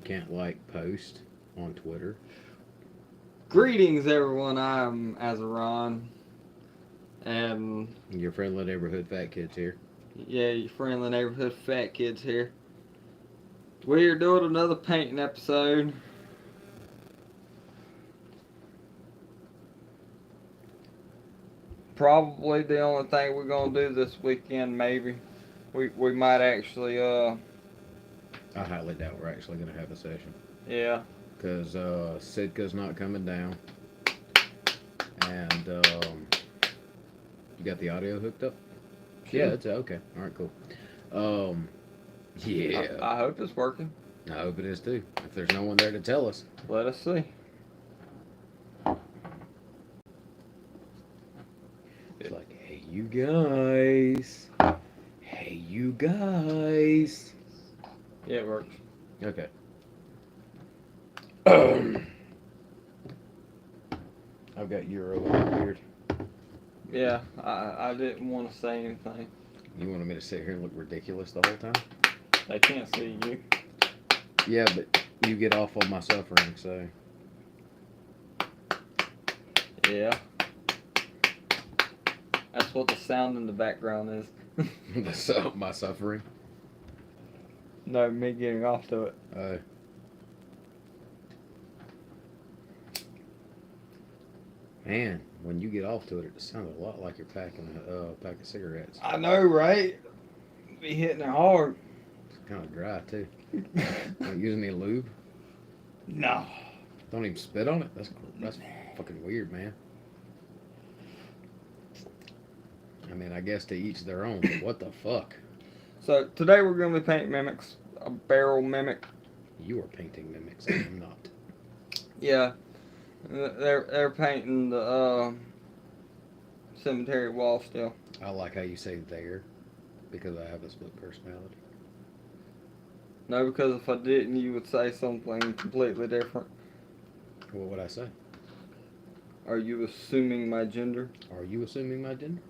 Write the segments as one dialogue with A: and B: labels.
A: can't post on Twitter.
B: Greetings, everyone. I'm Azaron, and
A: Your friendly neighborhood fat kids here.
B: yeah, your friendly neighborhood fat kids here. We're doing another painting episode. Probably the only thing we're gonna do this weekend. Maybe we might actually
A: I highly doubt we're actually going to have a session.
B: yeah.
A: Because Sidka's not coming down. And you got the audio hooked up?
B: Sure.
A: Yeah, it's okay. All right, cool. Um, yeah.
B: I hope it's working.
A: I hope it is too. If there's no one there to tell us.
B: Let us see.
A: It's like, hey, you guys. Hey, you guys.
B: Yeah, it works.
A: Okay. I've got Euro in my beard.
B: Yeah, I didn't want to say anything.
A: You wanted me to sit here and look ridiculous the whole time?
B: They can't see you.
A: Yeah, but you get off on my suffering, so.
B: Yeah. That's what the sound in the background is.
A: So, my suffering?
B: No, me getting off to it.
A: Man, when you get off to it, it sounds a lot like you're packing a pack of cigarettes.
B: I know, right? Be hitting it hard.
A: It's kind of dry, too. Don't use any lube?
B: No.
A: Don't even spit on it? That's fucking weird, man. I mean, I guess to each their own, but what the fuck?
B: So, today we're going to be painting mimics. A barrel mimic.
A: You are painting mimics, I am not.
B: Yeah. They're painting the cemetery wall still.
A: I like how you say there, because I have a split personality.
B: No, because if I didn't, you would say something completely different.
A: What would I say?
B: Are you assuming my gender?
A: Are you assuming my gender?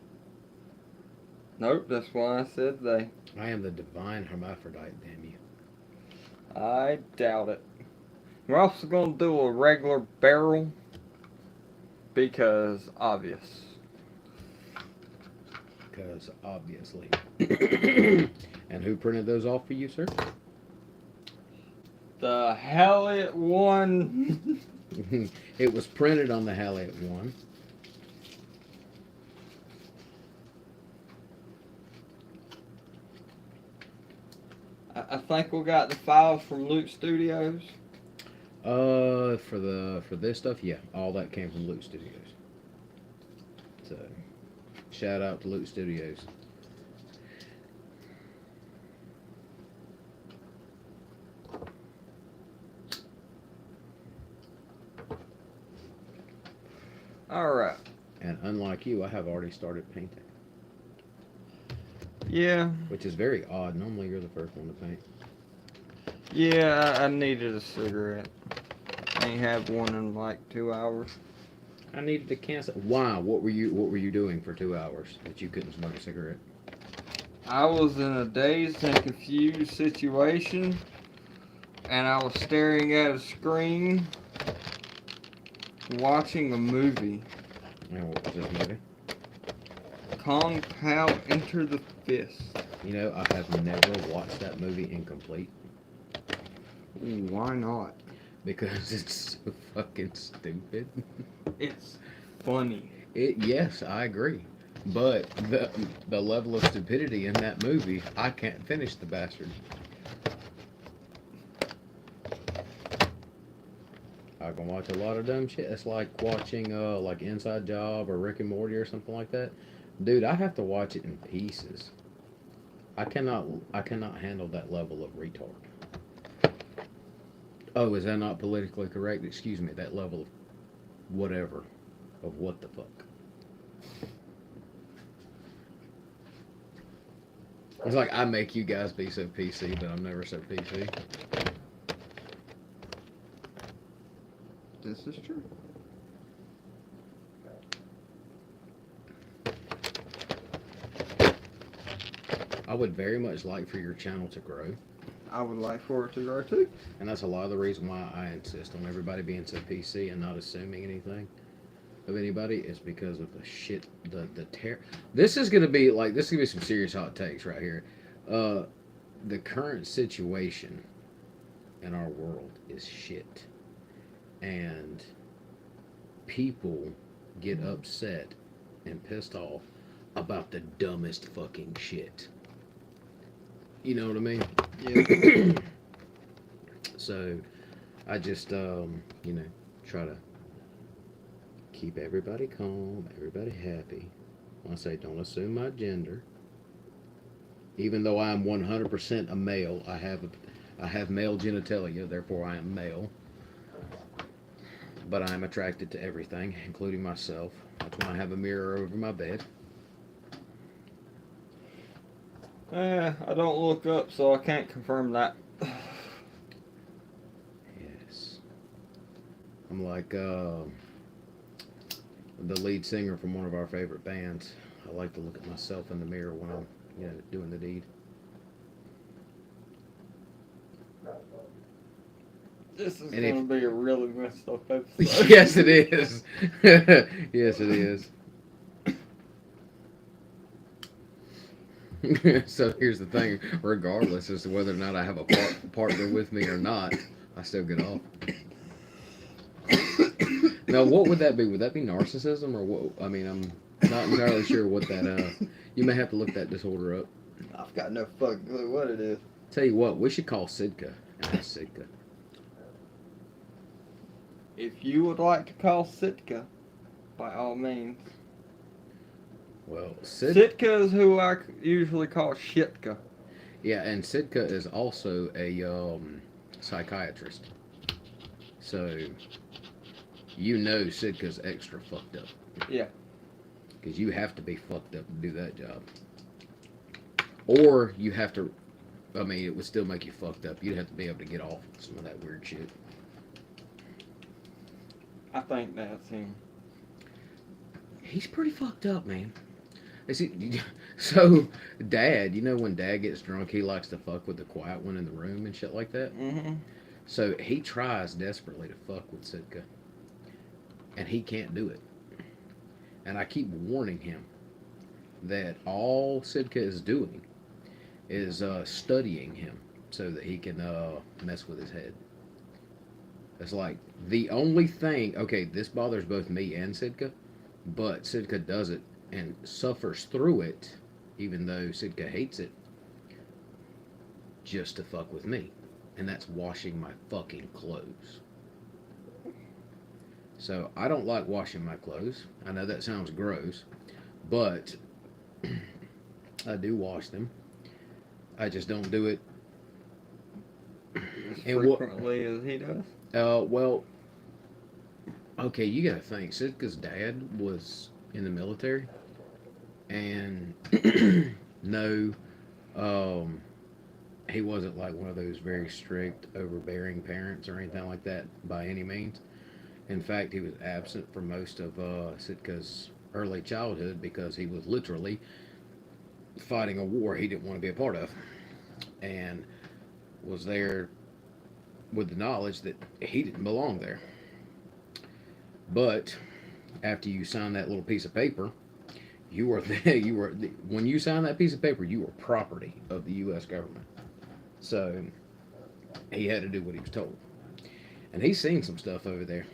B: Nope, that's why I said they.
A: I am the divine hermaphrodite, damn you.
B: I doubt it. We're also going to do a regular barrel because obvious.
A: Because obviously. And who printed those off for you, sir?
B: The Halliot one.
A: It was printed on the Halliot one.
B: I think we got the files from Loot Studios.
A: For this stuff, yeah, all that came from Loot Studios. So, shout out to Loot Studios.
B: All right.
A: And unlike you, I have already started painting.
B: Yeah.
A: Which is very odd. Normally, you're the first one to paint.
B: Yeah, I needed a cigarette. I ain't had one in like 2 hours.
A: I needed to cancel. Why? What were you doing for 2 hours that you couldn't smoke a cigarette?
B: I was in a dazed and confused situation, and I was staring at a screen, watching a movie.
A: And what was this movie?
B: Kong Pao Enter the Fist.
A: You know, I have never watched that movie incomplete.
B: Ooh, why not?
A: Because it's so fucking stupid.
B: It's funny.
A: Yes, I agree. But the level of stupidity in that movie, I can't finish the bastard. I can watch a lot of dumb shit. It's like watching like Inside Job or Rick and Morty or something like that. Dude, I have to watch it in pieces. I cannot handle that level of retard. Oh, is that not politically correct? Excuse me, that level of whatever. Of what the fuck. It's like I make you guys be so PC, but I'm never so PC.
B: This is true.
A: I would very much like for your channel to grow.
B: I would like for it to grow too.
A: And that's a lot of the reason why I insist on everybody being so PC and not assuming anything of anybody is because of the shit, the terror. This is gonna be like this is gonna be some serious hot takes right here. Uh, the current situation in our world is shit, and people get upset and pissed off about the dumbest fucking shit. You know what I mean?
B: Yeah.
A: So I just try to keep everybody calm, everybody happy. I say don't assume my gender. Even though I am 100% a male, I have male genitalia, therefore I am male. But I am attracted to everything, including myself. That's why I have a mirror over my bed.
B: I don't look up, so I can't confirm that.
A: Yes. I'm like the lead singer from one of our favorite bands. I like to look at myself in the mirror when I'm, doing the deed.
B: This is
A: And
B: going to be a really messed up episode.
A: Yes, it is. Yes, it is. So here's the thing: regardless as to whether or not I have a partner with me or not, I still get off. Now, what would that be? Would that be narcissism or what? I mean, I'm not entirely sure what that. You may have to look that disorder up.
B: I've got no fucking clue what it is.
A: Tell you what, we should call Sitka and ask Sitka.
B: If you would like to call Sitka, by all means.
A: Well,
B: Sitka is who I usually call Shitka.
A: Yeah, and Sitka is also a psychiatrist. So, Sitka's extra fucked up.
B: Yeah.
A: Because you have to be fucked up to do that job. Or you have to, I mean, it would still make you fucked up. You'd have to be able to get off some of that weird shit.
B: I think that's him.
A: He's pretty fucked up, man. So, Dad, when Dad gets drunk, he likes to fuck with the quiet one in the room and shit like that.
B: Mm-hmm.
A: So, he tries desperately to fuck with Sitka. And he can't do it. And I keep warning him that all Sitka is doing is studying him so that he can mess with his head. It's like the only thing, okay, this bothers both me and Sitka, but Sitka does it and suffers through it, even though Sitka hates it, just to fuck with me. And that's washing my fucking clothes. So I don't like washing my clothes. I know that sounds gross, but I do wash them. I just don't do it
B: As frequently as he does.
A: Well, okay, you gotta think. Sitka's dad was in the military, and no, he wasn't like one of those very strict, overbearing parents or anything like that by any means. In fact, he was absent for most of Sitka's early childhood because he was literally fighting a war he didn't want to be a part of, and was there with the knowledge that he didn't belong there. But after you sign that little piece of paper, you were there. When you sign that piece of paper, you were property of the U.S. government. So he had to do what he was told, and he's seen some stuff over there.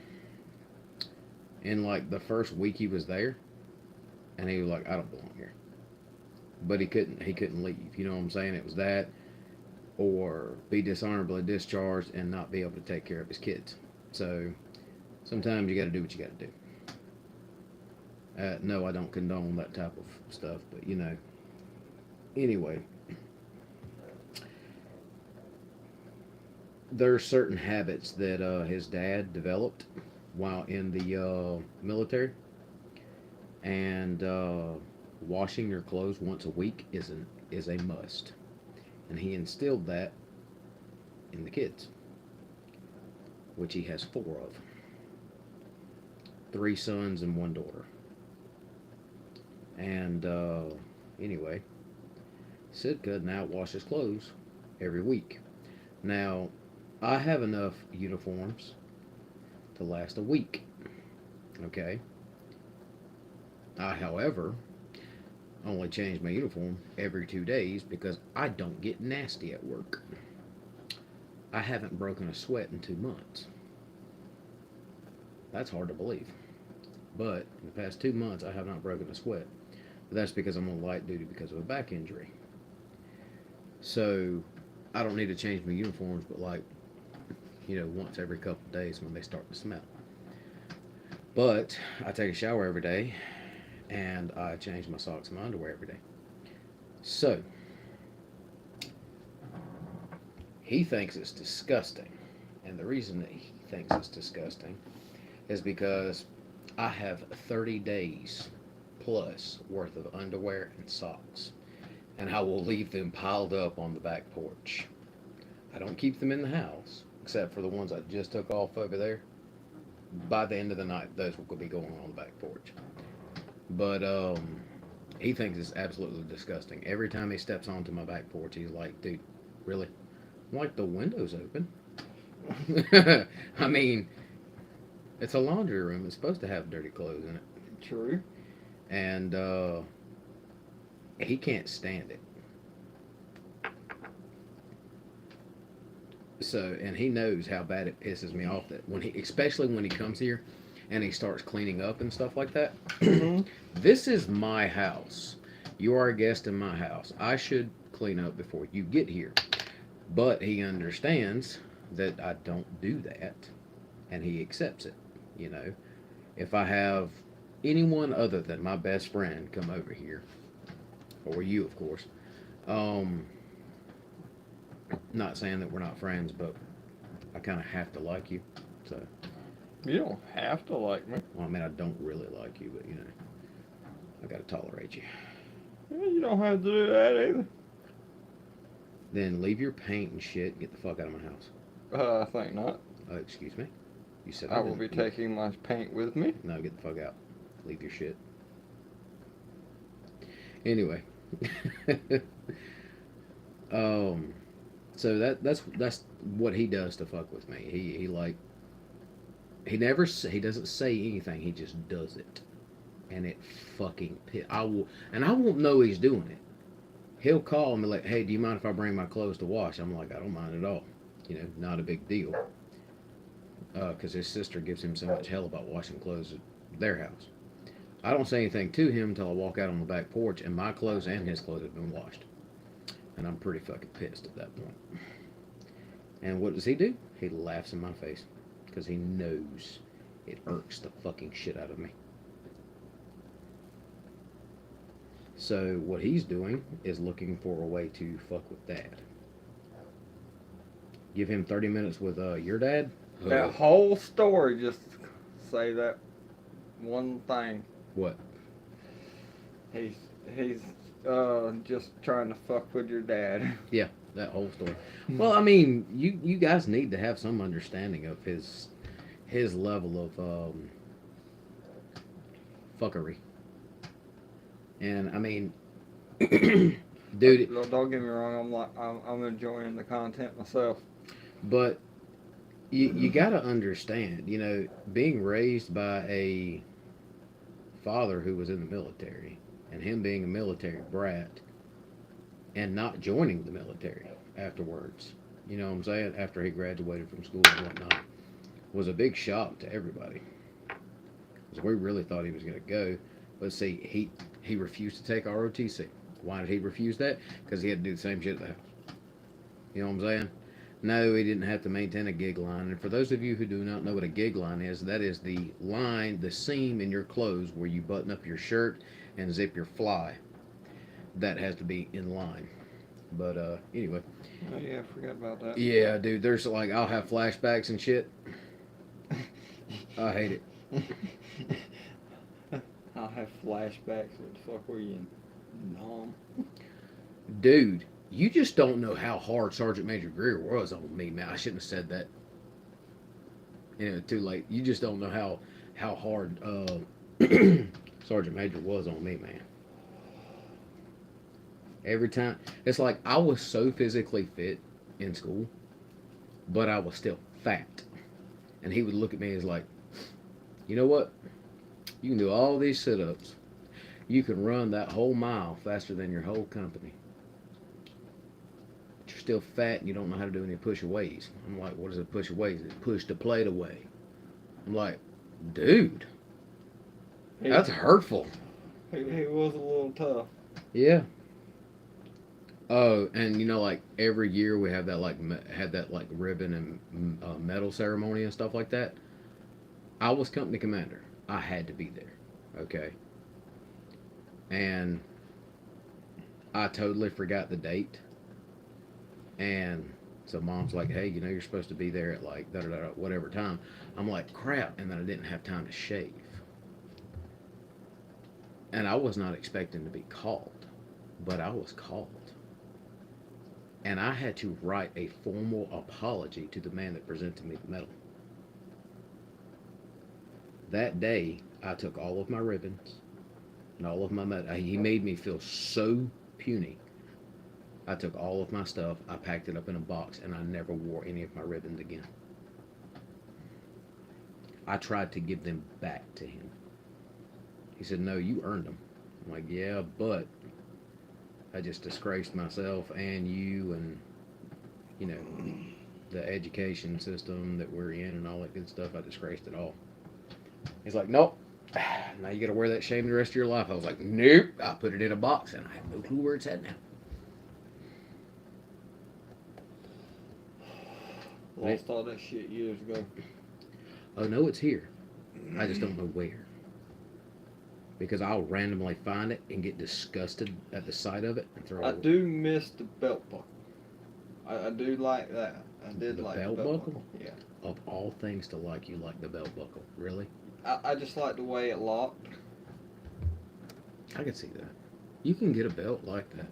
A: In like the first week he was there, and he was like, "I don't belong here," but he couldn't leave. You know what I'm saying? It was that, or be dishonorably discharged and not be able to take care of his kids. So sometimes you got to do what you got to do. No, I don't condone that type of stuff, but anyway, there are certain habits that his dad developed while in the military, and washing your clothes once a week is a must, and he instilled that in the kids, which he has 4 of, 3 sons and 1 daughter. And anyway, Sitka now washes clothes every week. Now, I have enough uniforms to last a week. Okay. I, however, only change my uniform every 2 days because I don't get nasty at work. I haven't broken a sweat in 2 months. That's hard to believe. But in the past 2 months, I have not broken a sweat. But that's because I'm on light duty because of a back injury. So I don't need to change my uniforms, but like, once every couple of days when they start to smell. But I take a shower every day and I change my socks and my underwear every day. So he thinks it's disgusting. And the reason that he thinks it's disgusting is because I have 30 days plus worth of underwear and socks. And I will leave them piled up on the back porch. I don't keep them in the house, except for the ones I just took off over there. By the end of the night, those will be going on the back porch. But he thinks it's absolutely disgusting. Every time he steps onto my back porch, he's like, dude, really? I'm like, the window's open. I mean, it's a laundry room. It's supposed to have dirty clothes in it.
B: True.
A: And he can't stand it. So, and he knows how bad it pisses me off that especially when he comes here and he starts cleaning up and stuff like that.
B: Mm-hmm.
A: This is my house. You are a guest in my house. I should clean up before you get here. But he understands that I don't do that, and he accepts it. You know, if I have anyone other than my best friend come over here, or you, of course, not saying that we're not friends, but I kind of have to like you. So,
B: You don't have to like me.
A: well, I mean, I don't really like you, but I gotta tolerate you.
B: You don't have to do that either.
A: Then leave your paint and shit and get the fuck out of my house.
B: I think not.
A: Excuse me? You said
B: I will be taking my paint with me.
A: No, get the fuck out. Leave your shit. Anyway. So that's what he does to fuck with me. He doesn't say anything. He just does it. And it fucking I won't know he's doing it. He'll call me like, "Hey, do you mind if I bring my clothes to wash?" I'm like, "I don't mind at all. Not a big deal." Because his sister gives him so much hell about washing clothes at their house. I don't say anything to him until I walk out on the back porch and my clothes and his clothes have been washed. And I'm pretty fucking pissed at that point. And what does he do? He laughs in my face because he knows it irks the fucking shit out of me. So what he's doing is looking for a way to fuck with Dad. Give him 30 minutes with your dad.
B: That whole story, just say that one thing.
A: What?
B: He's just trying to fuck with your dad.
A: Yeah, that whole story. Well, I mean, you guys need to have some understanding of his level of fuckery. And I mean, dude.
B: Don't get me wrong. I'm enjoying the content myself.
A: But you got to understand, being raised by a father who was in the military, and him being a military brat, and not joining the military afterwards. You know what I'm saying? After he graduated from school and whatnot, was a big shock to everybody. Because we really thought he was going to go. But see, he refused to take ROTC. Why did he refuse that? Because he had to do the same shit at the house. You know what I'm saying? No, he didn't have to maintain a gig line. And for those of you who do not know what a gig line is, that is the line, the seam in your clothes where you button up your shirt and zip your fly. That has to be in line. But anyway.
B: Oh yeah, I forgot about that.
A: Yeah, dude, there's I'll have flashbacks and shit. I hate it.
B: I'll have flashbacks. What the fuck were you in? Nom?
A: Dude, you just don't know how hard Sergeant Major Greer was on me, man. I shouldn't have said that. Too late. You just don't know how hard Sergeant Major was on me, man. Every time. It's like I was so physically fit in school but I was still fat. And he would look at me as like, you know what? You can do all these sit-ups. You can run that whole mile faster than your whole company. But you're still fat and you don't know how to do any push-aways. I'm like, what is a push-aways? It push the plate away. I'm like, dude, that's hurtful.
B: He was a little tough.
A: Yeah. Oh, and like every year we have that had that like ribbon and medal ceremony and stuff like that. I was company commander. I had to be there. Okay. And I totally forgot the date. And so mom's like, hey, you're supposed to be there at like whatever time. I'm like, crap. And then I didn't have time to shave. And I was not expecting to be called, but I was called. And I had to write a formal apology to the man that presented me the medal. That day, I took all of my ribbons and all of my medal. He made me feel so puny. I took all of my stuff, I packed it up in a box, and I never wore any of my ribbons again. I tried to give them back to him. He said, no, you earned them. I'm like, yeah, but I just disgraced myself and you and, the education system that we're in and all that good stuff. I disgraced it all. He's like, nope. Now you got to wear that shame the rest of your life. I was like, nope. I put it in a box and I have no clue where it's at now.
B: Lost all that shit years ago.
A: Oh, no, it's here. I just don't know where. Because I'll randomly find it and get disgusted at the sight of it and throw it away.
B: I do miss the belt buckle. I do like that. I did
A: The
B: like
A: belt
B: the belt
A: buckle?
B: Yeah.
A: Of all things to like, you like the belt buckle. Really?
B: I just like the way it locked.
A: I can see that. You can get a belt like that.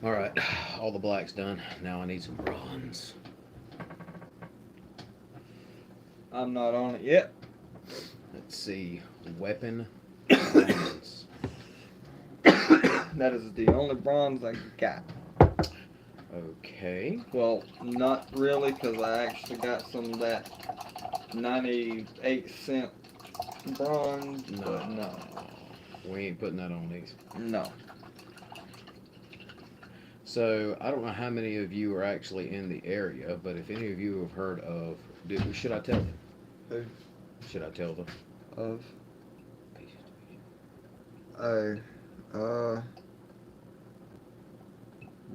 A: All right, all the black's done. Now I need some bronze.
B: I'm not on it yet.
A: Let's see. Weapon bronze.
B: That is the only bronze I got.
A: Okay.
B: Well, not really, because I actually got some of that 98-cent bronze. But no.
A: We ain't putting that on these.
B: No.
A: So, I don't know how many of you are actually in the area, but if any of you have heard of... Should I tell them?
B: Who?
A: Should I tell them?
B: Of?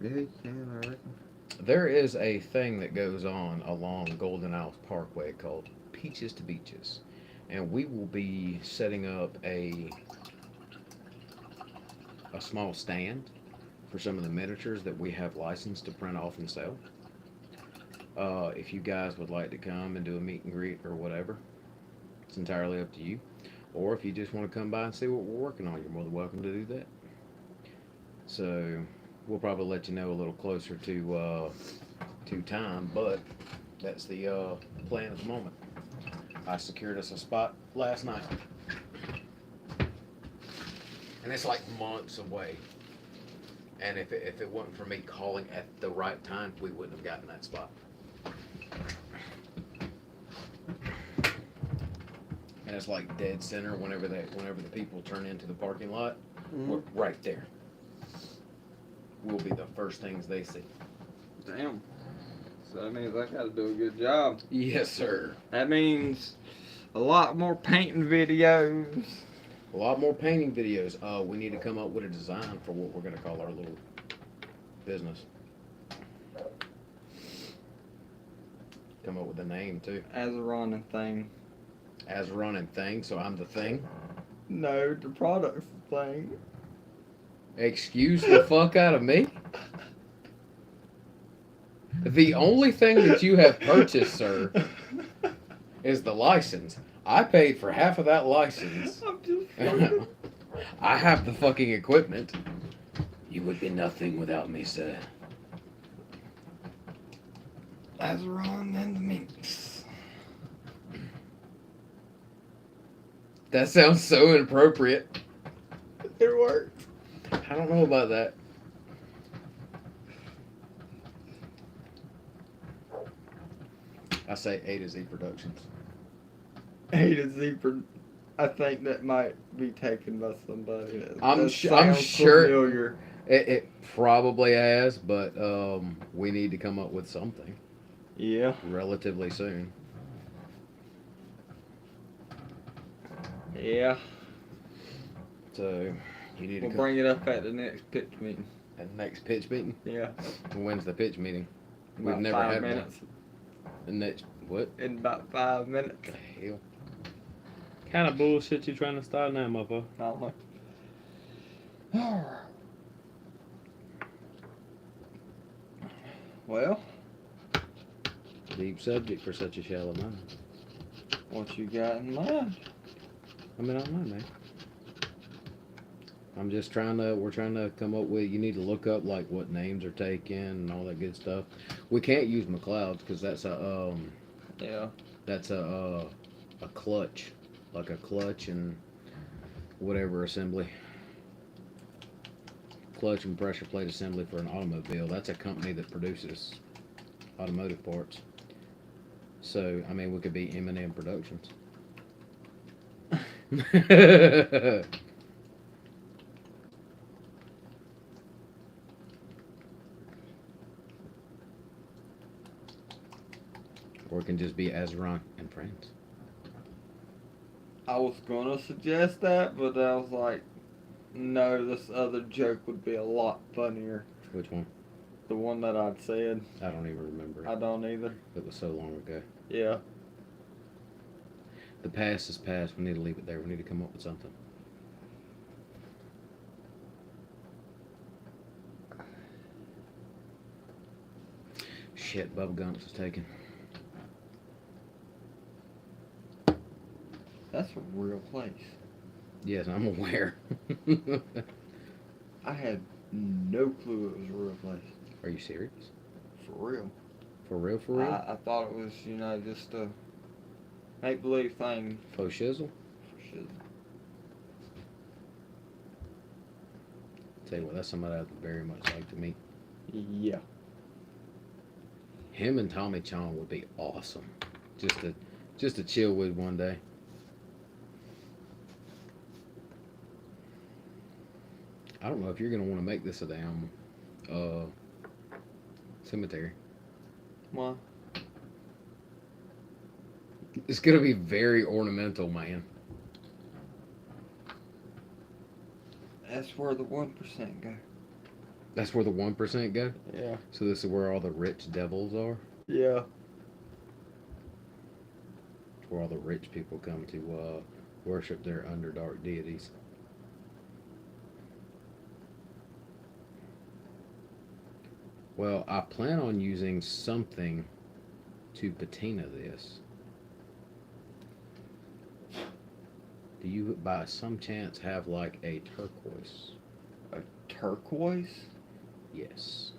B: Yeah, you can, I reckon.
A: There is a thing that goes on along Golden Isles Parkway called Peaches to Beaches. And we will be setting up a small stand for some of the miniatures that we have licensed to print off and sell. If you guys would like to come and do a meet and greet or whatever, it's entirely up to you. Or if you just want to come by and see what we're working on, you're more than welcome to do that. So we'll probably let you know a little closer to time, but that's the plan at the moment. I secured us a spot last night, and it's like months away. And if it wasn't for me calling at the right time, we wouldn't have gotten that spot. And it's like dead center whenever the people turn into the parking lot. We're right there. We'll be the first things they see.
B: Damn. So that means I gotta do a good job.
A: Yes, sir.
B: That means a lot more painting videos.
A: A lot more painting videos. We need to come up with a design for what we're going to call our little business. Come up with a name, too.
B: As a running thing.
A: As a running thing, so I'm the thing?
B: No, the product's the thing.
A: Excuse the fuck out of me? The only thing that you have purchased, sir, is the license. I paid for half of that license.
B: I'm just
A: I have the fucking equipment. You would be nothing without me, sir.
B: as Ron and the Minx.
A: That sounds so inappropriate.
B: It worked.
A: I don't know about that. I say A to Z Productions.
B: A to Z. I think that might be taken by somebody.
A: I'm
B: That
A: I'm
B: sounds
A: sure
B: familiar.
A: it probably has, but we need to come up with something
B: Yeah.
A: relatively soon.
B: Yeah.
A: So you need to
B: We'll
A: come
B: bring it up at the next pitch meeting.
A: at the next pitch meeting.
B: Yeah.
A: When's the pitch meeting? We've
B: About
A: never
B: 5
A: had
B: minutes.
A: one. The next what?
B: In about 5 minutes.
A: The hell?
C: Kind of bullshit you trying to start now, motherfucker?
B: I don't know. Well,
A: Deep subject for such a shallow mind.
B: what you got in mind?
A: I mean, I don't know, man. I'm just we're trying to come up with, you need to look up like what names are taken and all that good stuff. We can't use McLeod's because that's
B: Yeah.
A: that's a clutch, like a clutch and whatever assembly. Clutch and pressure plate assembly for an automobile. That's a company that produces automotive parts. So, I mean, we could be M&M Productions. Or it can just be Azeron and Friends.
B: I was gonna suggest that, but I was like, no, this other joke would be a lot funnier.
A: Which one?
B: The one that I'd said.
A: I don't even remember.
B: I don't either.
A: It was so long ago.
B: Yeah.
A: The past is past. We need to leave it there. We need to come up with something. Shit, Bubba Gumps was taken.
B: That's a real place.
A: Yes, I'm aware.
B: I had no clue it was a real place.
A: Are you serious?
B: For real.
A: For real, for real?
B: I thought it was, just a make-believe thing.
A: Faux shizzle?
B: For shit.
A: Tell you what, that's somebody I'd very much like to meet.
B: Yeah.
A: Him and Tommy Chong would be awesome. Just to chill with one day. I don't know if you're gonna want to make this a damn cemetery.
B: Why?
A: It's gonna be very ornamental, man.
B: That's where the 1% go.
A: That's where the 1% go.
B: Yeah.
A: So this is where all the rich devils are.
B: Yeah.
A: Where all the rich people come to worship their underdark deities. Well, I plan on using something to patina this. Do you, by some chance, have like a turquoise?
B: A turquoise?
A: Yes.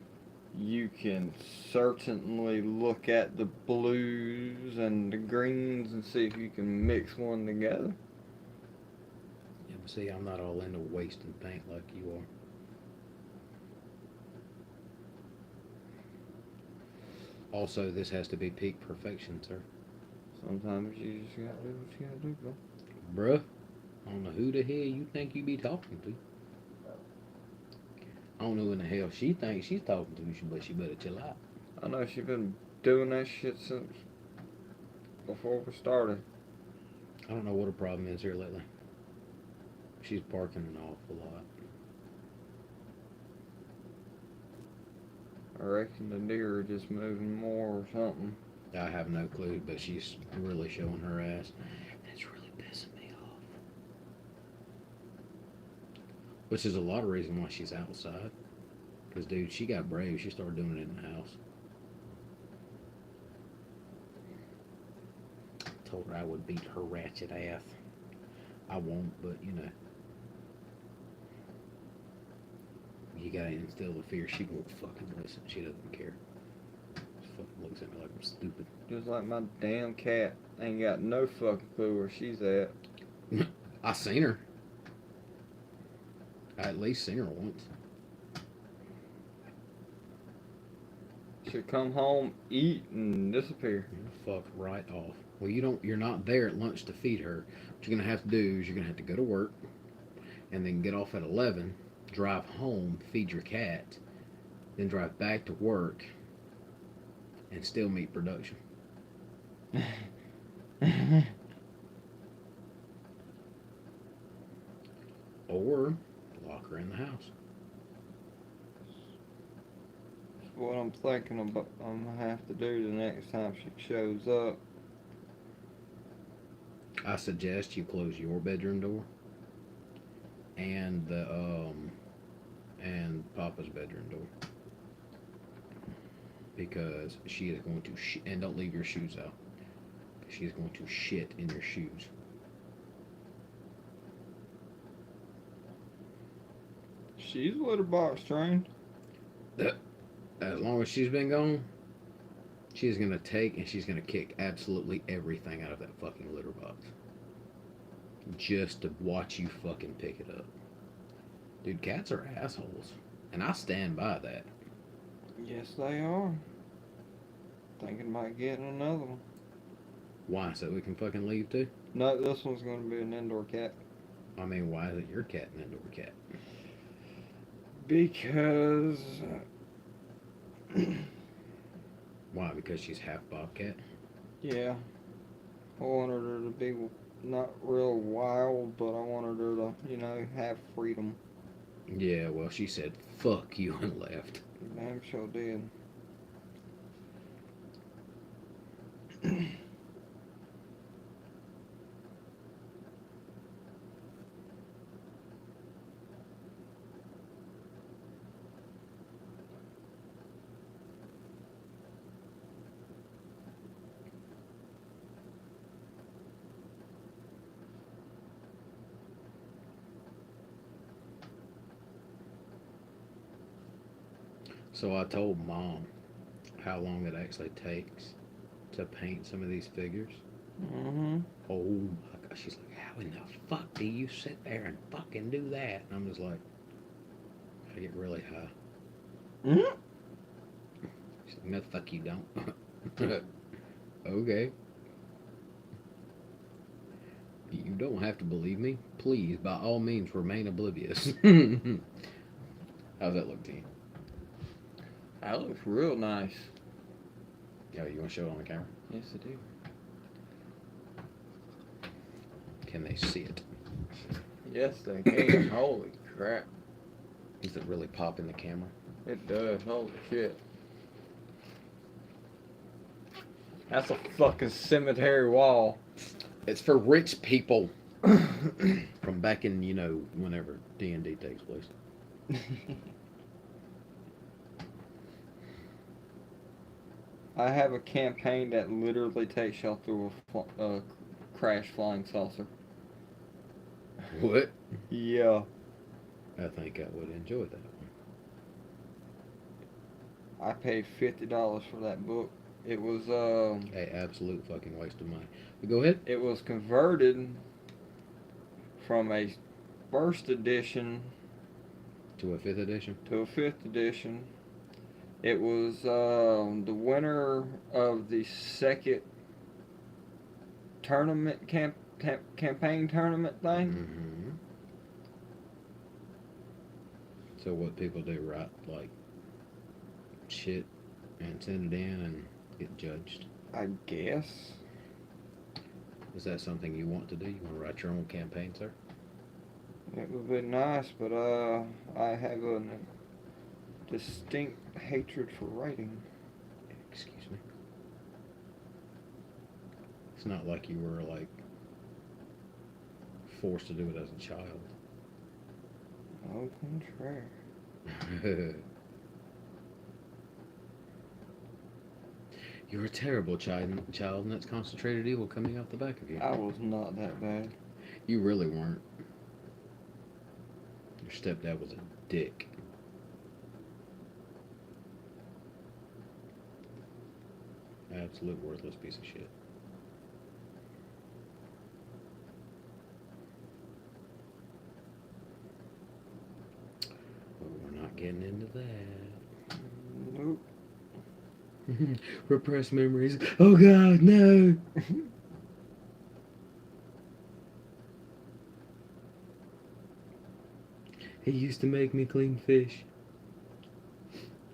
B: You can certainly look at the blues and the greens and see if you can mix one together.
A: Yeah, but see, I'm not all into wasting paint like you are. Also, this has to be peak perfection, sir.
B: Sometimes you just gotta do what you gotta do, bro.
A: Bruh, I don't know who the hell you think you be talking to. I don't know who in the hell she thinks she's talking to, but she better chill out.
B: I know she's been doing that shit since before we started.
A: I don't know what her problem is here lately. She's barking an awful lot.
B: I reckon the deer are just moving more or something.
A: I have no clue, but she's really showing her ass. And it's really pissing me off. Which is a lot of reason why she's outside. Because, dude, she got brave. She started doing it in the house. Told her I would beat her ratchet ass. I won't, but, you know. You gotta instill the fear. She won't fucking listen. She doesn't care. She fucking looks at me like I'm stupid.
B: Just like my damn cat ain't got no fucking clue where she's at.
A: I seen her. I at least seen her once.
B: should come home, eat, and disappear.
A: Fuck right off. Well, you're not there at lunch to feed her. What you're gonna have to do is you're gonna have to go to work, and then get off at 11, drive home, feed your cat, then drive back to work, and still meet production. Or lock her in the house.
B: What I'm thinking about, I'm gonna have to do the next time she shows up.
A: I suggest you close your bedroom door and the and Papa's bedroom door, because she is going to and don't leave your shoes out. She is going to shit in your shoes.
B: She's litter box trained.
A: As long as she's been gone, she's gonna take and she's gonna kick absolutely everything out of that fucking litter box, just to watch you fucking pick it up. Dude, cats are assholes, and I stand by that.
B: Yes, they are. Thinking about getting another one.
A: Why? So we can fucking leave too?
B: No, this one's gonna be an indoor cat.
A: I mean, why is it your cat an indoor cat?
B: Because
A: Why? Because she's half bobcat?
B: yeah, I wanted her to be not real wild, but I wanted her to, have freedom.
A: Yeah, well, she said, fuck you, and left.
B: Damn sure did.
A: So I told Mom how long it actually takes to paint some of these figures.
B: Mm-hmm.
A: Oh my gosh, she's like, how in the fuck do you sit there and fucking do that? And I'm just like, I get really high.
B: Mm-hmm.
A: She's like, no, fuck you don't. Okay. You don't have to believe me. Please, by all means, remain oblivious. How's that look to you?
B: That looks real nice.
A: Oh, you want to show it on the camera?
B: Yes, I do.
A: Can they see it?
B: Yes, they can. Holy crap.
A: Does it really pop in the camera?
B: It does. Holy shit. That's a fucking cemetery wall.
A: It's for rich people from back in, whenever D&D takes place.
B: I have a campaign that literally takes y'all through a crash flying saucer.
A: What?
B: Yeah.
A: I think I would enjoy that one.
B: I paid $50 for that book. It was
A: Hey, absolute fucking waste of money. But go ahead.
B: it was converted from a first edition
A: To a 5th edition.
B: to a 5th edition. It was the winner of the second tournament campaign tournament thing.
A: Mm-hmm. So what people do, right? Like, shit and send it in and get judged.
B: I guess.
A: Is that something you want to do? You want to write your own campaign, sir?
B: It would be nice, but I have a distinct hatred for writing.
A: Excuse me. It's not like you were, like, forced to do it as a child.
B: Au contraire.
A: You're a terrible child, and that's concentrated evil coming out the back of you.
B: I was not that bad.
A: You really weren't. Your stepdad was a dick. Absolute worthless piece of shit. But we're not getting into that.
B: Nope.
A: Repressed memories. Oh God, no. He used to make me clean fish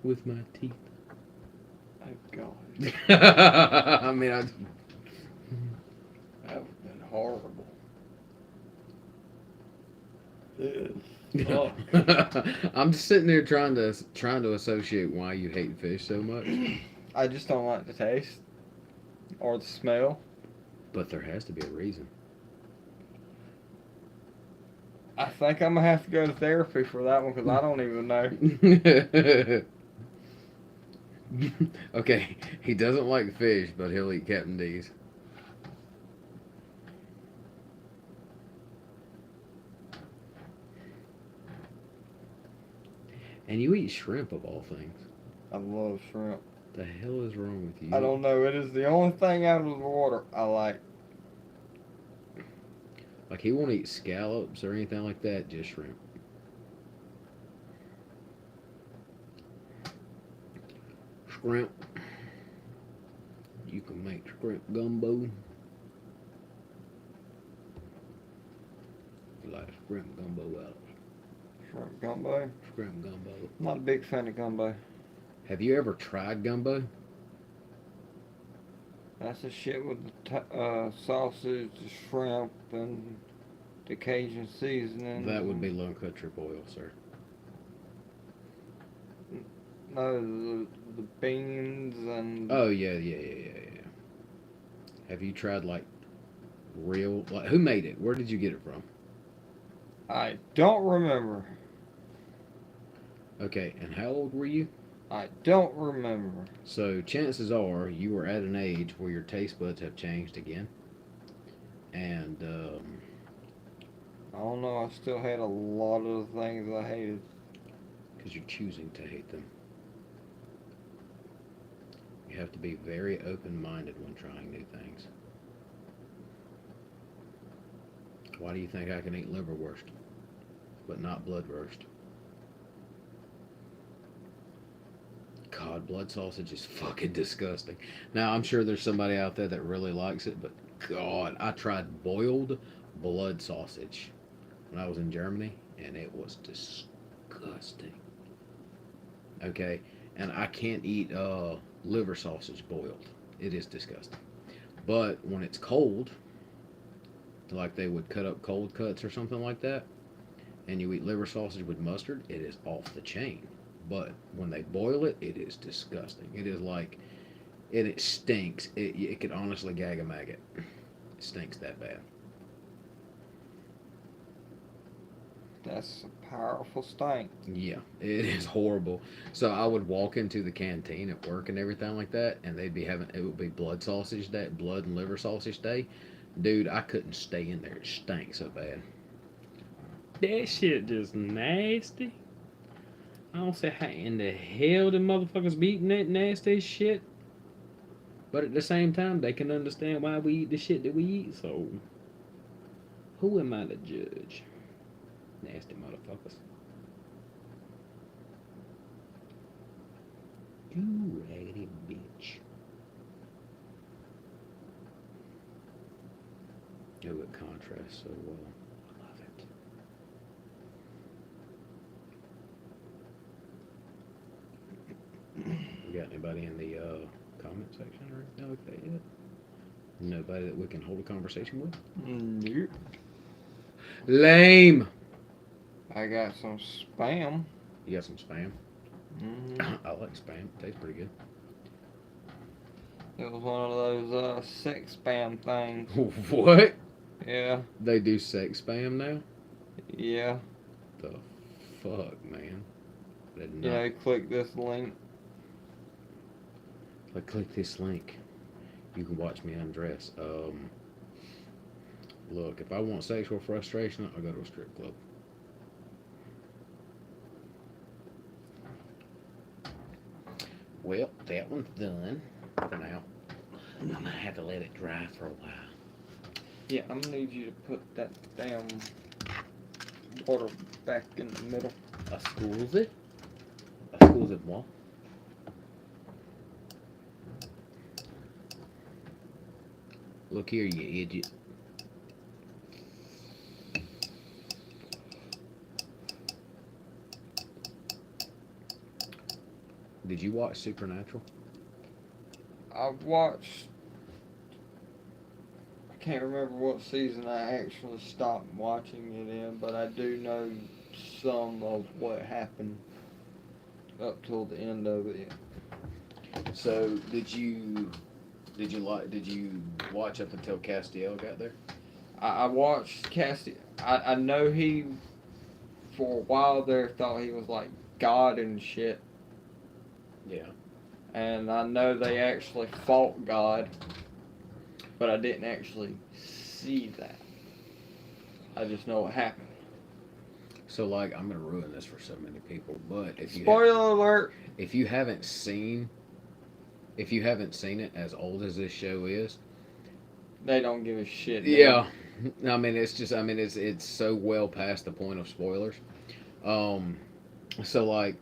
A: with my teeth.
B: Oh God,
A: I mean,
B: that would have been horrible. Oh.
A: I'm just sitting there trying to associate why you hate fish so much.
B: I just don't like the taste or the smell.
A: But there has to be a reason.
B: I think I'm gonna have to go to therapy for that one because I don't even know.
A: Okay, he doesn't like fish, but he'll eat Captain D's. And you eat shrimp of all things.
B: I love shrimp.
A: The hell is wrong with you?
B: I don't know. It is the only thing out of the water I like.
A: Like he won't eat scallops or anything like that, just shrimp. Shrimp. You can make shrimp gumbo. Like shrimp gumbo out.
B: Shrimp gumbo.
A: Shrimp gumbo.
B: I'm not a big fan of gumbo.
A: Have you ever tried gumbo?
B: That's the shit with the sausage, the shrimp, and the Cajun seasoning.
A: That would be low country boil, sir.
B: No, the beans and.
A: Oh yeah. Have you tried like real? Like who made it? Where did you get it from?
B: I don't remember.
A: Okay, and how old were you?
B: I don't remember.
A: So chances are you were at an age where your taste buds have changed again, and
B: I don't know. I still had a lot of the things I hated.
A: because you're choosing to hate them. You have to be very open-minded when trying new things. Why do you think I can eat liverwurst, but not bloodwurst? God, blood sausage is fucking disgusting. Now, I'm sure there's somebody out there that really likes it, but God, I tried boiled blood sausage when I was in Germany, and it was disgusting. Okay, and I can't eat liver sausage boiled. It is disgusting. But when it's cold, like they would cut up cold cuts or something like that, and you eat liver sausage with mustard, it is off the chain. But when they boil it, it is disgusting. It is like, it stinks. It could honestly gag a maggot. It stinks that bad.
B: That's a powerful stink.
A: Yeah, it is horrible. So I would walk into the canteen at work and everything like that, and they'd be having, it would be blood sausage day, blood and liver sausage day. Dude, I couldn't stay in there. It stank so bad.
C: That shit just nasty. I don't see how in the hell the motherfuckers be eating that nasty shit. But at the same time, they can understand why we eat the shit that we eat, so who am I to judge? Nasty motherfuckers. You raggedy bitch. Oh, it contrasts so well. I love it. We got anybody in the comment section or anything like that yet? Nobody that we can hold a conversation with?
B: Nope.
A: Lame.
B: I got some spam.
A: You got some spam? I like spam. Tastes pretty good.
B: It was one of those sex spam things.
A: What?
B: Yeah.
A: They do sex spam now?
B: Yeah.
A: The fuck, man? Did not.
B: Yeah, click this link.
A: Like, click this link. You can watch me undress. Look, if I want sexual frustration, I'll go to a strip club. Well, that one's done for now. I'm gonna have to let it dry for a while.
B: Yeah, I'm gonna need you to put that damn water back in the middle.
A: A squeeze it? A squeeze it what? Look here, you idiot. Did you watch Supernatural?
B: I've watched. I can't remember what season I actually stopped watching it in, but I do know some of what happened up till the end of it.
A: So did you watch up until Castiel got there?
B: I watched Cassie. I know he, for a while there, thought he was like God and shit.
A: Yeah.
B: And I know they actually fought God, but I didn't actually see that. I just know what happened.
A: So like I'm gonna ruin this for so many people, but
B: Spoiler alert!
A: if you haven't seen it, as old as this show is,
B: They don't give a shit.
A: yeah. I mean, it's so well past the point of spoilers. Um, so like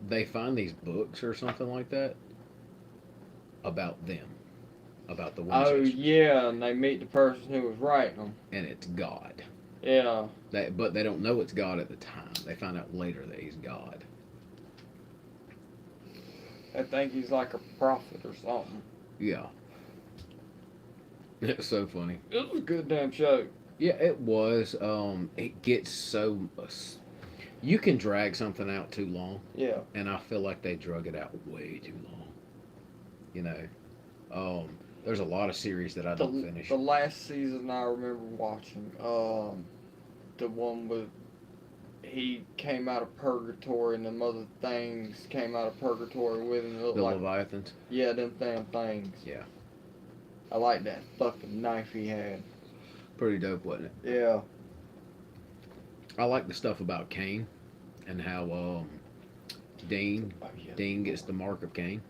A: they find these books or something like that about them, about the
B: Oh
A: Winchesters,
B: yeah, and they meet the person who was writing them.
A: and it's God.
B: Yeah.
A: But they don't know it's God at the time. They find out later that he's God.
B: I think he's like a prophet or something.
A: Yeah. It's so funny.
B: It was a good damn show.
A: Yeah, it was. It gets so. You can drag something out too long,
B: Yeah.
A: and I feel like they drug it out way too long. You know, there's a lot of series that I don't finish.
B: The last season I remember watching, the one with he came out of purgatory and them other things came out of purgatory with him. It looked
A: The
B: like,
A: Leviathans.
B: yeah, them damn things.
A: Yeah.
B: I like that fucking knife he had.
A: Pretty dope, wasn't it?
B: Yeah.
A: I like the stuff about Cain, and how Dean
B: Oh, yeah.
A: Dean gets the mark of Cain,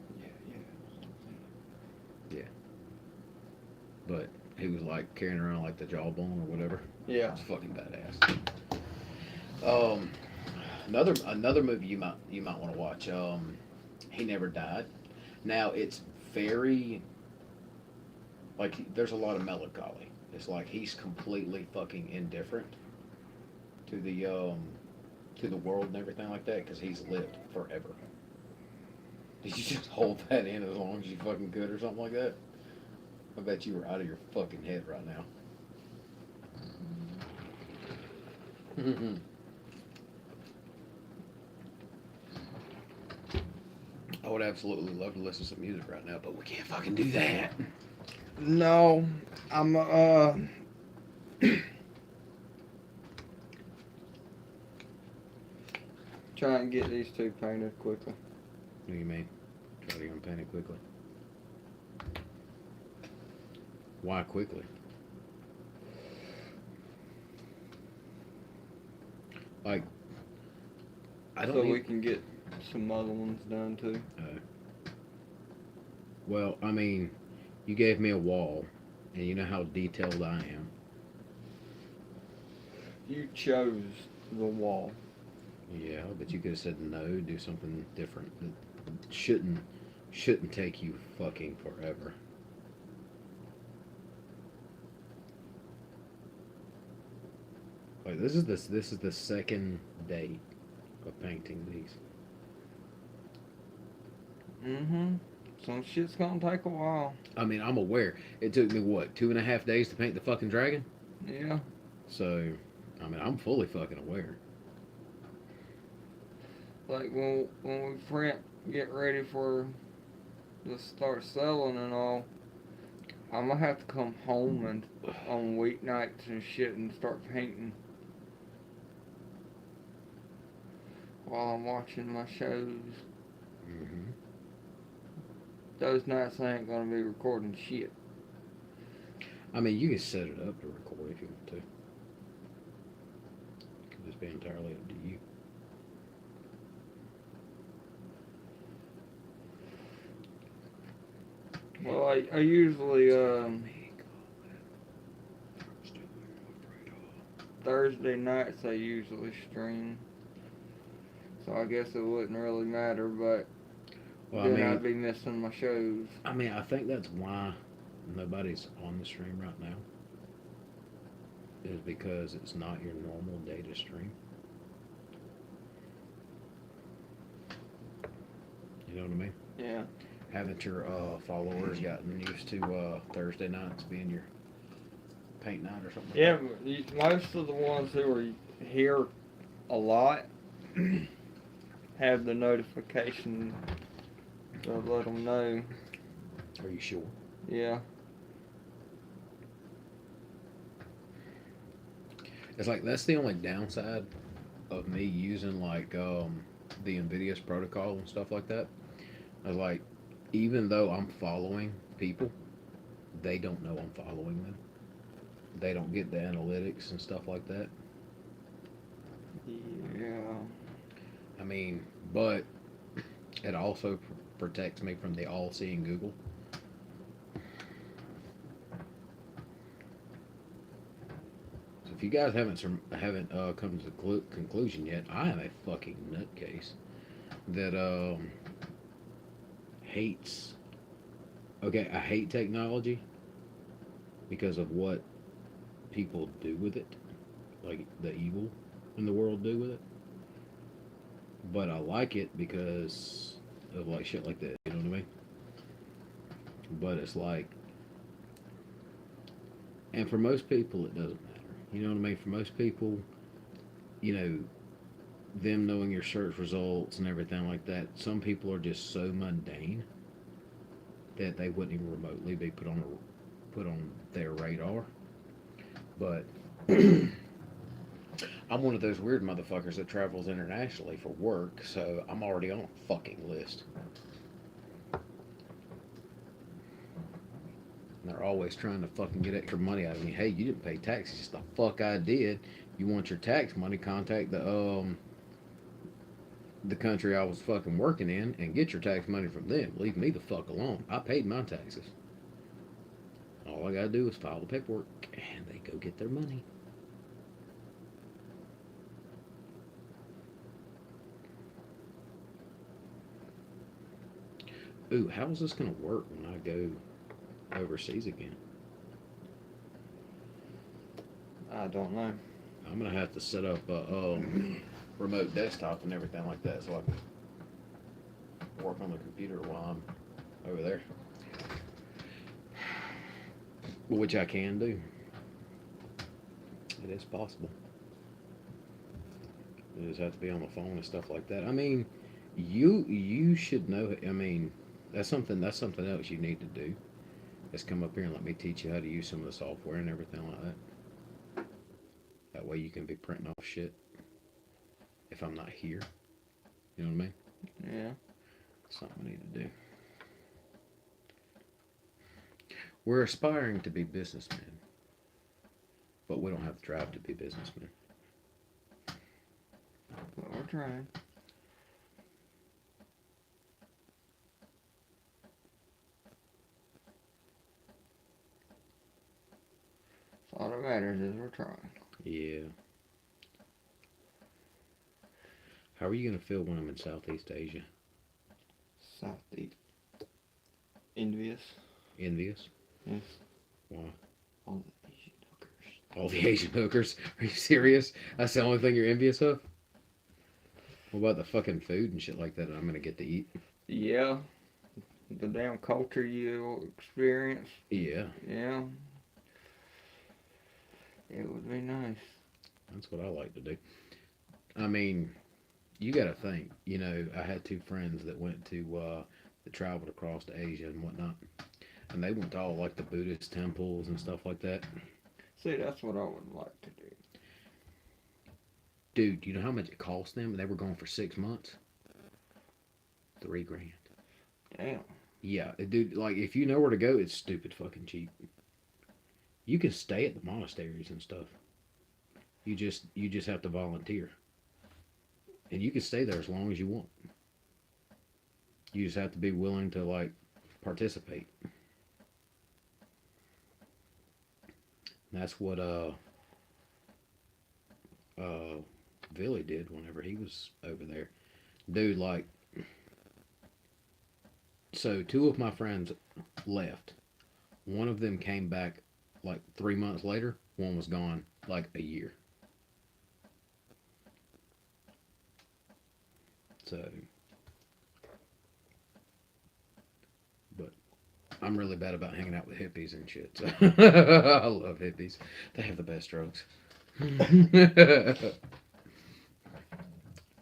B: Yeah.
A: but he was like carrying around like the jawbone or whatever.
B: Yeah.
A: It's fucking badass. Another movie you might want to watch. He Never Died. Now it's very like there's a lot of melancholy. It's like he's completely fucking indifferent to the world and everything like that because he's lived forever. Did you just hold that in as long as you fucking could or something like that? I bet you were out of your fucking head right now. I would absolutely love to listen to some music right now, but we can't fucking do that.
B: No, I'm trying to get these two painted quickly.
A: What do you mean? Try to get them painted quickly. Why quickly? Like, I don't
B: So
A: need...
B: we can get some other ones done too.
A: Well, I mean, you gave me a wall, and you know how detailed I am.
B: You chose the wall.
A: Yeah, but you could have said no, do something different. It shouldn't take you fucking forever. Like this is the second day of painting these.
B: Mm-hmm. Some shit's gonna take a while.
A: I mean, I'm aware. It took me what 2.5 days to paint the fucking dragon.
B: Yeah.
A: So, I mean, I'm fully fucking aware.
B: Like when we print, get ready for to start selling and all, I'm gonna have to come home and on weeknights and shit and start painting while I'm watching my shows.
A: Mm-hmm.
B: Those nights I ain't gonna be recording shit.
A: I mean, you can set it up to record if you want to. It could just be entirely up to you.
B: Well, I usually Thursday nights I usually stream, so I guess it wouldn't really matter, but
A: Well,
B: then
A: I mean,
B: I'd be missing my shows.
A: I think that's why nobody's on the stream right now is because it's not your normal data stream. You know what I mean?
B: Yeah.
A: Haven't your followers gotten used to Thursday nights being your paint night or something?
B: Yeah, but most of the ones who are here a lot have the notification to let them know.
A: Are you sure?
B: Yeah.
A: It's like that's the only downside of me using like the Invidious protocol and stuff like that. I was like, even though I'm following people, they don't know I'm following them. They don't get the analytics and stuff like that.
B: Yeah.
A: I mean, but it also protects me from the all-seeing Google. So if you guys haven't come to the conclusion yet, I am a fucking nutcase that hates. Okay, I hate technology because of what people do with it, like the evil in the world do with it. But I like it because of like shit like that. You know what I mean? But it's like, and for most people, it doesn't matter. You know what I mean? For most people, you know, them knowing your search results and everything like that, some people are just so mundane that they wouldn't even remotely be put on their radar. But I'm one of those weird motherfuckers that travels internationally for work, so I'm already on a fucking list. And they're always trying to fucking get extra money out of me. Hey, you didn't pay taxes. The fuck I did. You want your tax money? Contact the country I was fucking working in and get your tax money from them. Leave me the fuck alone. I paid my taxes. All I gotta do is file the paperwork and they go get their money. Ooh, how is this gonna work when I go overseas again?
B: I don't know.
A: I'm gonna have to set up a remote desktop and everything like that so I can work on the computer while I'm over there. Which I can do. It is possible. You just have to be on the phone and stuff like that. I mean, you should know. I mean, that's something else you need to do. Is come up here and let me teach you how to use some of the software and everything like that. That way you can be printing off shit if I'm not here. You know what I mean?
B: Yeah.
A: Something we need to do. We're aspiring to be businessmen, but we don't have the drive to be businessmen.
B: But we're trying. All that matters is we're trying.
A: Yeah. How are you gonna feel when I'm in Southeast Asia?
B: Southeast. Envious.
A: Envious?
B: Yes.
A: Why?
B: All the Asian hookers.
A: All the Asian hookers? Are you serious? That's the only thing you're envious of? What about the fucking food and shit like that I'm gonna get to eat?
B: Yeah. The damn culture you experience.
A: Yeah.
B: Yeah. It would be nice.
A: That's what I like to do. I mean, you gotta think, you know, I had two friends that went to, that traveled across to Asia and whatnot. And they went to all like the Buddhist temples and stuff like that.
B: See, that's what I would like to do.
A: Dude, you know how much it cost them? They were gone for 6 months. $3,000.
B: Damn.
A: Yeah, dude. Like, if you know where to go, it's stupid fucking cheap. You can stay at the monasteries and stuff. You just have to volunteer, and you can stay there as long as you want. You just have to be willing to like participate. And that's what Billy did whenever he was over there. Dude, like, so two of my friends left. One of them came back like 3 months later. One was gone like a year. So, but I'm really bad about hanging out with hippies and shit. So I love hippies. They have the best drugs.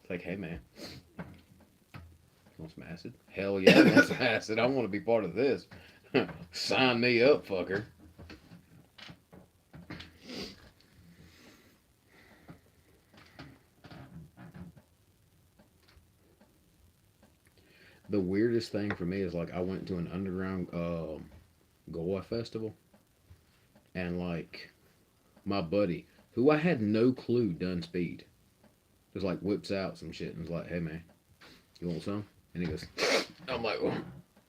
A: Like, hey man, want some acid? Hell yeah, I want some acid. I want to be part of this. Sign me up, fucker. The weirdest thing for me is like I went to an underground Goa festival, and like my buddy, who I had no clue done speed, just like whips out some shit and is like, "Hey man, you want some?" And he goes, "I'm like, well,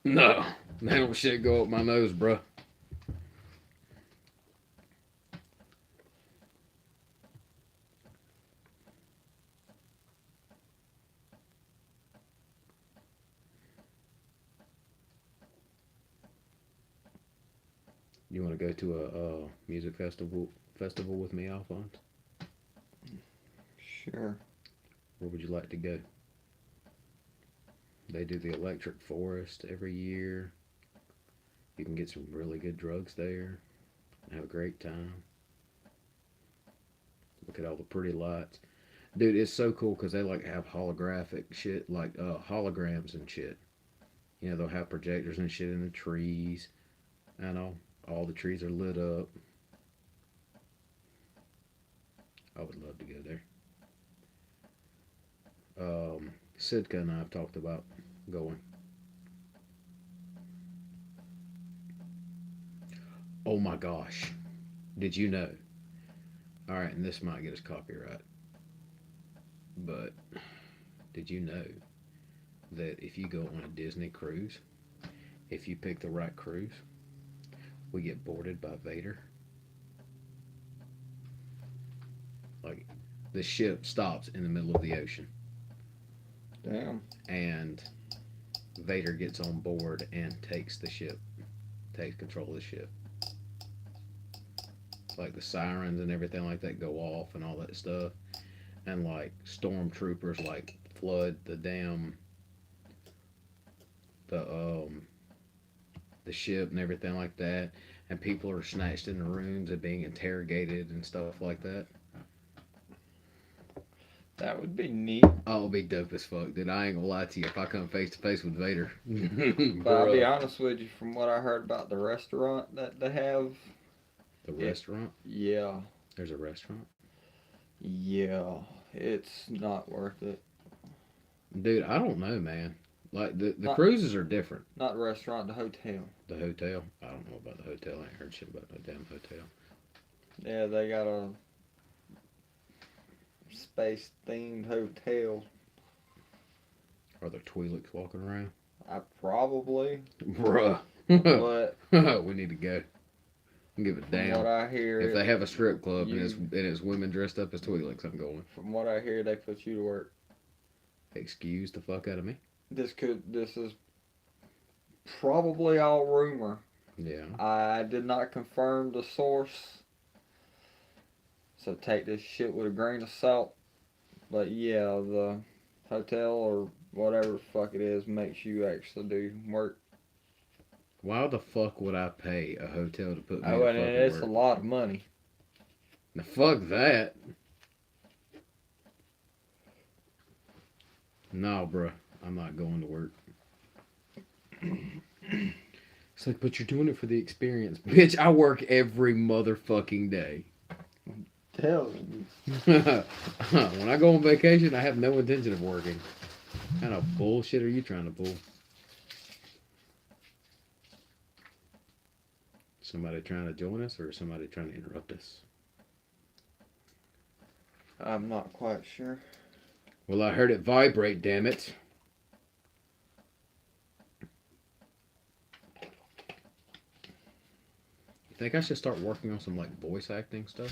A: no, that don't shit go up my nose, bruh." You want to go to a music festival with me, Alphonse?
B: Sure.
A: Where would you like to go? They do the Electric Forest every year. You can get some really good drugs there and have a great time. Look at all the pretty lights. Dude, it's so cool because they like have holographic shit, like holograms and shit. You know, they'll have projectors and shit in the trees. I know. All the trees are lit up. I would love to go there. Sidka and I have talked about going. Oh my gosh. Did you know? Alright, and this might get us copyright. But did you know that if you go on a Disney cruise, if you pick the right cruise, we get boarded by Vader? Like, the ship stops in the middle of the ocean.
B: Damn.
A: And Vader gets on board and takes the ship, takes control of the ship. Like the sirens and everything like that go off and all that stuff. And like stormtroopers like flood the the ship and everything like that. And people are snatched in the rooms and being interrogated and stuff like that.
B: That would be neat.
A: Oh, it'll be dope as fuck, dude. I ain't gonna lie to you. If I come face to face with Vader,
B: But I'll be honest with you, from what I heard about the restaurant that they have.
A: The restaurant?
B: Yeah.
A: There's a restaurant?
B: Yeah. It's not worth it.
A: Dude, I don't know, man. Like, the
B: Not-
A: cruises are different.
B: Not the restaurant, the hotel.
A: The hotel? I don't know about the hotel. I ain't heard shit about no damn hotel.
B: Yeah, they got a space themed hotel.
A: Are there Twi'leks walking around?
B: I probably.
A: Bruh.
B: But
A: We need to go. Give a
B: from
A: damn.
B: what I hear,
A: If they have a strip club and
B: you-
A: it's women dressed up as Twi'leks, I'm going.
B: from what I hear, they put you to work.
A: Excuse the fuck out of me.
B: This is probably all rumor.
A: Yeah.
B: I did not confirm the source, so take this shit with a grain of salt. But yeah, the hotel or whatever the fuck it is makes you actually do work.
A: Why the fuck would I pay a hotel to put me
B: Oh,
A: to
B: and
A: fucking
B: it's
A: work?
B: a lot of money.
A: Now, fuck that. No, bruh. I'm not going to work. It's like, but you're doing it for the experience. Bitch, I work every motherfucking day.
B: Tell you.
A: When I go on vacation, I have no intention of working. What kind of bullshit are you trying to pull? Somebody trying to join us or somebody trying to interrupt us?
B: I'm not quite sure.
A: Well, I heard it vibrate, damn it. You think I should start working on some, like, voice acting stuff?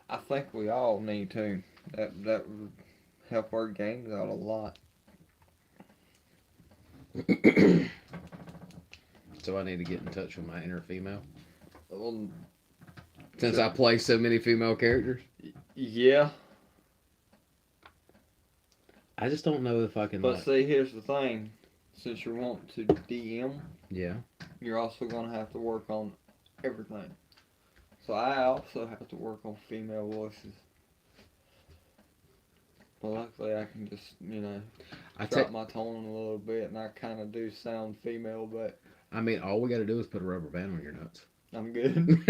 B: I think we all need to. That would help our games out a lot.
A: So I need to get in touch with my inner female.
B: Well,
A: Since I play so many female characters.
B: yeah,
A: I just don't know if I can.
B: but
A: Like,
B: see, here's the thing. Since you want to DM,
A: yeah.
B: you're also gonna have to work on everything. So I also have to work on female voices. But luckily, I can just drop my tone a little bit, and I kind of do sound female, but
A: I mean, all we got to do is put a rubber band on your nuts.
B: I'm good.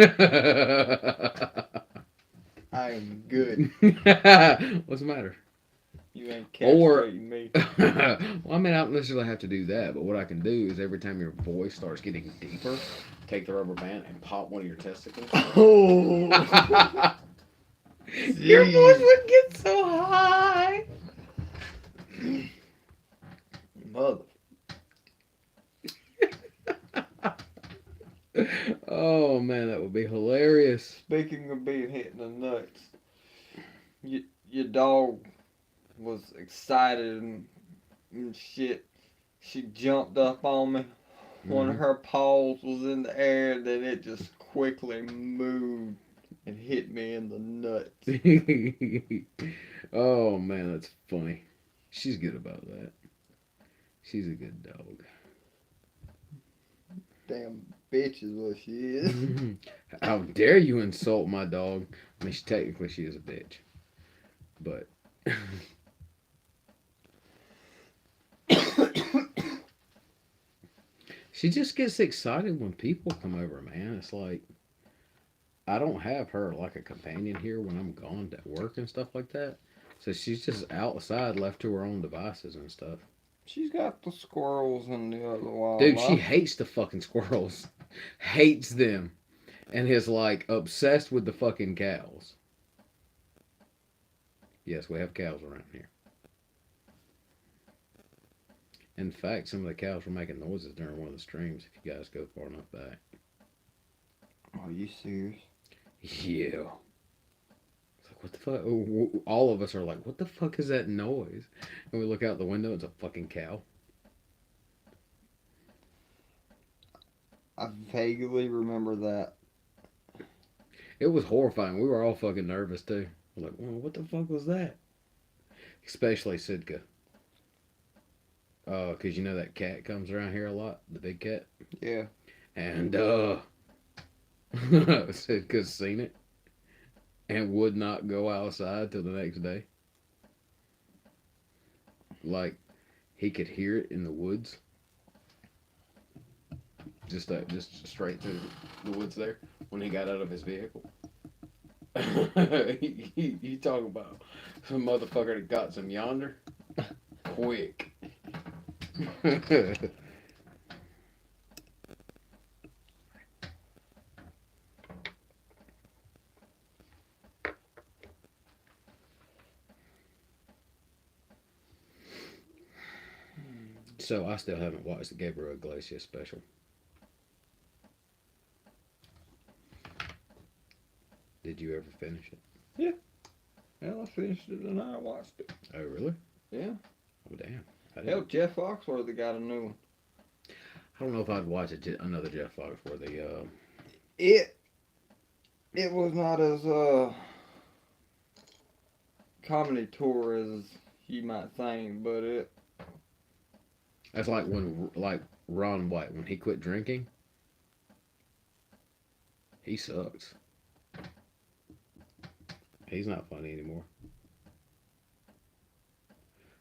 B: I am good.
A: What's the matter?
B: You ain't
A: Or-
B: castrating me.
A: Well, I mean, I don't necessarily have to do that, but what I can do is every time your voice starts getting deeper, take the rubber band and pop one of your testicles.
B: Oh,
A: Your voice would get so high.
B: mother.
A: Oh man, that would be hilarious.
B: Speaking of being hit in the nuts, your dog was excited and shit. She jumped up on me. One of her paws was in the air, then it just quickly moved and hit me in the nuts.
A: Oh man, that's funny. She's good about that. She's a good dog.
B: Damn bitch is what she is.
A: How dare you insult my dog? I mean, technically she is a bitch, but she just gets excited when people come over, man. It's like I don't have her like a companion here when I'm gone to work and stuff like that. So she's just outside, left to her own devices and stuff.
B: She's got the squirrels and the other wildlife.
A: Dude, she hates the fucking squirrels. Hates them. And is like obsessed with the fucking cows. Yes, we have cows around here. In fact, some of the cows were making noises during one of the streams if you guys go far enough back.
B: Are you serious?
A: Yeah. It's like, what the fuck? All of us are like, what the fuck is that noise? And we look out the window, it's a fucking cow.
B: I vaguely remember that.
A: It was horrifying. We were all fucking nervous too. We're like, well, what the fuck was that? Especially Sitka. Cause you know that cat comes around here a lot, the big cat.
B: Yeah.
A: And Sitka's seen it and would not go outside till the next day. Like he could hear it in the woods. Just straight through the woods there when he got out of his vehicle. You talk about some motherfucker that got some yonder quick. So I still haven't watched the Gabriel Iglesias special. Did you ever finish it?
B: Yeah, I finished it and I watched it.
A: Oh, really?
B: Yeah.
A: Oh, damn.
B: Hell, Jeff Foxworthy got a new one.
A: I don't know if I'd watch another Jeff Foxworthy.
B: It was not as comedy tour as you might think, but it.
A: That's like when, like Ron White, when he quit drinking, he sucks. He's not funny anymore.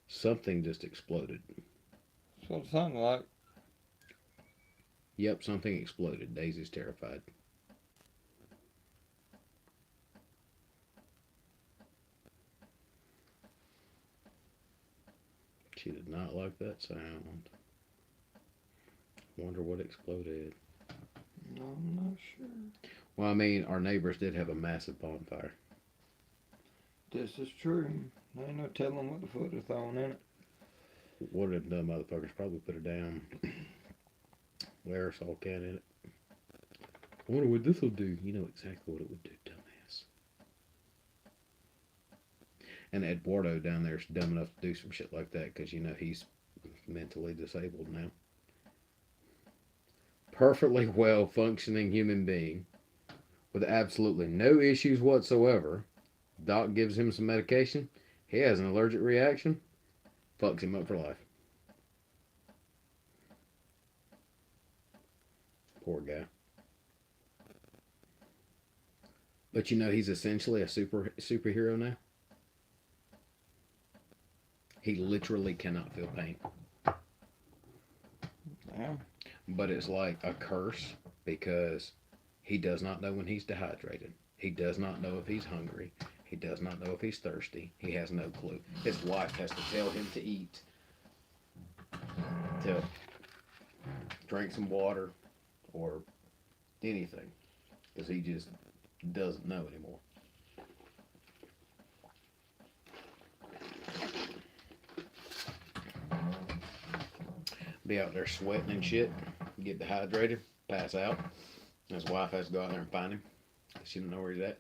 A: Something just exploded.
B: That's what it sounded like.
A: Yep, something exploded. Daisy's terrified. She did not like that sound. Wonder what exploded.
B: No, I'm not sure.
A: Well, I mean, our neighbors did have a massive bonfire.
B: This is true. There ain't no telling what the foot is throwing in it.
A: What have them motherfuckers probably put a damn aerosol can in it. I wonder what this will do. You know exactly what it would do, dumbass. And Eduardo down there is dumb enough to do some shit like that because, you know, he's mentally disabled now. perfectly well functioning human being with absolutely no issues whatsoever. Doc gives him some medication. He has an allergic reaction. Fucks him up for life. Poor guy. But you know he's essentially a superhero now. He literally cannot feel pain.
B: Yeah.
A: But it's like a curse because he does not know when he's dehydrated. He does not know if he's hungry. He does not know if he's thirsty. He has no clue. His wife has to tell him to eat, to drink some water, or anything, because he just doesn't know anymore. Be out there sweating and shit, get dehydrated, pass out. His wife has to go out there and find him. She don't know where he's at.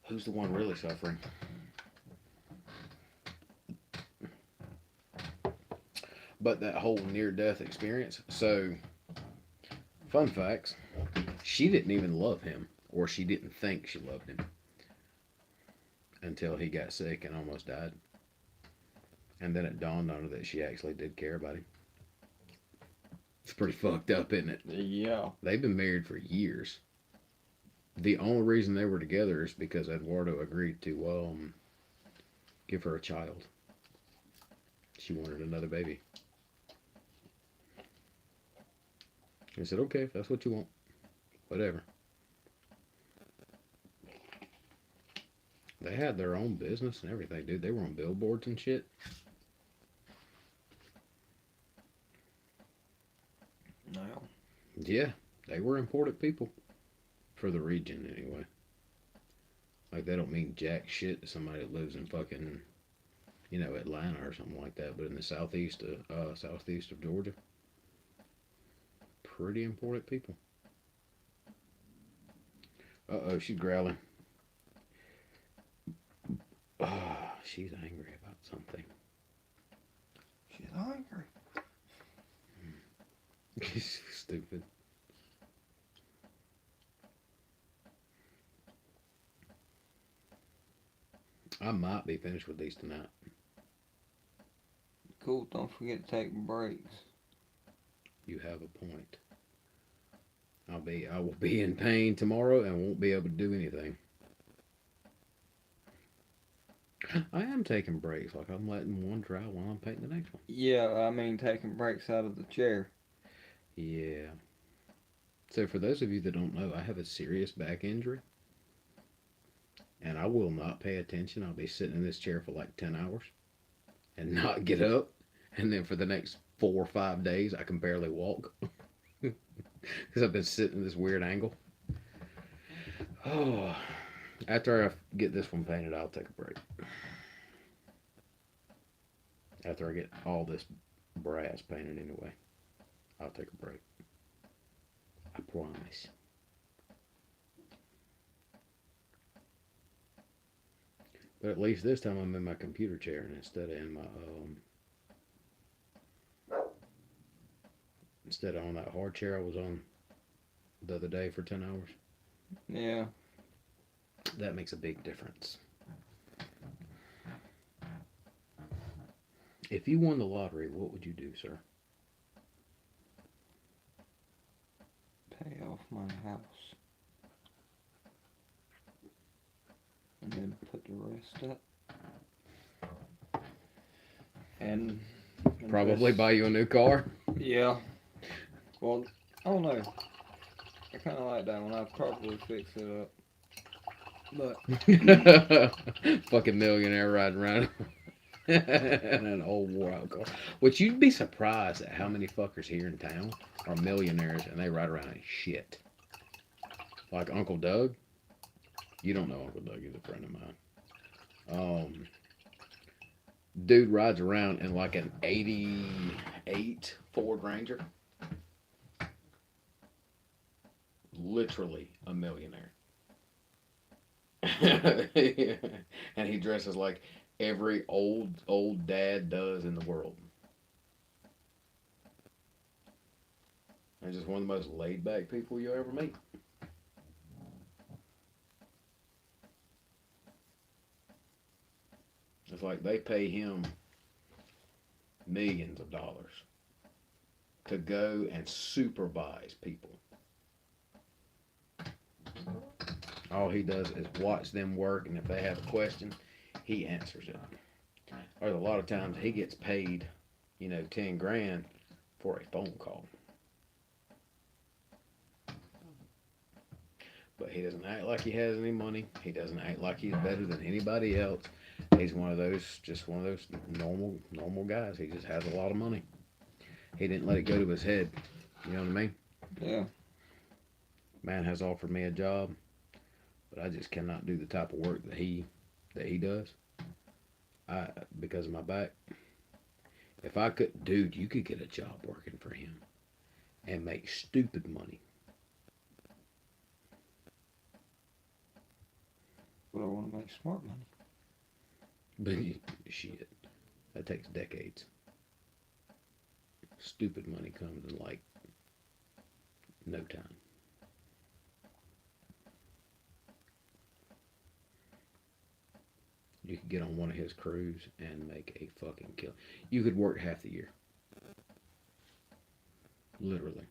A: Who's the one really suffering? But that whole near-death experience. So, fun facts. She didn't even love him, or she didn't think she loved him until he got sick and almost died. And then it dawned on her that she actually did care about him. It's pretty fucked up, isn't it?
B: Yeah.
A: They've been married for years. The only reason they were together is because Eduardo agreed to give her a child. She wanted another baby. He said, okay, if that's what you want. Whatever. They had their own business and everything, dude. They were on billboards and shit.
B: No.
A: Yeah, they were important people. For the region, anyway. Like, they don't mean jack shit to somebody that lives in fucking, Atlanta or something like that. But in the southeast of Georgia, pretty important people. Uh-oh, she's growling. Oh, she's angry about something.
B: She's hungry.
A: She's stupid. I might be finished with these tonight.
B: Cool, don't forget to take breaks.
A: You have a point. I will be in pain tomorrow and won't be able to do anything. I am taking breaks, like I'm letting one dry while I'm painting the next one.
B: Yeah, I mean taking breaks out of the chair.
A: Yeah. So for those of you that don't know, I have a serious back injury. And I will not pay attention. I'll be sitting in this chair for like 10 hours and not get up. And then for the next 4 or 5 days, I can barely walk. Because I've been sitting in this weird angle. Oh, after I get this one painted, I'll take a break. After I get all this brass painted anyway, I'll take a break. I promise. But at least this time I'm in my computer chair instead of in my instead of on that hard chair I was on the other day for 10 hours.
B: Yeah.
A: That makes a big difference. If you won the lottery, what would you do, sir?
B: Pay off my house. And then put the rest up. And
A: Probably
B: invest.
A: buy you a new car.
B: Yeah. Well, I don't know. I kind of like that one. I'd probably fix it up. But
A: Fucking millionaire riding around in an old wore out car. Which you'd be surprised at how many fuckers here in town are millionaires and they ride around in shit. Like Uncle Doug. You don't know Uncle Doug, he's a friend of mine. Dude rides around in like an 88 Ford Ranger. Literally a millionaire. And he dresses like every old dad does in the world. And just one of the most laid back people you'll ever meet. It's like they pay him millions of dollars to go and supervise people. All he does is watch them work, and if they have a question, he answers it. There's a lot of times he gets paid, 10 grand for a phone call. But he doesn't act like he has any money. He doesn't act like he's better than anybody else. He's one of those normal guys. He just has a lot of money. He didn't let it go to his head. You know what I mean?
B: Yeah.
A: Man has offered me a job, but I just cannot do the type of work that he does. Because of my back. If I could, dude, you could get a job working for him and make stupid money.
B: But I want to make smart money.
A: But shit, that takes decades. Stupid money comes in like no time. You could get on one of his crews and make a fucking kill. You could work half the year. Literally.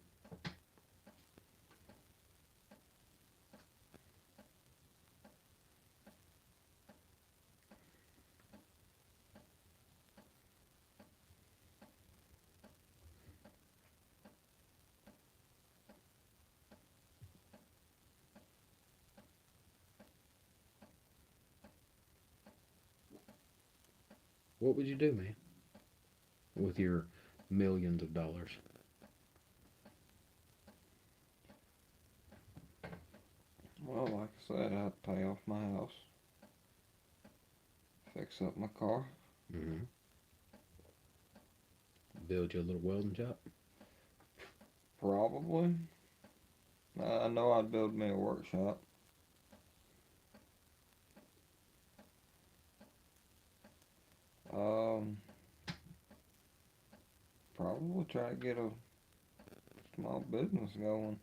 A: What would you do, man, with your millions of dollars?
B: Well, like I said, I'd pay off my house, fix up my car.
A: Mm-hmm. Build you a little welding shop.
B: Probably. I know I'd build me a workshop. Probably try to get a small business going.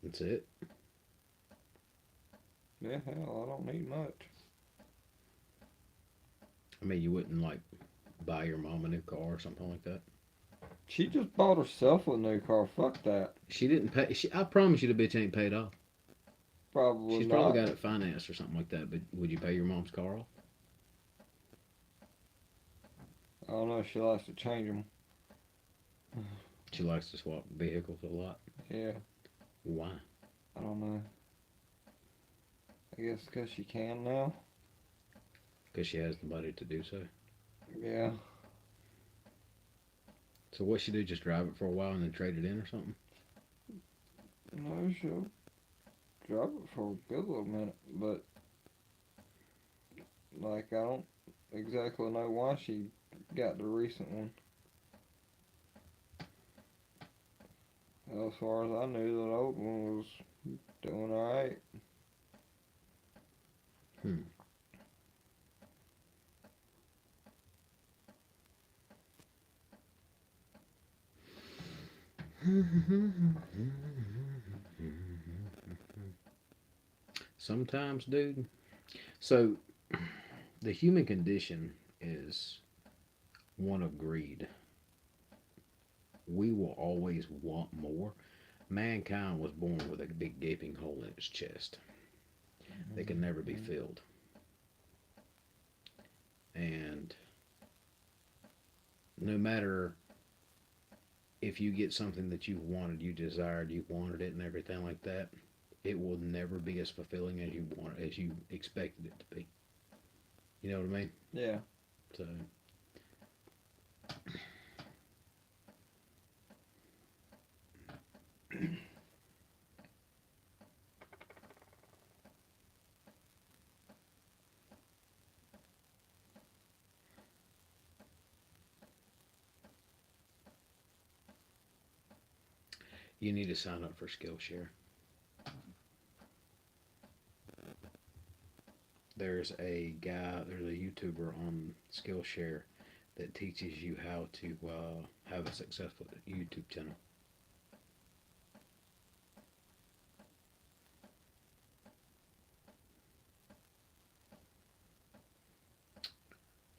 A: That's it.
B: Yeah, hell, I don't need much.
A: I mean, you wouldn't like buy your mom a new car or something like that.
B: She just bought herself a new car. Fuck that.
A: She didn't pay. I promise you, the bitch ain't paid off.
B: Probably
A: She's
B: not.
A: probably got it financed or something like that. But would you pay your mom's car off?
B: I don't know. She likes to change them.
A: She likes to swap vehicles a lot.
B: Yeah.
A: Why?
B: I don't know. I guess because she can now.
A: Because she has the money to do so.
B: Yeah.
A: So what she do? Just drive it for a while and then trade it in or something?
B: No, she'll drive it for a good little minute, but like I don't exactly know why she got the recent one. As far as I knew, the old one was doing alright.
A: Sometimes, dude. So, the human condition is one of greed. We will always want more. Mankind was born with a big gaping hole in its chest that can never be filled. And no matter if you get something that you wanted, you desired, you wanted it and everything like that, it will never be as fulfilling as you expected it to be. You know what I mean?
B: Yeah.
A: So You need to sign up for Skillshare. There's a YouTuber on Skillshare that teaches you how to have a successful YouTube channel.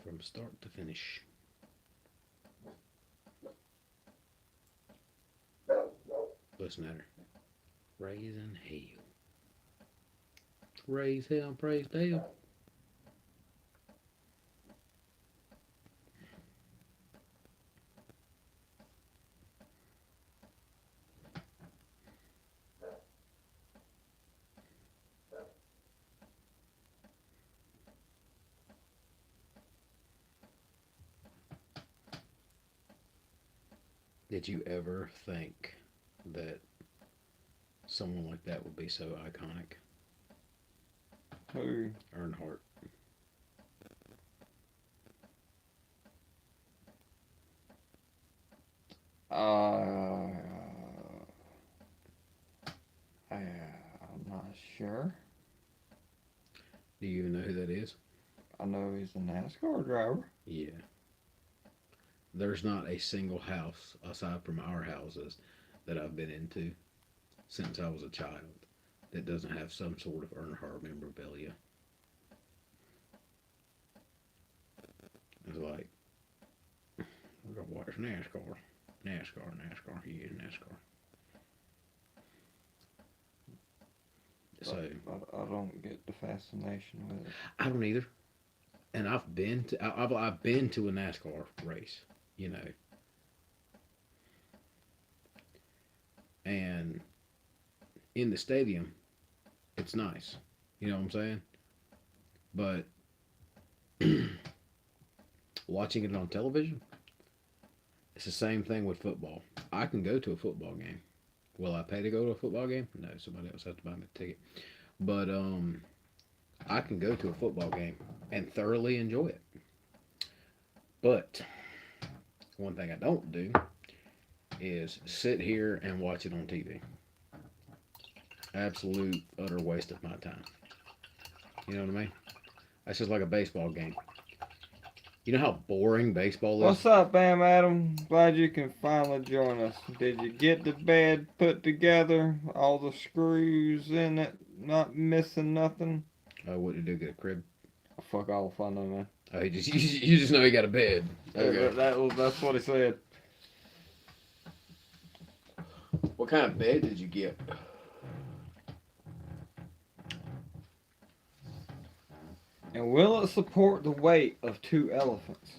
A: From start to finish. Listen at her. Raising hell. Raise hell, praise Dale. Did you ever think that someone like that would be so iconic?
B: Who?
A: Earnhardt.
B: I'm not sure.
A: Do you even know who that is?
B: I know he's a NASCAR driver.
A: Yeah. There's not a single house aside from our houses that I've been into since I was a child that doesn't have some sort of Earnhardt memorabilia. It's like, we're going to watch NASCAR. NASCAR, yeah, NASCAR. So
B: I don't get the fascination with it.
A: I don't either. And I've been to a NASCAR race, you know. And in the stadium, it's nice. You know what I'm saying? But watching it on television, it's the same thing with football. I can go to a football game. Will I pay to go to a football game? No, somebody else has to buy me a ticket. But I can go to a football game and thoroughly enjoy it. But one thing I don't do is sit here and watch it on TV. Absolute utter waste of my time. You know what I mean? That's just like a baseball game. You know how boring baseball is?
B: What's up, Bam Adam? Glad you can finally join us. Did you get the bed put together? All the screws in it? Not missing nothing?
A: What did you do? Get a crib?
B: Oh, fuck all if I know, man.
A: Oh, you just know he got a bed. Okay.
B: That's what he said.
A: What kind of bed did you get?
B: And will it support the weight of 2 elephants?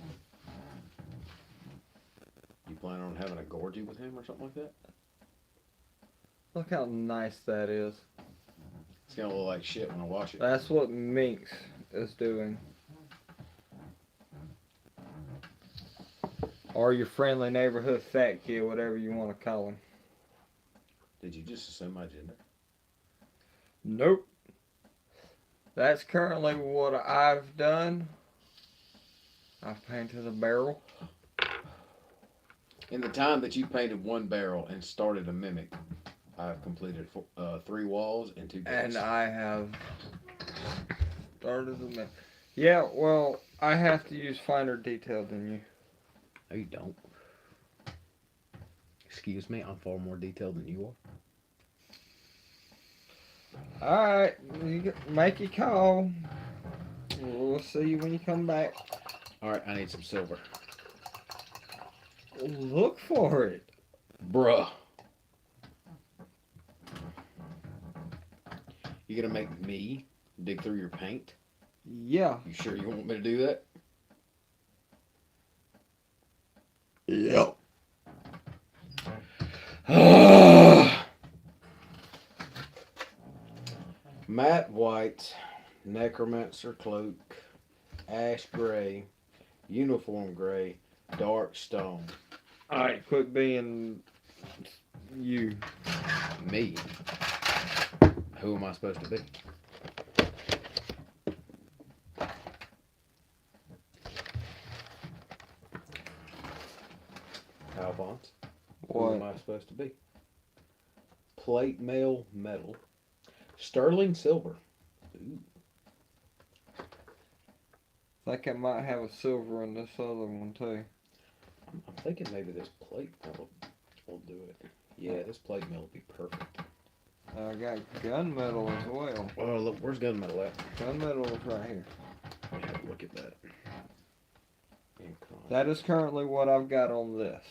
A: You plan on having a gorgie with him or something like that?
B: Look how nice that is.
A: It's gonna look like shit when I wash it.
B: That's what Minx is doing. Or your friendly neighborhood fat kid, whatever you want to call him.
A: Did you just assume my gender?
B: Nope. That's currently what I've done. I've painted a barrel.
A: In the time that you painted one barrel and started a mimic, I've completed 3 walls and 2 bricks.
B: And I have started a mimic. Yeah, well, I have to use finer detail than you.
A: No, you don't. Excuse me, I'm far more detailed than you are.
B: Alright, you make your call. We'll see you when you come back.
A: Alright, I need some silver.
B: Look for it.
A: Bruh. You gonna make me dig through your paint?
B: Yeah.
A: You sure you want me to do that?
B: Yep.
A: Matte white, necromancer cloak, ash gray, uniform gray, dark stone.
B: Alright, quit being you.
A: Me? Who am I supposed to be? Alphonse? Who
B: What?
A: am I supposed to be? plate mail metal, sterling silver. Ooh.
B: I think I might have a silver in this other one too.
A: I'm thinking maybe this plate metal will do it. Yeah, this plate metal will be perfect.
B: I got gunmetal as well.
A: Oh, look, where's gunmetal at?
B: Gunmetal is right here.
A: Let me have a look at that.
B: That is currently what I've got on this.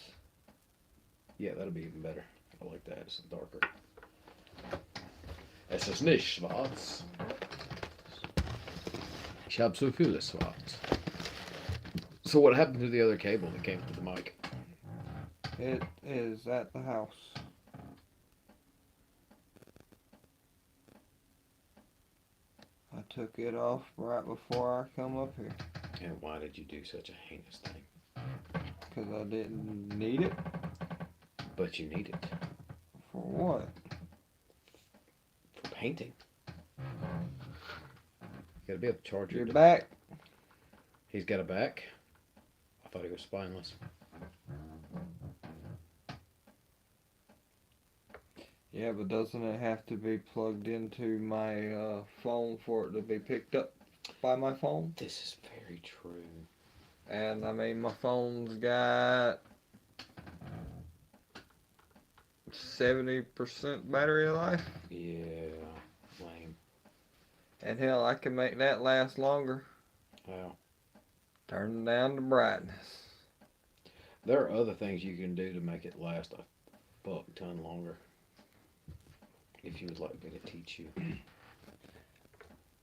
A: Yeah, that'll be even better. I like that. It's darker. Es ist nicht schwarz. Ich habe so viele schwarz. So what happened to the other cable that came to the mic?
B: It is at the house. I took it off right before I come up here.
A: And why did you do such a heinous thing?
B: Because I didn't need it.
A: But you need it.
B: For what?
A: For painting. You gotta be able to charge
B: Your
A: it.
B: back?
A: He's got a back? I thought he was spineless.
B: Yeah, but doesn't it have to be plugged into my phone for it to be picked up by my phone?
A: This is very true.
B: And I mean, my phone's got 70% battery life.
A: Yeah, lame.
B: And hell, I can make that last longer.
A: Wow.
B: Turn down the brightness.
A: There are other things you can do to make it last a fuck ton longer. If you would like me to teach you.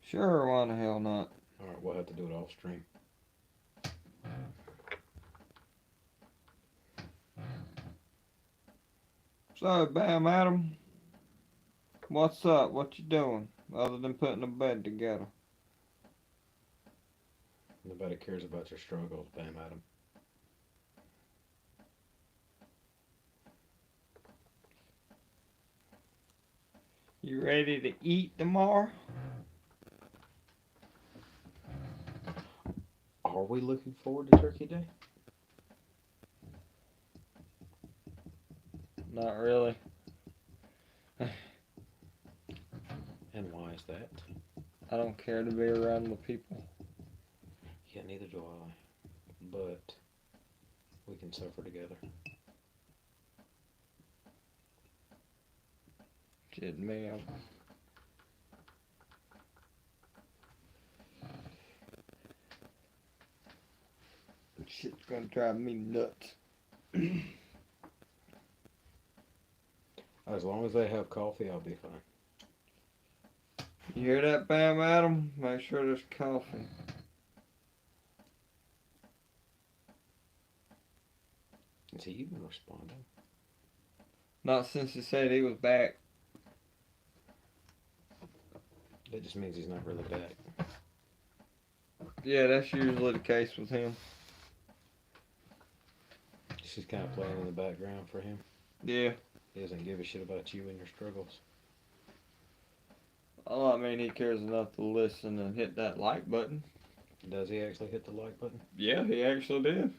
B: Sure, why the hell not?
A: Alright, we'll have to do it off stream.
B: So, Bam Adam, what's up? What you doing? Other than putting a bed together.
A: Nobody cares about your struggles, Bam Adam.
B: You ready to eat tomorrow?
A: Are we looking forward to Turkey Day?
B: Not really.
A: And why is that?
B: I don't care to be around the people.
A: Yeah, neither do I. But we can suffer together.
B: Shit, man. Shit's gonna drive me nuts.
A: As long as they have coffee, I'll be fine.
B: You hear that, Bam Adam? Make sure there's coffee.
A: Is he even responding?
B: Not since he said he was back.
A: That just means he's not really back.
B: Yeah, that's usually the case with him.
A: She's kind of playing in the background for him.
B: Yeah.
A: He doesn't give a shit about you and your struggles.
B: Oh, I mean, he cares enough to listen and hit that like button.
A: Does he actually hit the like button?
B: Yeah, he actually did.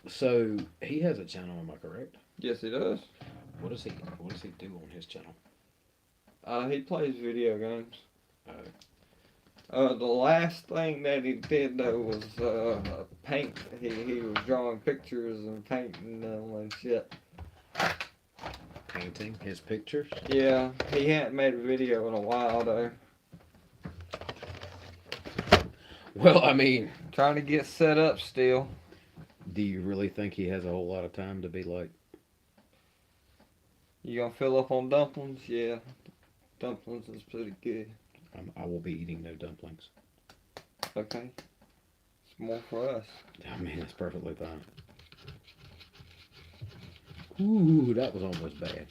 A: So he has a channel, am I correct?
B: Yes, he does.
A: What does he do on his channel?
B: He plays video games.
A: Oh.
B: The last thing that he did though was paint. He was drawing pictures and painting them and shit.
A: Painting his pictures?
B: Yeah, he hadn't made a video in a while though.
A: Well, I mean,
B: Trying to get set up still.
A: do you really think he has a whole lot of time to be like?
B: You gonna fill up on dumplings? Yeah, dumplings is pretty good.
A: I will be eating no dumplings.
B: Okay, it's more for us.
A: I mean, that's perfectly fine. Ooh, that was almost bad.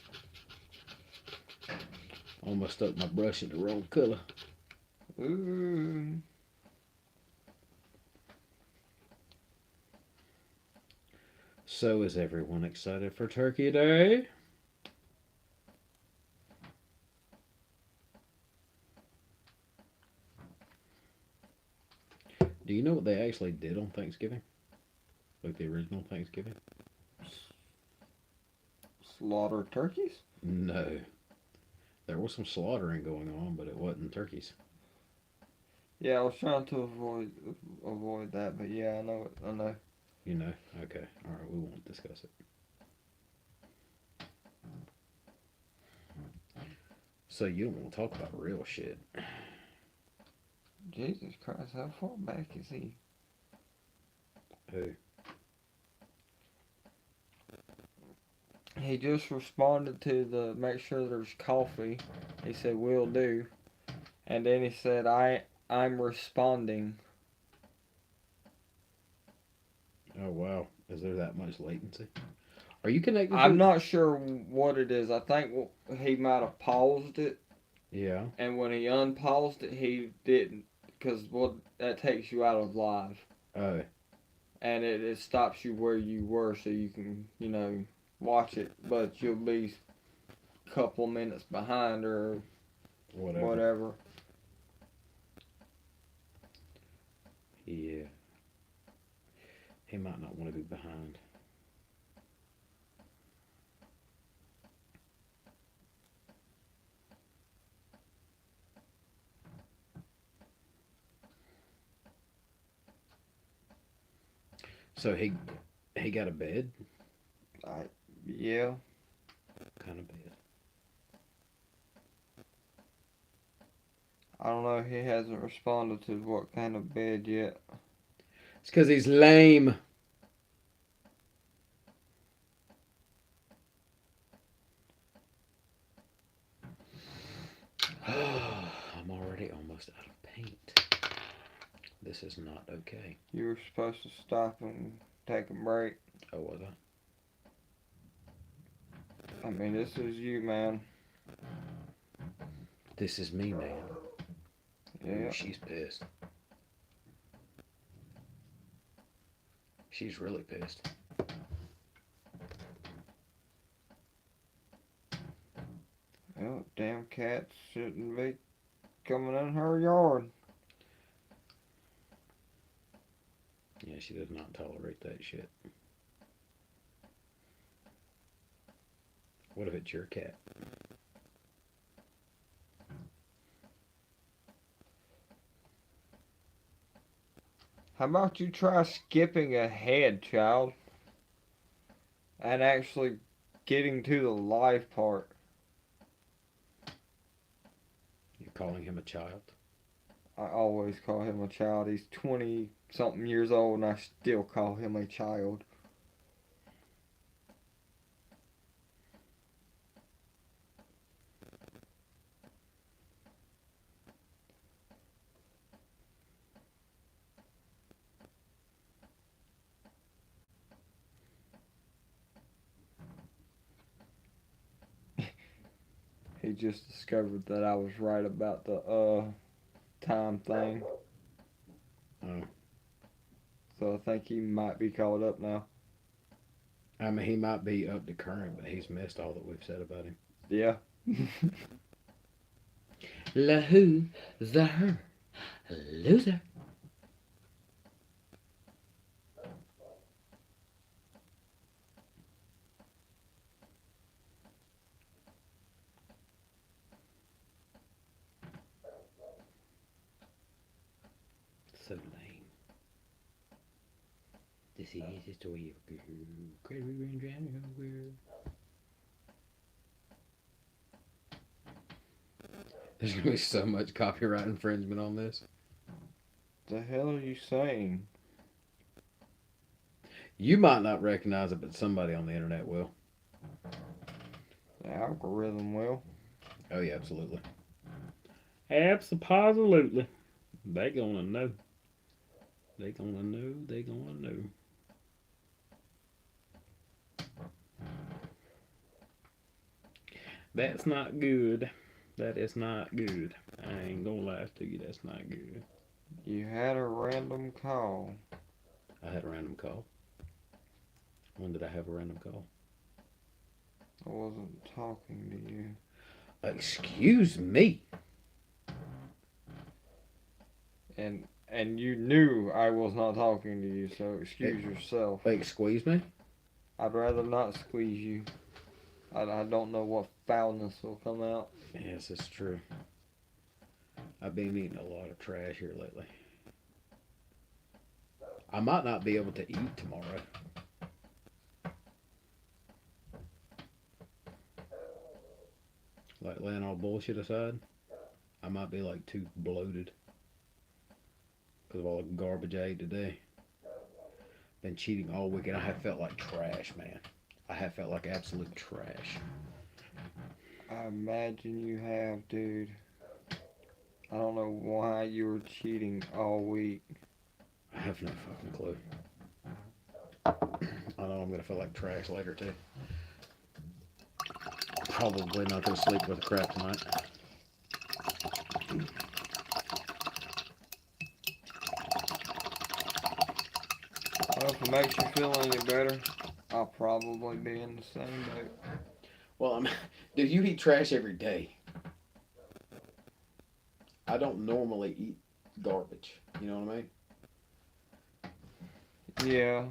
A: Almost stuck my brush in the wrong color.
B: Ooh.
A: So is everyone excited for Turkey Day? Do you know what they actually did on Thanksgiving? Like the original Thanksgiving?
B: Slaughter turkeys?
A: No. There was some slaughtering going on, but it wasn't turkeys.
B: Yeah, I was trying to avoid that, but yeah, I know it. I know.
A: You know? Okay. Alright, we won't discuss it. So you don't want to talk about real shit.
B: Jesus Christ, how far back is he?
A: Who?
B: He just responded to the make sure there's coffee. He said will do, and then he said I'm responding.
A: Oh wow. Is there that much latency? Are you connected
B: I'm
A: to
B: not sure what it is. I think he might have paused it,
A: Yeah.
B: and when he unpaused it, he didn't, because that takes you out of live,
A: Oh.
B: and it stops you where you were, so you can watch it, but you'll be a couple minutes behind or whatever.
A: Yeah. He might not want to be behind. So he got a bed?
B: Yeah.
A: What kind of bed?
B: I don't know. He hasn't responded to what kind of bed yet.
A: It's because he's lame. I'm already almost out of paint. This is not okay.
B: You were supposed to stop and take a break.
A: Oh, was I?
B: I mean, this is you, man.
A: This is me, man.
B: Yeah.
A: Ooh, she's pissed. She's really pissed.
B: Well, damn cats shouldn't be coming in her yard.
A: Yeah, she does not tolerate that shit. What if it's your cat?
B: How about you try skipping ahead, child? And actually getting to the live part.
A: You're calling him a child?
B: I always call him a child. He's 20-something years old and I still call him a child. He just discovered that I was right about the time thing.
A: Oh.
B: So I think he might be caught up now.
A: I mean, he might be up to current, but he's missed all that we've said about him.
B: Yeah.
A: La who, the her, loser. So lame. This is the story of Crazy Range Animal. There's gonna be so much copyright infringement on this.
B: The hell are you saying?
A: You might not recognize it, but somebody on the internet will.
B: The algorithm will.
A: Oh yeah, absolutely.
C: Absolutely. They gonna know. They gonna know. They gonna know. That's not good. That is not good. I ain't gonna lie to you. That's not good.
B: You had a random call.
A: I had a random call. When did I have a random call?
B: I wasn't talking to you.
A: Excuse me.
B: And you knew I was not talking to you, so excuse yourself.
A: Squeeze me?
B: I'd rather not squeeze you. I don't know what foulness will come out.
A: Yes, it's true. I've been eating a lot of trash here lately. I might not be able to eat tomorrow. Like laying all bullshit aside, I might be like too bloated because of all the garbage I ate today. Been cheating all weekend. I have felt like trash, man. I have felt like absolute trash.
B: I imagine you have, dude. I don't know why you were cheating all week.
A: I have no fucking clue. I know I'm gonna feel like trash later too. Probably not gonna sleep with a crap tonight.
B: Well, if it makes you feel any better, I'll probably be in the same boat.
A: Well, dude, you eat trash every day. I don't normally eat garbage. You know what I mean?
B: Yeah,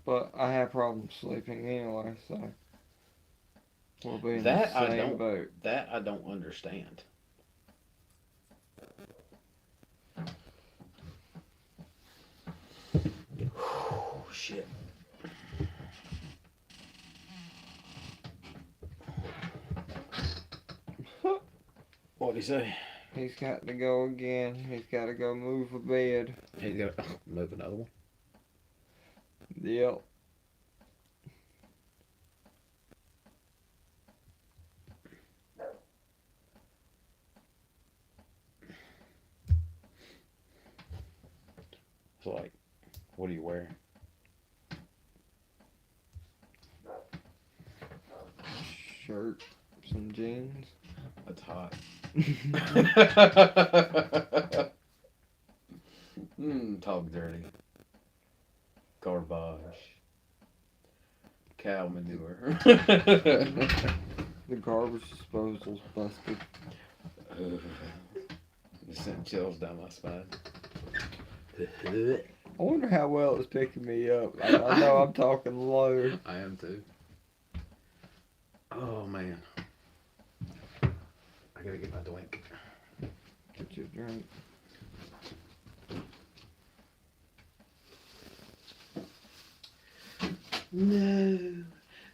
B: but I have problems sleeping anyway, so we'll be in
A: That
B: the
A: I
B: same
A: don't.
B: boat.
A: That I don't understand. Oh, shit. What'd he say?
B: He's got to go again. He's got to go move a bed.
A: He's got to move another one.
B: Yep.
A: So, like, what are you wearing?
B: Shirt, some jeans.
A: That's hot. Talk dirty. Garbage. Cow manure.
B: The garbage disposal's busted.
A: It sent chills down my spine.
B: I wonder how well it's picking me up. I know I'm talking low.
A: I am too. Oh man. I gotta get my drink.
B: Get your drink.
A: No,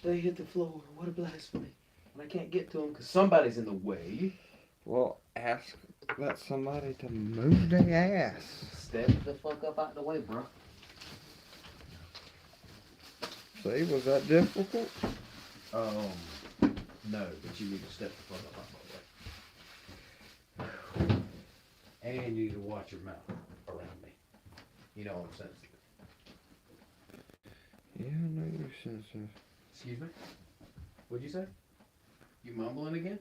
A: they hit the floor. What a blasphemy. And I can't get to them because somebody's in the way.
B: Well, ask that somebody to move their ass.
A: Step the fuck up out the way, bro.
B: See, was that difficult?
A: No, but you need to step the fuck up out the way. And you need to watch your mouth around me. You know I'm sensitive.
B: Yeah, I know you're sensitive.
A: Excuse me? What'd you say? You mumbling again?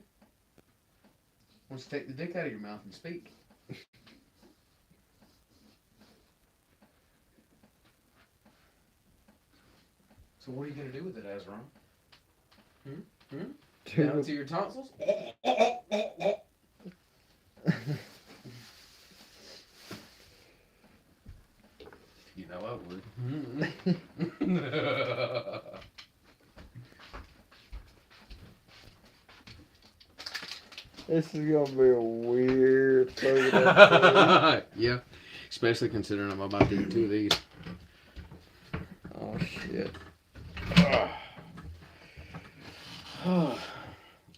A: Why don't you take the dick out of your mouth and speak? So what are you gonna do with it, Azron? Down to your tonsils? You know I would.
B: This is gonna be a weird food episode.
A: Yeah, especially considering I'm about to eat 2 of these.
B: Oh shit.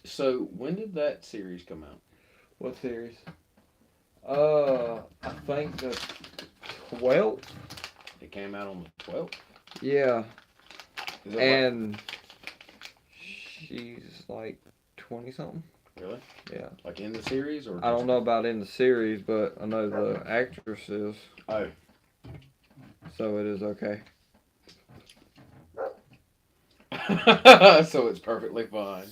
A: So when did that series come out?
B: What series? I think the 12th.
A: It came out on the 12th.
B: Yeah.
A: Is it
B: And she's like 20 something.
A: really?
B: Yeah.
A: Like in the series or?
B: I don't know about in the series, but I know the actress is.
A: Oh.
B: So it is okay.
A: So it's perfectly fine.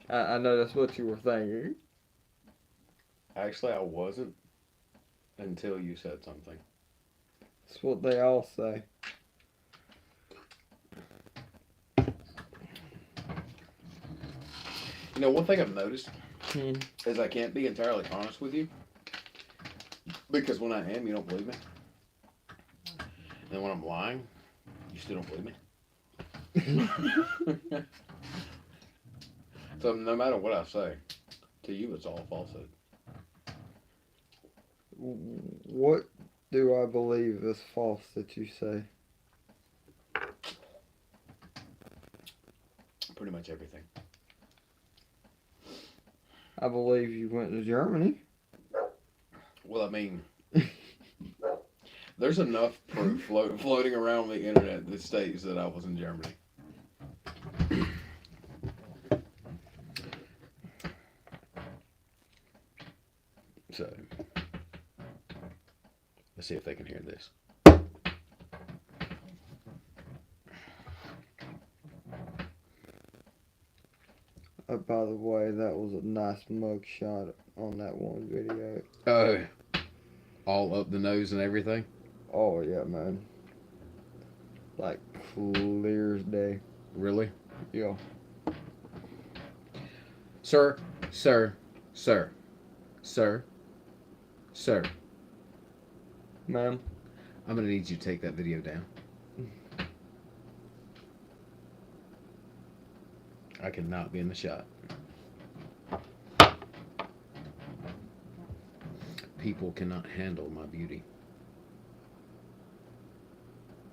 B: I know that's what you were thinking.
A: Actually, I wasn't until you said something.
B: That's what they all say.
A: You know, one thing I've noticed
B: Hmm.
A: is I can't be entirely honest with you because when I am, you don't believe me. And when I'm lying, you still don't believe me. So no matter what I say, to you it's all falsehood.
B: What do I believe is false that you say?
A: Pretty much everything.
B: I believe you went to Germany.
A: Well, I mean, there's enough proof floating around the internet that states that I was in Germany. So, let's see if they can hear this.
B: By the way, that was a nice mug shot on that one video.
A: All up the nose and everything.
B: Oh yeah, man. Like clear as day.
A: Really?
B: Yeah.
A: Sir.
B: Ma'am.
A: I'm gonna need you to take that video down. I cannot be in the shot. People cannot handle my beauty.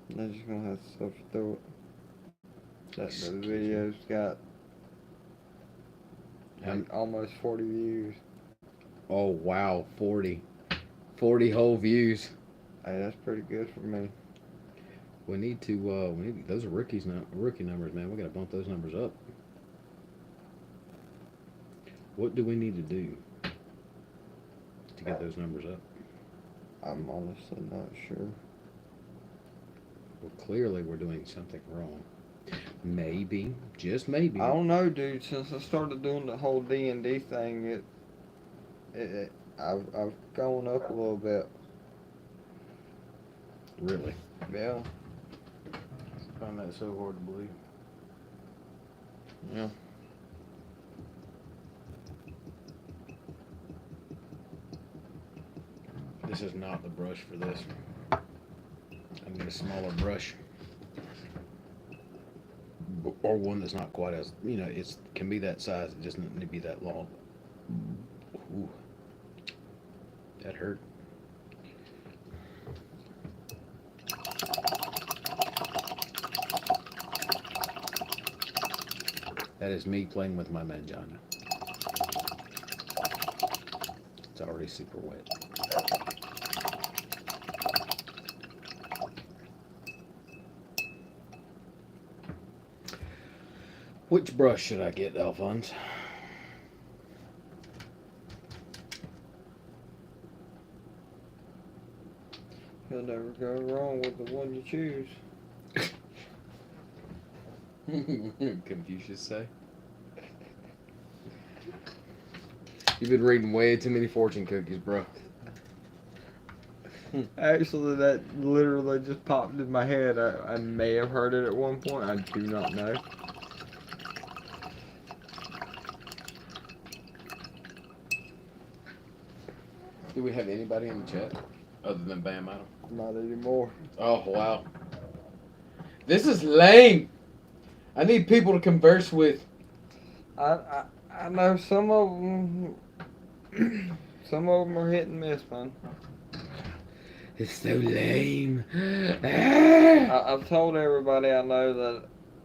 B: They're just gonna have to suffer through it. The
A: Excuse
B: video's got
A: How-
B: like almost 40 views.
A: Oh wow, 40 whole views.
B: Hey, that's pretty good for me.
A: We need to those are rookie numbers, man. We gotta bump those numbers up. What do we need to do to get those numbers up?
B: I'm honestly not sure.
A: Well, clearly we're doing something wrong. Maybe, just maybe.
B: I don't know, dude. Since I started doing the whole D&D thing, I've gone up a little bit.
A: Really?
B: Yeah.
A: I find that so hard to believe.
B: Yeah.
A: This is not the brush for this. I need a smaller brush. Or one that's not quite as, it can be that size, it just doesn't need to be that long. Ooh. That hurt. That is me playing with my mangina. It's already super wet. Which brush should I get, Alphonse?
B: You'll never go wrong with the one you choose.
A: Confucius say. You've been reading way too many fortune cookies, bro.
B: Actually, that literally just popped in my head. I may have heard it at one point. I do not know.
A: Do we have anybody in the chat other than Bam Adam?
B: Not anymore.
A: Oh, wow. This is lame. I need people to converse with.
B: I know some of them. Some of them are hit and miss, man.
A: It's so lame.
B: I've told everybody I know that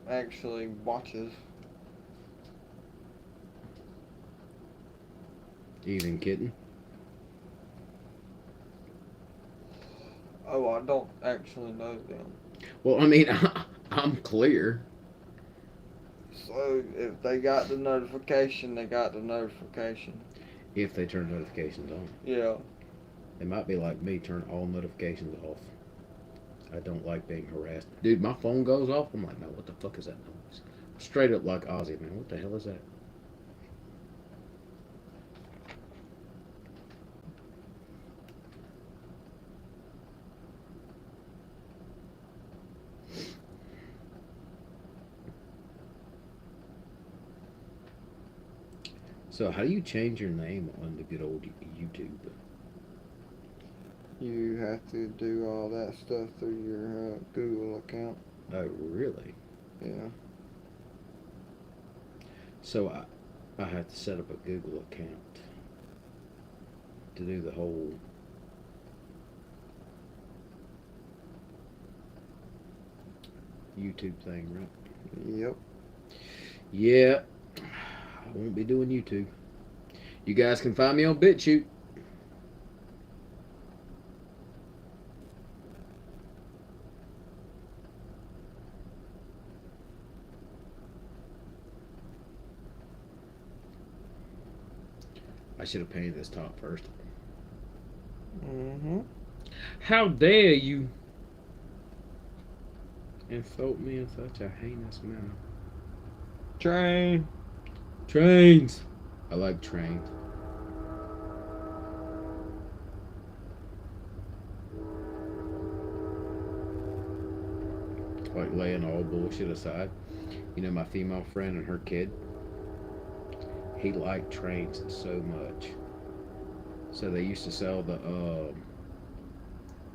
B: actually watches.
A: Even kidding?
B: Oh, I don't actually know them.
A: Well, I mean, I'm clear.
B: So if they got the notification, they got the notification.
A: If they turn notifications on.
B: Yeah.
A: They might be like me, turn all notifications off. I don't like being harassed. Dude, my phone goes off. I'm like, no, what the fuck is that noise? Straight up like Ozzy, man. What the hell is that? So how do you change your name on the good old YouTube?
B: You have to do all that stuff through your Google account.
A: Oh, really?
B: Yeah.
A: So I have to set up a Google account to do the whole YouTube thing, right?
B: Yep.
A: Yeah, I won't be doing YouTube. You guys can find me on BitChute. I should have painted this top first.
B: Mm-hmm.
C: How dare you insult me in such a heinous manner?
B: Train.
C: Trains.
A: I like trains. Like laying all bullshit aside. You know, my female friend and her kid, he liked trains so much. So they used to sell the,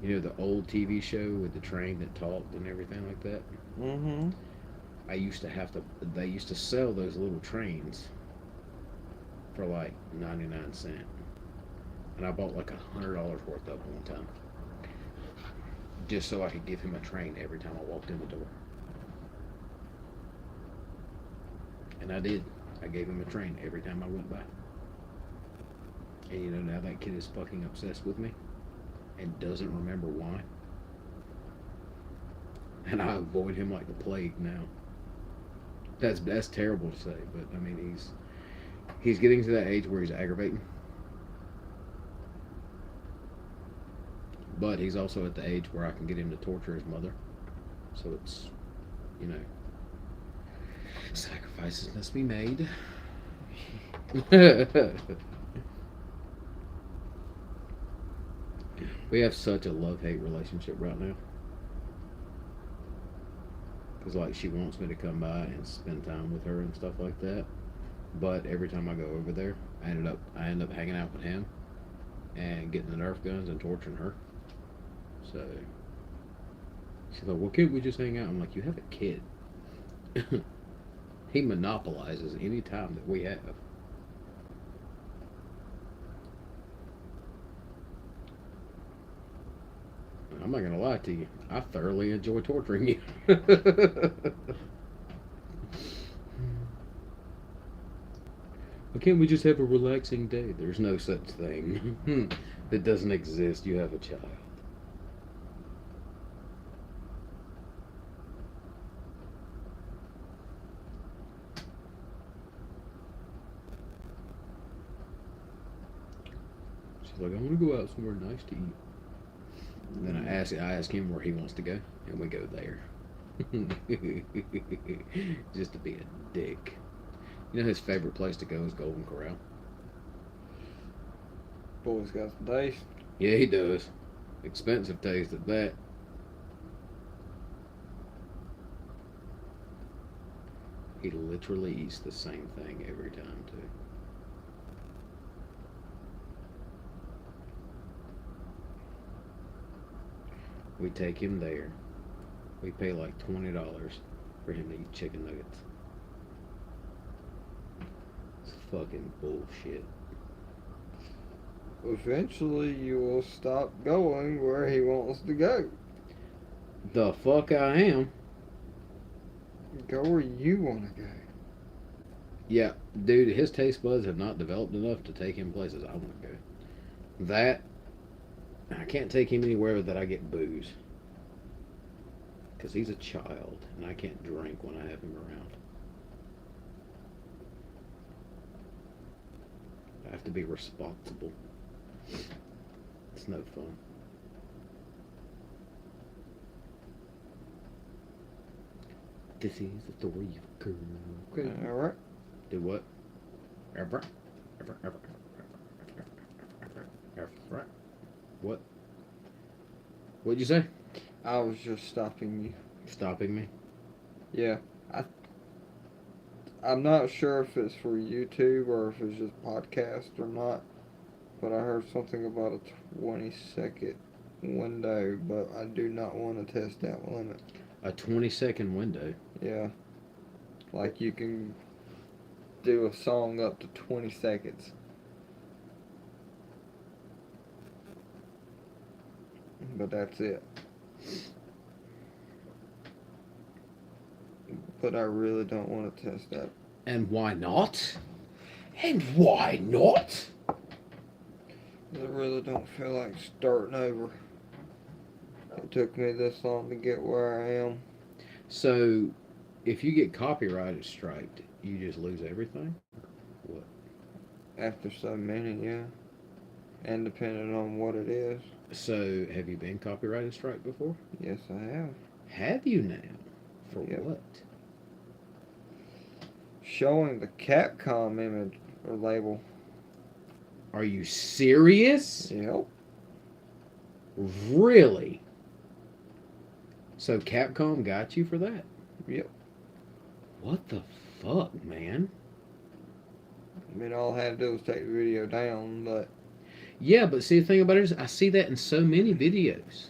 A: you know, the old TV show with the train that talked and everything like that.
B: Mm-hmm.
A: I used to have to. They used to sell those little trains for like 99 cents, and I bought like $100 worth of them one time, just so I could give him a train every time I walked in the door. And I did. I gave him a train every time I went by. And you know, now that kid is fucking obsessed with me and doesn't remember why. And I avoid him like the plague now. That's terrible to say, but I mean he's getting to that age where he's aggravating. But he's also at the age where I can get him to torture his mother. So it's, you know, sacrifices must be made. We have such a love-hate relationship right now. Because, like, she wants me to come by and spend time with her and stuff like that. But every time I go over there, I end up hanging out with him and getting the Nerf guns and torturing her. So she's like, "Well, can't we just hang out?" I'm like, "You have a kid." He monopolizes any time that we have. I'm not gonna lie to you. I thoroughly enjoy torturing you. Why can't we just have a relaxing day? There's no such thing. That doesn't exist. You have a child. She's like, "I want to go out somewhere nice to eat." And then I ask him where he wants to go, and we go there. Just to be a dick. You know his favorite place to go is Golden Corral.
B: Boy's got some taste.
A: Yeah, he does. Expensive taste at that. He literally eats the same thing every time, too. We take him there. We pay like $20 for him to eat chicken nuggets. It's fucking bullshit.
B: Eventually, you will stop going where he wants to go.
A: The fuck I am.
B: Go where you want to go.
A: Yeah, dude, his taste buds have not developed enough to take him places I want to go. That, I can't take him anywhere that I get booze. Because he's a child, and I can't drink when I have him around. I have to be responsible. It's no fun. This is the story of a girl.
B: Alright.
A: Do what? What? What'd you say?
B: I was just stopping you.
A: Stopping me?
B: Yeah. I'm not sure if it's for YouTube or if it's just podcast or not, but I heard something about a 20-second window, but I do not want to test that limit.
A: A 20-second window.
B: Yeah. Like you can do a song up to 20 seconds. But that's it. But I really don't want to test that.
A: And why not? And why not?
B: I really don't feel like starting over. It took me this long to get where I am.
A: So, if you get copyrighted striked, you just lose everything? What?
B: After so many, yeah. And depending on what it is.
A: So, have you been copyrighted strike before?
B: Yes, I have.
A: Have you now? For
B: Yep.
A: what?
B: Showing the Capcom image or label.
A: Are you serious?
B: Yep.
A: Really? So Capcom got you for that?
B: Yep.
A: What the fuck, man?
B: I mean, all I had to do was take the video down, but
A: Yeah, but see, the thing about it is, I see that in so many videos.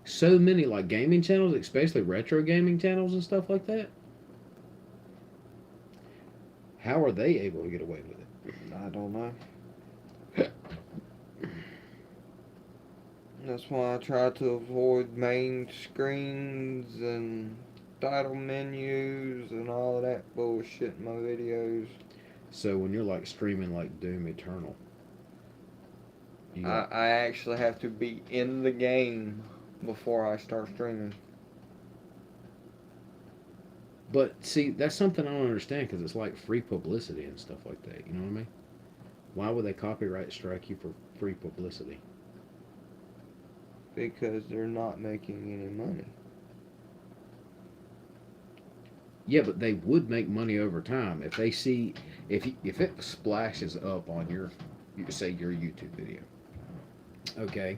A: So many, like, gaming channels, especially retro gaming channels and stuff like that. How are they able to get away with it?
B: I don't know. That's why I try to avoid main screens and title menus and all of that bullshit in my videos.
A: So when you're, like, streaming, like, Doom Eternal, you got,
B: I actually have to be in the game before I start streaming.
A: but see, that's something I don't understand, because it's like free publicity and stuff like that, you know what I mean? Why would they copyright strike you for free publicity?
B: Because they're not making any money.
A: Yeah, but they would make money over time if they see, if it splashes up on your, you could say, your YouTube video. Okay,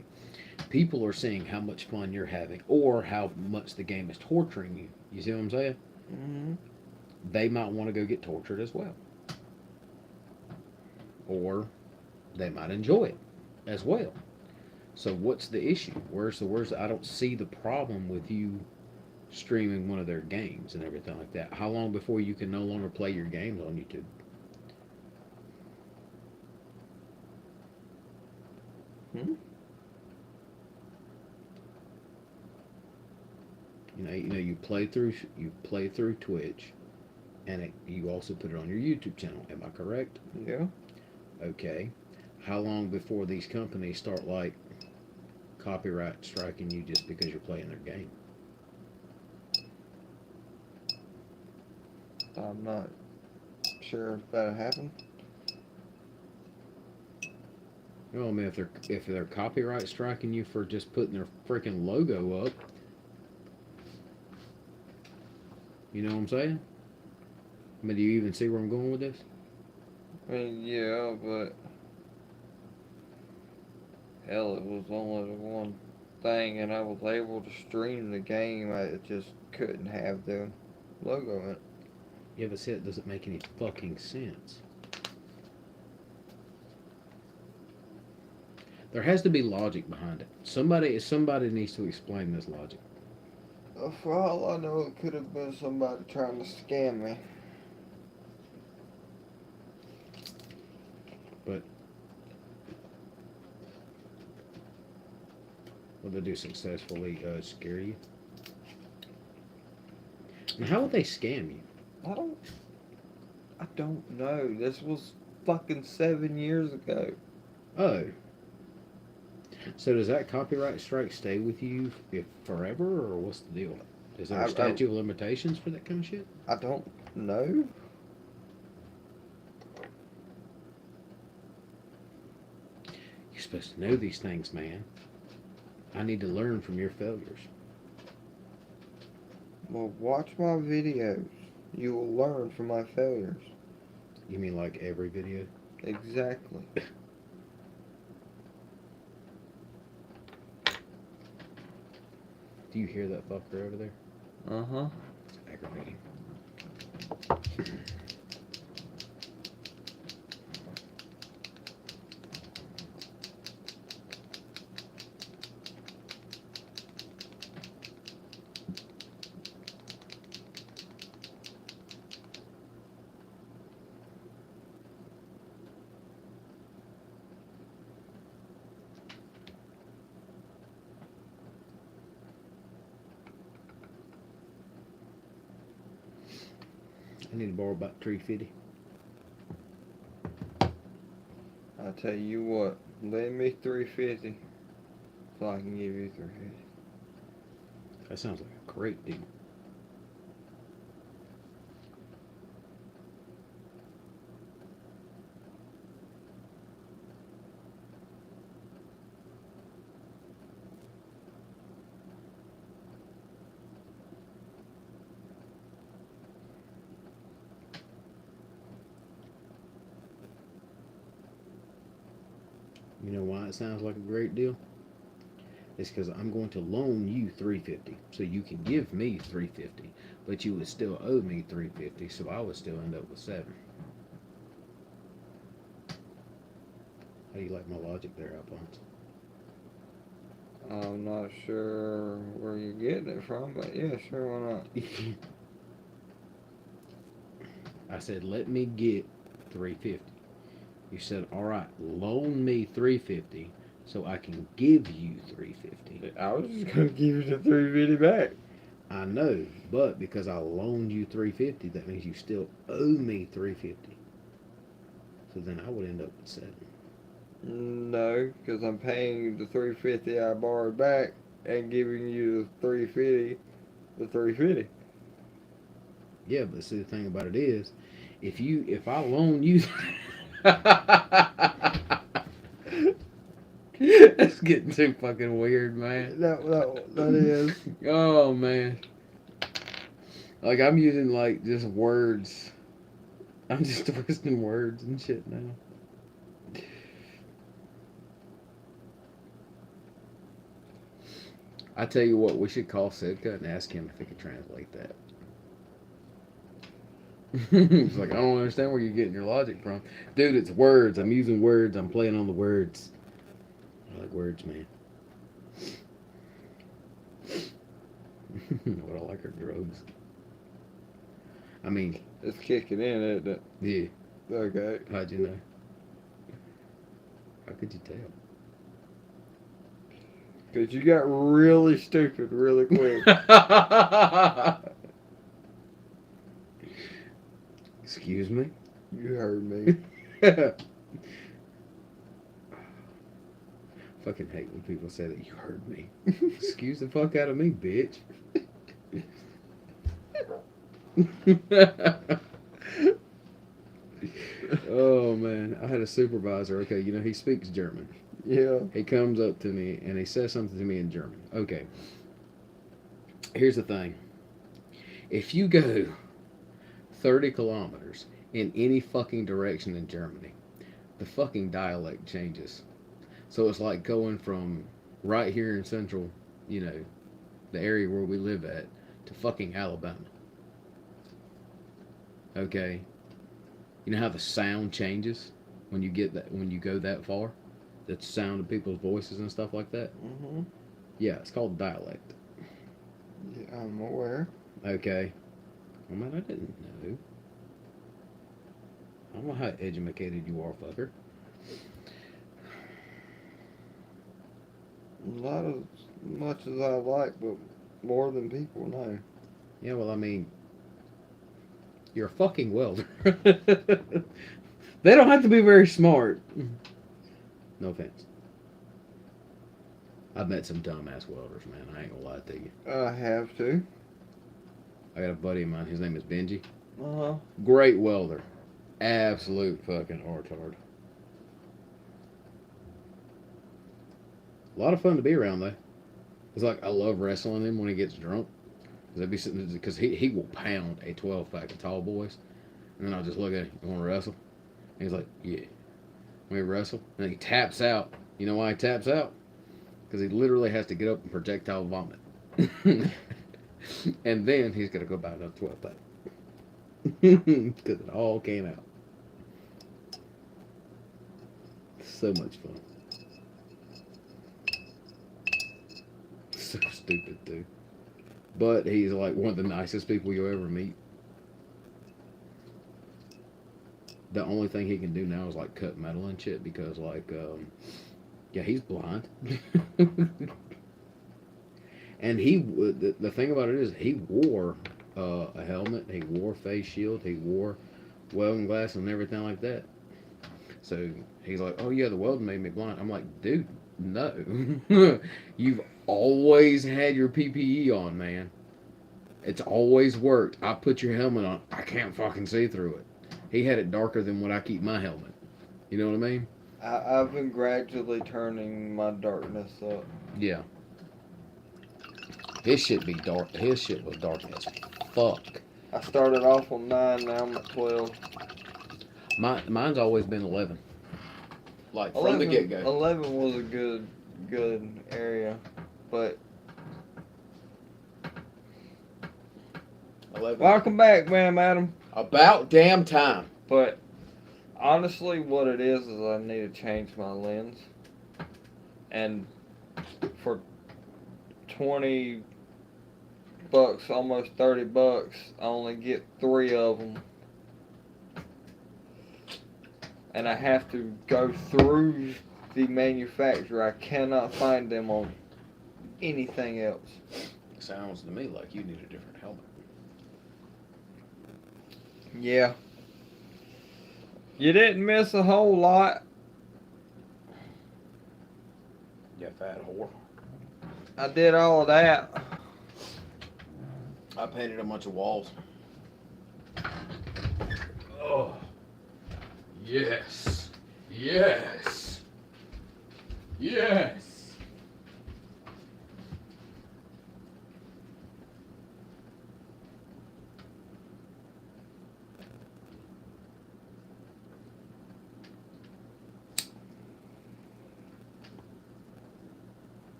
A: people are seeing how much fun you're having or how much the game is torturing you. You see what I'm saying?
B: Mm-hmm.
A: They might want to go get tortured as well, or they might enjoy it as well. So what's the issue? I don't see the problem with you streaming one of their games and everything like that. How long before you can no longer play your games on YouTube?
B: Hmm?
A: You play through Twitch, and you also put it on your YouTube channel. Am I correct?
B: Yeah.
A: Okay. How long before these companies start like copyright striking you just because you're playing their game?
B: I'm not sure if that'll happen.
A: Well, I mean, if they're copyright striking you for just putting their freaking logo up, you know what I'm saying? I mean, do you even see where I'm going with this?
B: I mean, yeah, but hell, it was only the one thing, and I was able to stream the game. I just couldn't have the logo in it.
A: Yeah, but see, it doesn't make any fucking sense. There has to be logic behind it. Somebody needs to explain this logic.
B: For all I know, it could have been somebody trying to scam me.
A: But will they do successfully scare you? And how would they scam you?
B: I don't know. This was fucking 7 years ago.
A: Oh. So does that copyright strike stay with you forever, or what's the deal? Is there a statute of limitations for that kind of shit?
B: I don't know.
A: You're supposed to know these things, man. I need to learn from your failures.
B: Well, watch my videos. You will learn from my failures.
A: You mean like every video?
B: Exactly.
A: Do you hear that fucker over there?
B: Uh-huh.
A: It's aggravating. I need to borrow about $3.50.
B: I tell you what, lend me $3.50 so I can give you $3.50.
A: That sounds like a great deal. You know why it sounds like a great deal? It's because I'm going to loan you $3.50, so you can give me $3.50, but you would still owe me $3.50, so I would still end up with $7. How do you like my logic there, Alphonse?
B: I'm not sure where you're getting it from, but yeah, sure, why not?
A: I said, let me get $3.50. You said, all right, loan me $3.50 so I can give you $3.50.
B: I was just gonna give you the $3.50 back.
A: I know, but because I loaned you $3.50, that means you still owe me $3.50. So then I would end up with $7.
B: No, because I'm paying you the $3.50 I borrowed back and giving you the $3.50. The $3.50.
A: Yeah, but see the thing about it is, if I loan you, that's getting too fucking weird, man.
B: That is.
A: Oh man, like I'm using like just words. I'm just twisting words and shit now. I tell you what, we should call Sitka and ask him if he can translate that. It's like, I don't understand where you're getting your logic from. Dude, it's words. I'm using words. I'm playing on the words. I like words, man. What I like are drugs. I mean,
B: It's kicking in, isn't it?
A: yeah.
B: Okay.
A: How'd you know? How could you tell?
B: Because you got really stupid really quick.
A: Excuse me?
B: You heard me.
A: Fucking hate when people say that you heard me. Excuse the fuck out of me, bitch. Oh man, I had a supervisor. Okay, you know he speaks German.
B: Yeah.
A: He comes up to me and he says something to me in German. Okay. Here's the thing. If you go 30 kilometers in any fucking direction in Germany, the fucking dialect changes. So it's like going from right here in central, you know, the area where we live at, to fucking Alabama. Okay? You know how the sound changes when you go that far? The sound of people's voices and stuff like that?
B: Mm-hmm.
A: Yeah, it's called dialect.
B: Yeah, I'm aware.
A: Okay. Well, man, I didn't know. I don't know how educated you are, fucker.
B: Not as much as I like, but more than people know.
A: Yeah, well, I mean, you're a fucking welder. They don't have to be very smart. No offense. I've met some dumbass welders, man. I ain't gonna lie to you.
B: I have to.
A: I got a buddy of mine. His name is Benji.
B: Uh-huh.
A: Great welder. Absolute fucking retard. A lot of fun to be around, though. It's like I love wrestling him when he gets drunk. Because he will pound a 12-pack of tall boys. And then I'll just look at him. You want to wrestle? And he's like, yeah. We wrestle. And then he taps out. You know why he taps out? Because he literally has to get up and projectile vomit. And then he's going to go buy another 12-pack. Because it all came out. So much fun. So stupid, too. But he's like one of the nicest people you'll ever meet. The only thing he can do now is like cut metal and shit because yeah, he's blind. And the thing about it is he wore a helmet. He wore face shield. He wore welding glasses and everything like that. So he's like, "Oh yeah, the welding made me blind." I'm like, "Dude, no. You've always had your PPE on, man. It's always worked. I put your helmet on. I can't fucking see through it." He had it darker than what I keep my helmet. You know what I mean?
B: I've been gradually turning my darkness up.
A: Yeah. His shit be dark. His shit was dark as fuck.
B: I started off on 9, now I'm at 12.
A: Mine's always been 11. Like from
B: 11,
A: the get go.
B: 11 was a good area, but
A: 11.
B: welcome back, ma'am, Adam.
A: About damn time.
B: But honestly, what it is I need to change my lens, and for $20, almost $30, I only get 3 of them. And I have to go through the manufacturer. I cannot find them on anything else.
A: Sounds to me like you need a different helmet.
B: Yeah. You didn't miss a whole lot.
A: You fat whore.
B: I did all of that.
A: I painted a bunch of walls. Oh. Yes. Yes. Yes.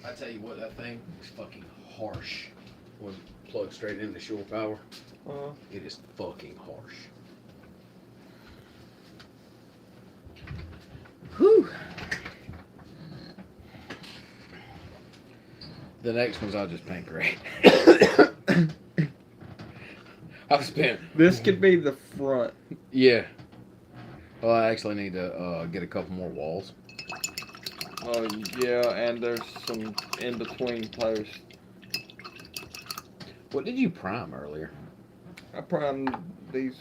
A: I tell you what, that thing is fucking harsh. When plugged straight into shore power, it is fucking harsh. Whew. The next ones I'll just paint gray. I've spent.
B: This could be the front.
A: Yeah. Well, I actually need to get a couple more walls.
B: Oh, yeah, and there's some in-between posts.
A: What did you prime earlier?
B: I primed these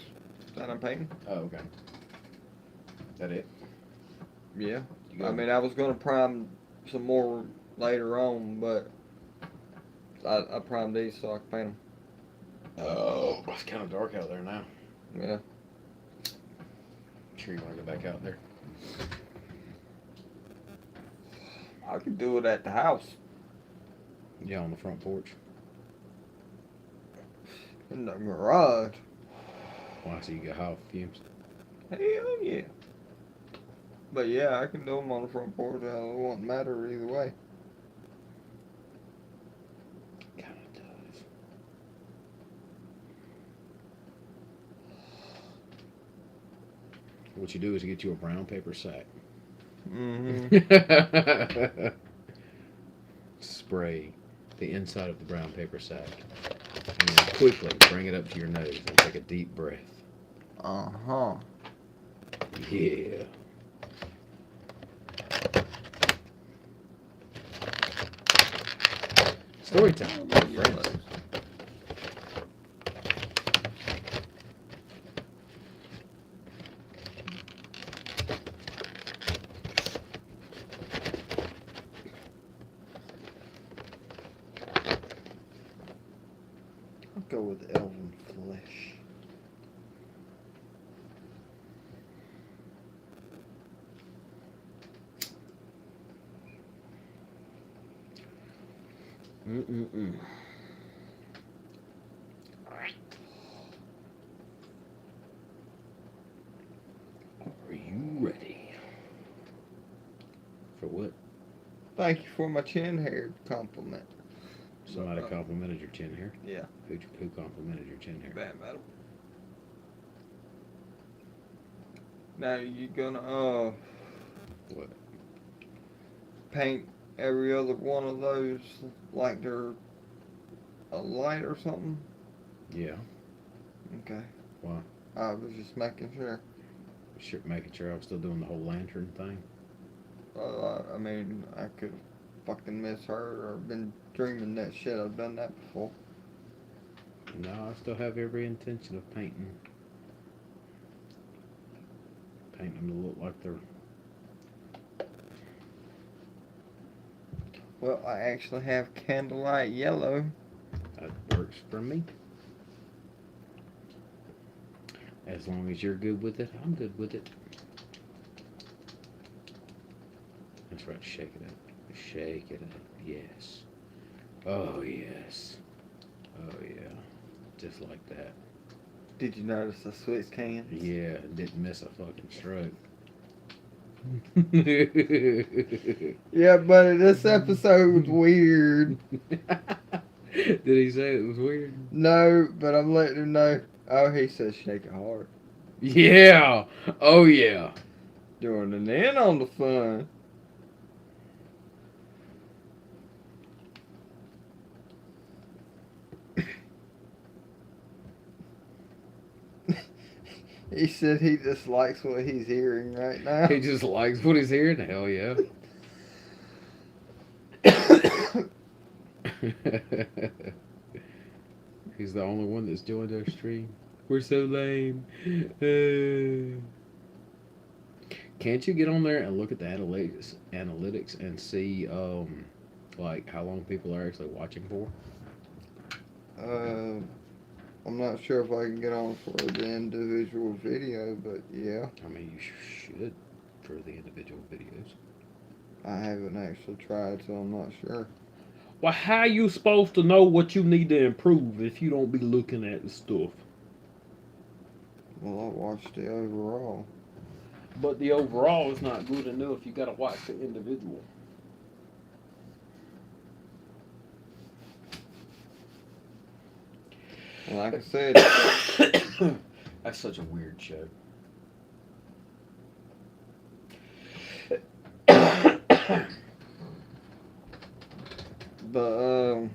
B: that I'm painting.
A: Oh, okay. That it?
B: Yeah.
A: You got
B: I mean, I was going to prime some more later on, but I primed these so I can paint them.
A: Oh, it's kind of dark out there now.
B: Yeah.
A: Sure you want to go back out there?
B: I could do it at the house.
A: Yeah, on the front porch.
B: In the garage.
A: Why, so you get high off fumes?
B: Hell yeah. But yeah, I can do them on the front porch. It won't matter either way.
A: Kind of does. What you do is you get you a brown paper sack.
B: Mm-hmm.
A: Spray the inside of the brown paper sack. And then quickly bring it up to your nose and take a deep breath.
B: Uh-huh.
A: Yeah. Story time, my friends.
B: I'll go with elven flesh.
A: Mm-mm-mm. Are you ready? For what?
B: Thank you for my chin hair compliment.
A: Somebody complimented your chin hair?
B: Yeah.
A: Who complimented your chin hair?
B: Bad metal. Now you gonna
A: What?
B: paint every other one of those like they're a light or something?
A: Yeah.
B: Okay.
A: Why?
B: I was just making sure.
A: Making sure I was still doing the whole lantern thing.
B: I mean, I could have fucking misheard or been dreaming that shit. I've done that before.
A: No, I still have every intention of painting them to look like they're.
B: Well, I actually have candlelight yellow.
A: That works for me. As long as you're good with it, I'm good with it. That's right, shake it up. Shake it up. Yes. Oh, yes. Oh, yeah. Just like that.
B: Did you notice the Swiss cans?
A: Yeah, didn't miss a fucking stroke.
B: Yeah, buddy, this episode's weird.
A: Did he say it was weird?
B: No, but I'm letting him know. Oh, he says shake it hard.
A: Yeah. Oh, yeah.
B: Doing an in on the fun. He said he just likes what he's hearing right now.
A: He just likes what he's hearing. Hell yeah. He's the only one that's joined our stream. We're so lame. Can't you get on there and look at the analytics and see like how long people are actually watching for?
B: I'm not sure if I can get on for the individual video, but yeah.
A: I mean, you should for the individual videos.
B: I haven't actually tried, so I'm not sure.
C: Well, how you supposed to know what you need to improve if you don't be looking at the stuff?
B: Well, I watched the overall.
C: But the overall is not good enough. You gotta watch the individual.
B: And like I said,
A: That's such a weird show.
B: but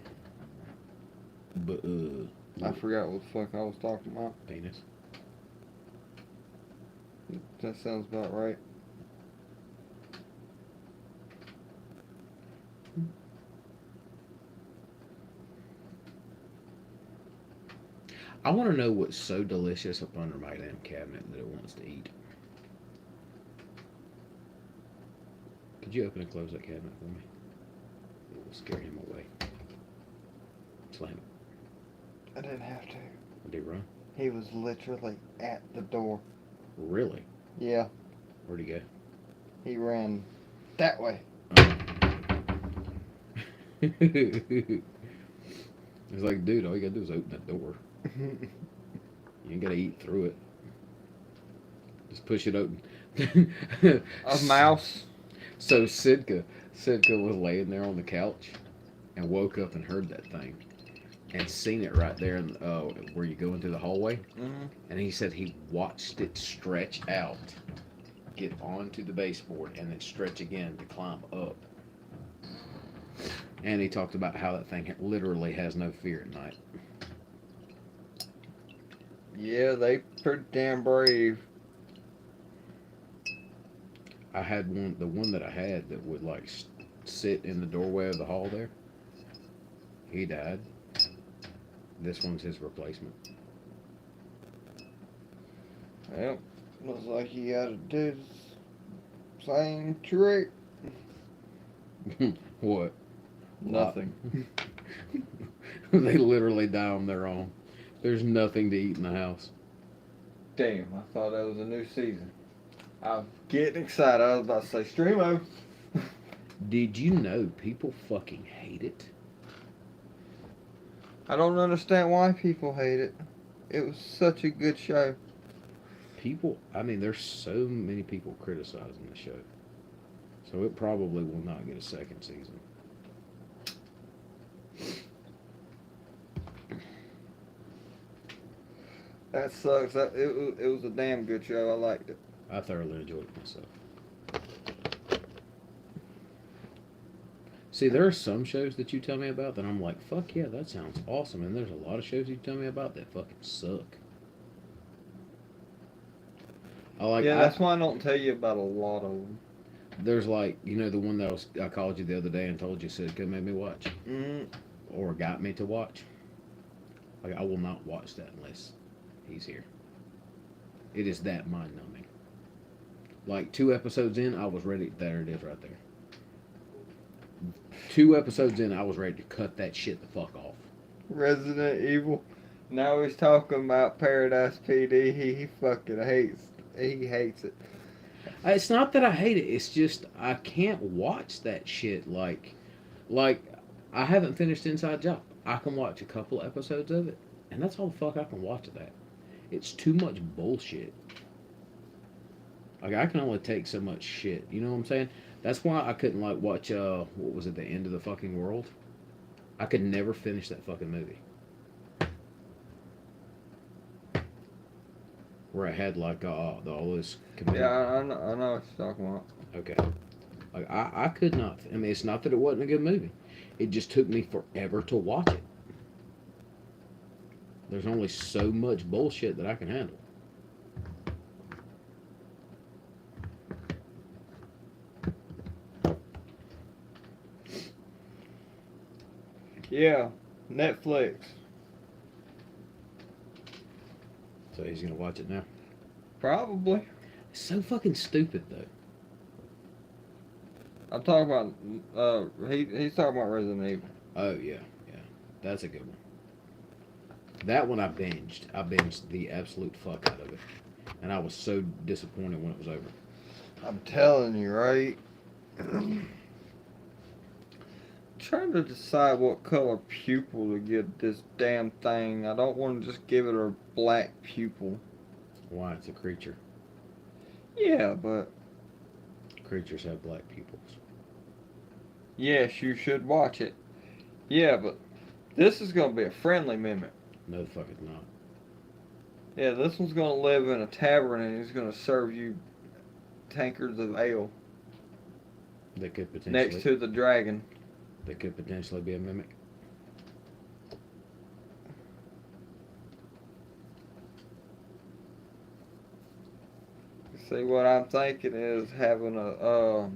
A: But
B: I forgot what the fuck I was talking about.
A: penis.
B: That sounds about right.
A: I want to know what's so delicious up under my damn cabinet that it wants to eat. Could you open and close that cabinet for me? It will scare him away. Slam it.
B: I didn't have to.
A: Did he run?
B: He was literally at the door.
A: Really?
B: Yeah,
A: Where'd he go?
B: he ran that way.
A: It's like, dude, all you gotta do is open that door. You ain't gotta eat through it. Just push it open.
B: A mouse.
A: So Sitka was laying there on the couch and woke up and heard that thing and seen it right there in, where you go into the hallway.
B: Mm-hmm.
A: And he said he watched it stretch out, get onto the baseboard, and then stretch again to climb up. And he talked about how that thing literally has no fear at night.
B: Yeah, they pretty damn brave.
A: I had the one that I had that would like sit in the doorway of the hall there. He died. This one's his replacement.
B: Well, looks like he got to do the same trick.
A: What?
B: Nothing.
A: They literally die on their own. There's nothing to eat in the house.
B: Damn, I thought that was a new season. I'm getting excited. I was about to say Streamo.
A: Did you know people fucking hate it?
B: I don't understand why people hate it. It was such a good show.
A: I mean, there's so many people criticizing the show. So it probably will not get a second season.
B: That sucks. It was a damn good show. I liked it.
A: I thoroughly enjoyed it myself. See, there are some shows that you tell me about that I'm like, fuck yeah, that sounds awesome. And there's a lot of shows you tell me about that fucking suck.
B: That's why I don't tell you about a lot of them.
A: There's like, the one that I called you the other day and told you said could make me watch or got me to watch. Like, I will not watch that unless he's here. It is that mind numbing. Like 2 episodes in, I was ready. There it is, right there. 2 episodes in, I was ready to cut that shit the fuck off.
B: Resident Evil. Now he's talking about Paradise PD. He fucking hates. He hates it.
A: It's not that I hate it. It's just I can't watch that shit. Like I haven't finished Inside Job. I can watch a couple episodes of it, and that's all the fuck I can watch of that. It's too much bullshit. Like, I can only take so much shit. You know what I'm saying? That's why I couldn't like watch what was it, The End of the Fucking World? I could never finish that fucking movie. Where I had like all this commitment.
B: Yeah, I know what you're talking about.
A: Okay. Like I could not. I mean, it's not that it wasn't a good movie. It just took me forever to watch it. There's only so much bullshit that I can handle.
B: Yeah, Netflix.
A: So he's gonna watch it now.
B: Probably.
A: It's so fucking stupid though.
B: I'm talking about. He's talking about Resident Evil.
A: Oh yeah, that's a good one. That one I binged. I binged the absolute fuck out of it, and I was so disappointed when it was over.
B: I'm telling you, right? Trying to decide what color pupil to give this damn thing. I don't want to just give it a black pupil.
A: Why? It's a creature.
B: Yeah, but
A: Creatures have black pupils.
B: yes, you should watch it. Yeah, but this is going to be a friendly mimic.
A: No, the fuck it's not.
B: Yeah, this one's going to live in a tavern and he's going to serve you tankards of ale
A: That could potentially.
B: next to the dragon.
A: That could potentially be a mimic.
B: See, what I'm thinking is having a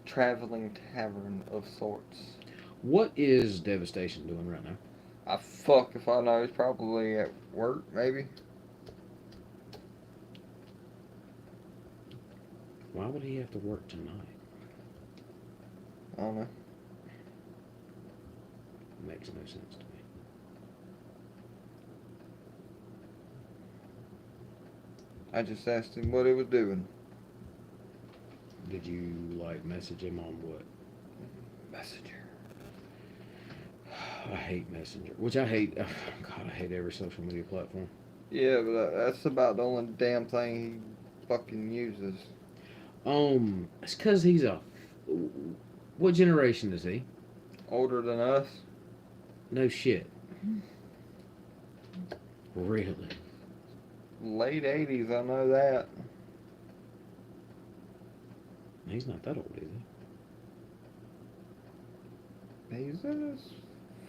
B: traveling tavern of sorts.
A: What is Devastation doing right now?
B: Fuck if I know. He's probably at work, maybe.
A: Why would he have to work tonight?
B: I don't know.
A: Makes no sense to me.
B: I just asked him what he was doing.
A: Did you like message him on what?
B: Messenger.
A: I hate Messenger, which I hate. God, I hate every social media platform.
B: Yeah, but that's about the only damn thing he fucking uses.
A: It's because he's a. What generation is he?
B: Older than us.
A: No shit. Really?
B: Late 80s, I know that.
A: He's not that old, is he?
B: He's in his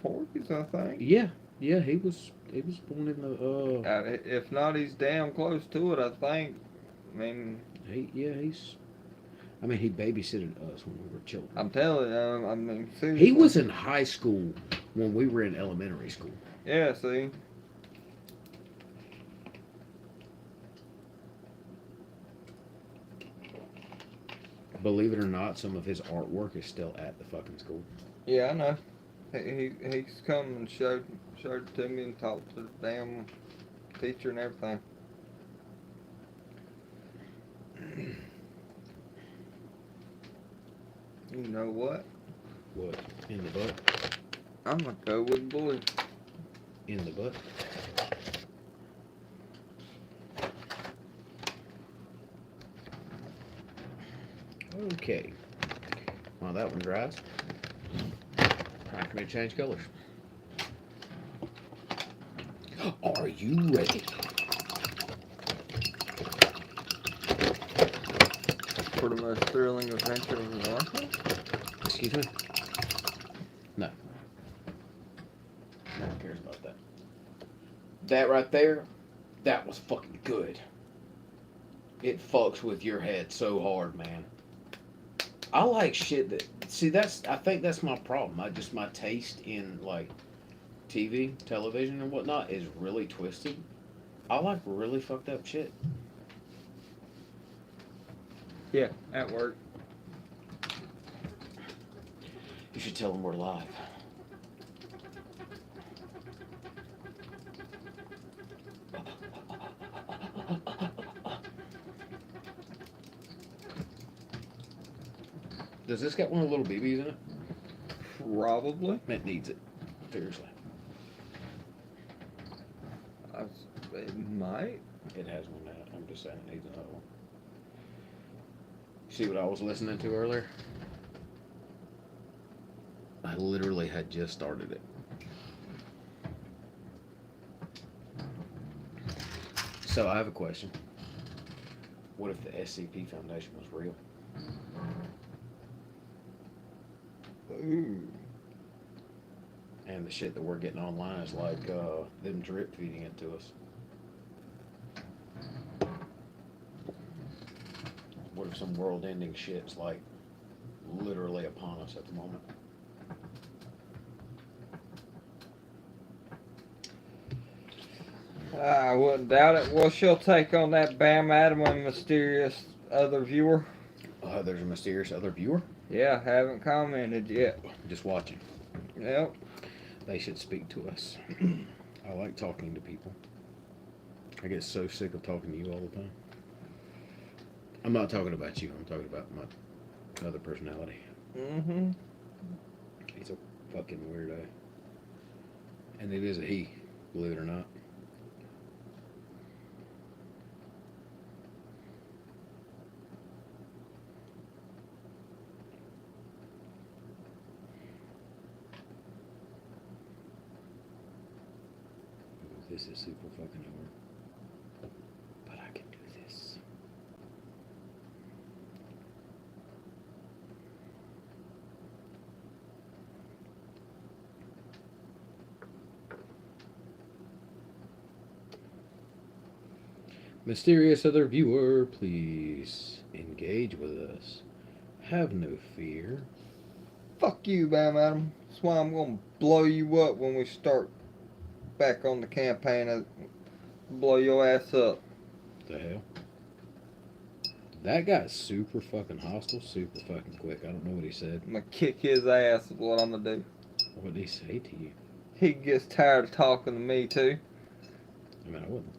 B: 40s, I think.
A: Yeah, he was born in the
B: If not, he's damn close to it, I think. I mean...
A: he babysitted us when we were children.
B: I'm telling you, I mean, seriously.
A: He was in high school when we were in elementary school.
B: Yeah, see?
A: Believe it or not, some of his artwork is still at the fucking school.
B: Yeah, I know. He's come and showed it to me and talked to the damn teacher and everything. You know what?
A: What? In the butt?
B: I'm gonna go with blue.
A: In the butt? Okay. While that one dries, time for me to change colors. Are you ready?
B: For the most thrilling adventure of your life.
A: Excuse me? No. No one cares about that. That right there, that was fucking good. It fucks with your head so hard, man. I like shit that. See, I think that's my problem. My taste in, like, TV, television, and whatnot is really twisted. I like really fucked up shit.
B: Yeah, at work.
A: You should tell them we're live. Does this got one of the little BBs in it?
B: Probably.
A: It needs it. Seriously.
B: It might.
A: It has one now. I'm just saying it needs another one. See what I was listening to earlier? I literally had just started it. So I have a question. What if the SCP Foundation was real?
B: Ooh.
A: And the shit that we're getting online is like them drip feeding it to us. What if some world ending shit's like literally upon us at the moment?
B: I wouldn't doubt it. What's your take on that Bam Adam and mysterious other viewer?
A: There's a mysterious other viewer.
B: Yeah, haven't commented yet.
A: Just watching.
B: Yep.
A: They should speak to us. I like talking to people. I get so sick of talking to you all the time. I'm not talking about you. I'm talking about my other personality.
B: Mm-hmm.
A: He's a fucking weirdo. And it is a he, believe it or not. This is super fucking hard. But I can do this. Mysterious other viewer, please engage with us. Have no fear.
B: Fuck you, Bam Adam. That's why I'm gonna blow you up when we start back on the campaign. Blow your ass up.
A: The hell? That got super fucking hostile, super fucking quick. I don't know what he said.
B: I'm gonna kick his ass is what I'm gonna do.
A: What did he say to you?
B: He gets tired of talking to me too.
A: I mean, I wouldn't.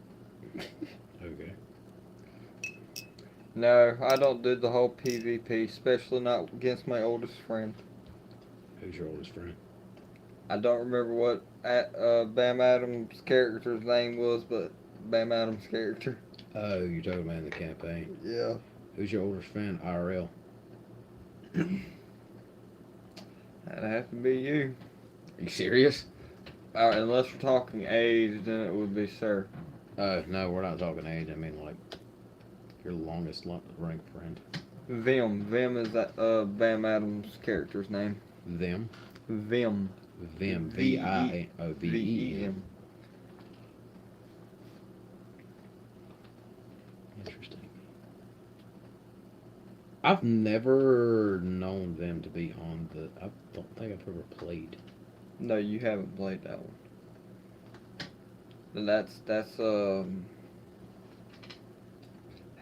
A: Okay.
B: No, I don't do the whole PvP, especially not against my oldest friend.
A: Who's your oldest friend?
B: I don't remember what Bam Adams' character's name was, but Bam Adams' character.
A: Oh, you're talking about in the campaign.
B: Yeah.
A: Who's your oldest friend, IRL?
B: That'd have to be you.
A: Are you serious?
B: Unless we're talking age, then it would be Sir.
A: No, we're not talking age. I mean, like, your longest ranked friend.
B: Vim. Vim is that Bam Adams' character's name.
A: Them?
B: Vim.
A: Them. V-I-O-V-E-M.
B: V-E-M.
A: Interesting. I've never known them to be on the... I don't think I've ever played.
B: No, you haven't played that one. And that's hell,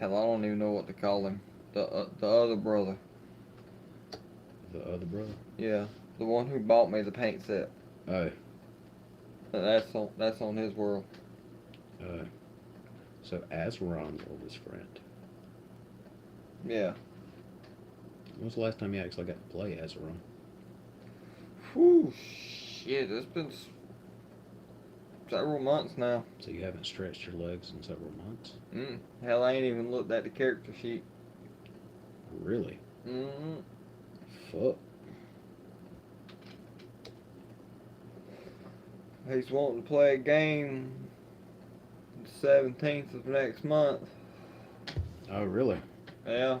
B: I don't even know what to call him. The other brother.
A: The other brother?
B: Yeah, the one who bought me the paint set.
A: Oh.
B: That's on his world.
A: So Azron's oldest friend.
B: Yeah.
A: When was the last time you actually got to play Azron?
B: Whew, shit, it's been several months now.
A: So you haven't stretched your legs in several months?
B: Hell, I ain't even looked at the character sheet.
A: Really?
B: Mm-hmm.
A: Fuck.
B: He's wanting to play a game the 17th of next month.
A: Oh, really?
B: Yeah.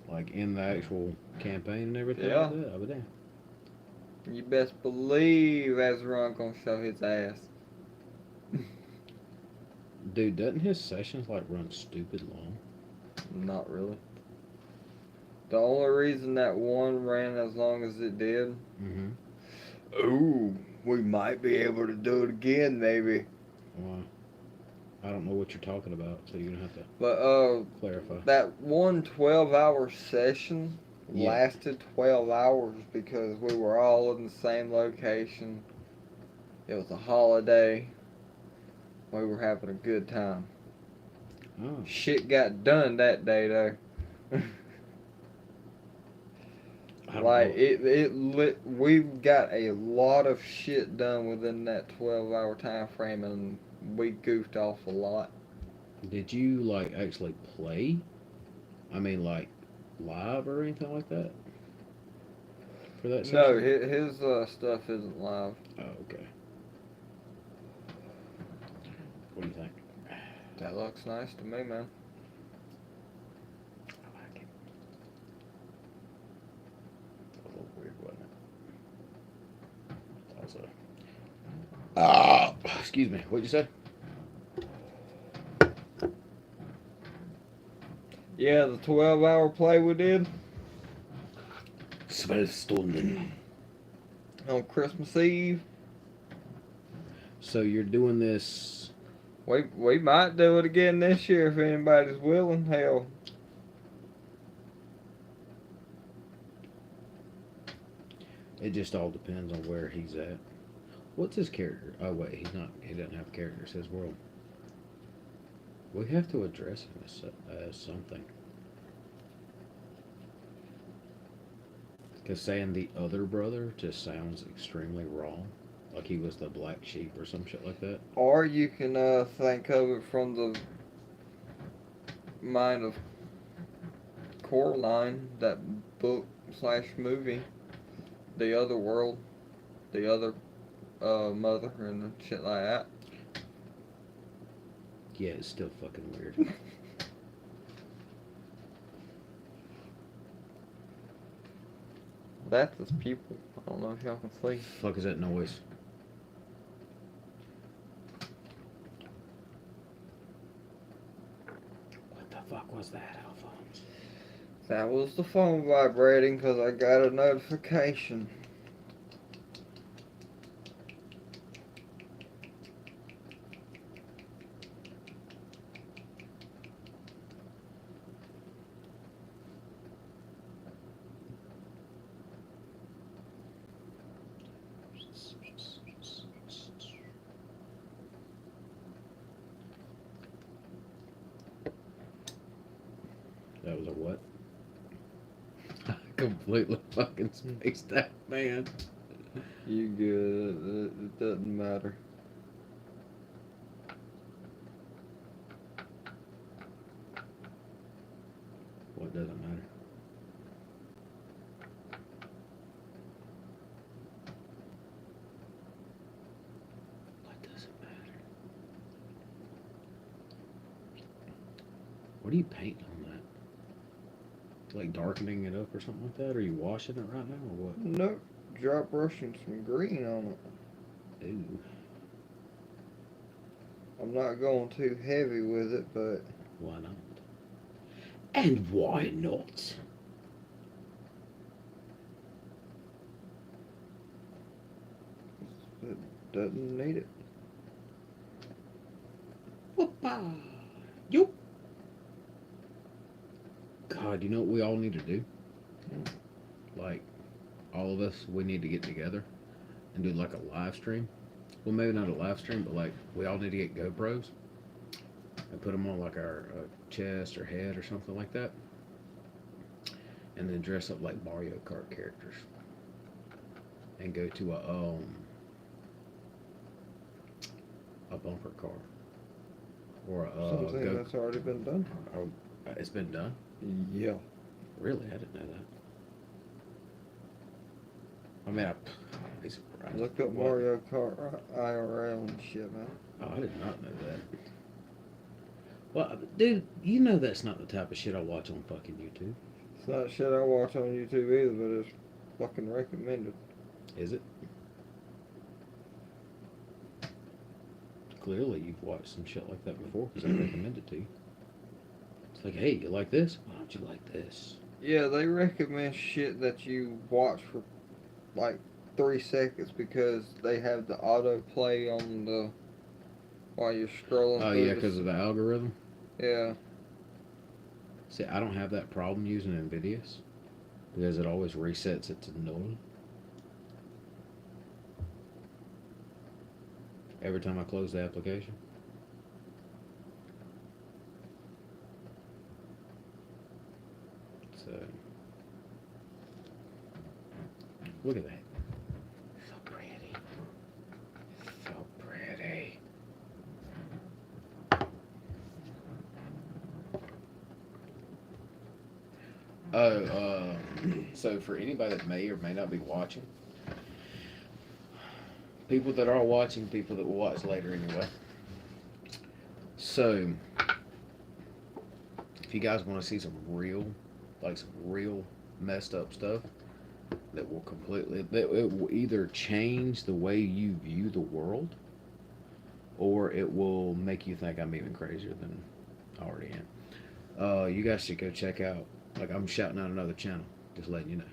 A: Like in the actual campaign and everything
B: Yeah.
A: like that? I would damn.
B: You best believe Ezra gonna show his ass.
A: Dude, doesn't his sessions like run stupid long?
B: Not really. The only reason that one ran as long as it did.
A: Mm-hmm.
B: Ooh, we might be able to do it again, maybe.
A: Why? I don't know what you're talking about, so you're gonna have to
B: But
A: clarify.
B: that one 12-hour session
A: Yeah.
B: lasted 12 hours because we were all in the same location. It was a holiday. We were having a good time.
A: Oh.
B: Shit got done that day though.
A: I don't
B: Like
A: know.
B: we got a lot of shit done within that 12-hour time frame, and we goofed off a lot.
A: Did you like actually play? I mean, like live or anything like that for that
B: No,
A: session?
B: his stuff isn't live.
A: Oh, okay. What do you think?
B: That looks nice to me, man.
A: I like it. A little weird, wasn't it? Also, excuse me. What'd you say?
B: Yeah, the 12-hour play we did
A: 12 Stunden.
B: on Christmas Eve.
A: So you're doing this.
B: We might do it again this year if anybody's willing. Hell,
A: It just all depends on where he's at. What's his character? Oh wait, he's not. He doesn't have a character. It's his world. We have to address him as something. Because saying the other brother just sounds extremely wrong. Like he was the black sheep or some shit like that.
B: or you can think of it from the mind of Coraline, that book slash movie, The Other World, The Other Mother, and shit like that.
A: Yeah, it's still fucking weird.
B: That's his people. I don't know if y'all can see.
A: Fuck is that noise? What the fuck was that, Alphonse?
B: That was the phone vibrating because I got a notification.
A: That was a what? I completely fucking spaced out, man.
B: You good. It doesn't matter.
A: What doesn't matter? What doesn't matter? What are you painting on that? Like darkening it up or something like that? Are you washing it right now or what?
B: Nope. Dry brushing some green on it.
A: Ooh.
B: I'm not going too heavy with it, but
A: Why not? And why not?
B: it doesn't need it.
A: Whoopah. Yup. God, you know what we all need to do? Like, all of us, we need to get together and do like a live stream. Well, maybe not a live stream, but like we all need to get GoPros and put them on like our chest or head or something like that, and then dress up like Mario Kart characters and go to a bumper car or a
B: Something that's already been done.
A: Oh, it's been done.
B: Yeah.
A: Really, I didn't know that. I mean, I'd be surprised.
B: Look up
A: What?
B: Mario Kart IRL and shit, man.
A: Oh, I did not know that. Well, dude, you know that's not the type of shit I watch on fucking YouTube.
B: It's not shit I watch on YouTube either, but it's fucking recommended.
A: Is it? Clearly, you've watched some shit like that before because I recommended it to you. It's like, hey, you like this? Why don't you like this?
B: Yeah, they recommend shit that you watch for like 3 seconds because they have the autoplay on the while you're scrolling
A: Oh,
B: through
A: yeah, because of the algorithm?
B: Yeah.
A: See, I don't have that problem using NVIDIA's because it always resets it to null. Every time I close the application. So, look at that. So pretty. So pretty. So for anybody that may or may not be watching, people that are watching, people that will watch later anyway. So, if you guys want to see some real messed up stuff that will it will either change the way you view the world, or it will make you think I'm even crazier than I already am. You guys should go check out. Like, I'm shouting out another channel, just letting you know.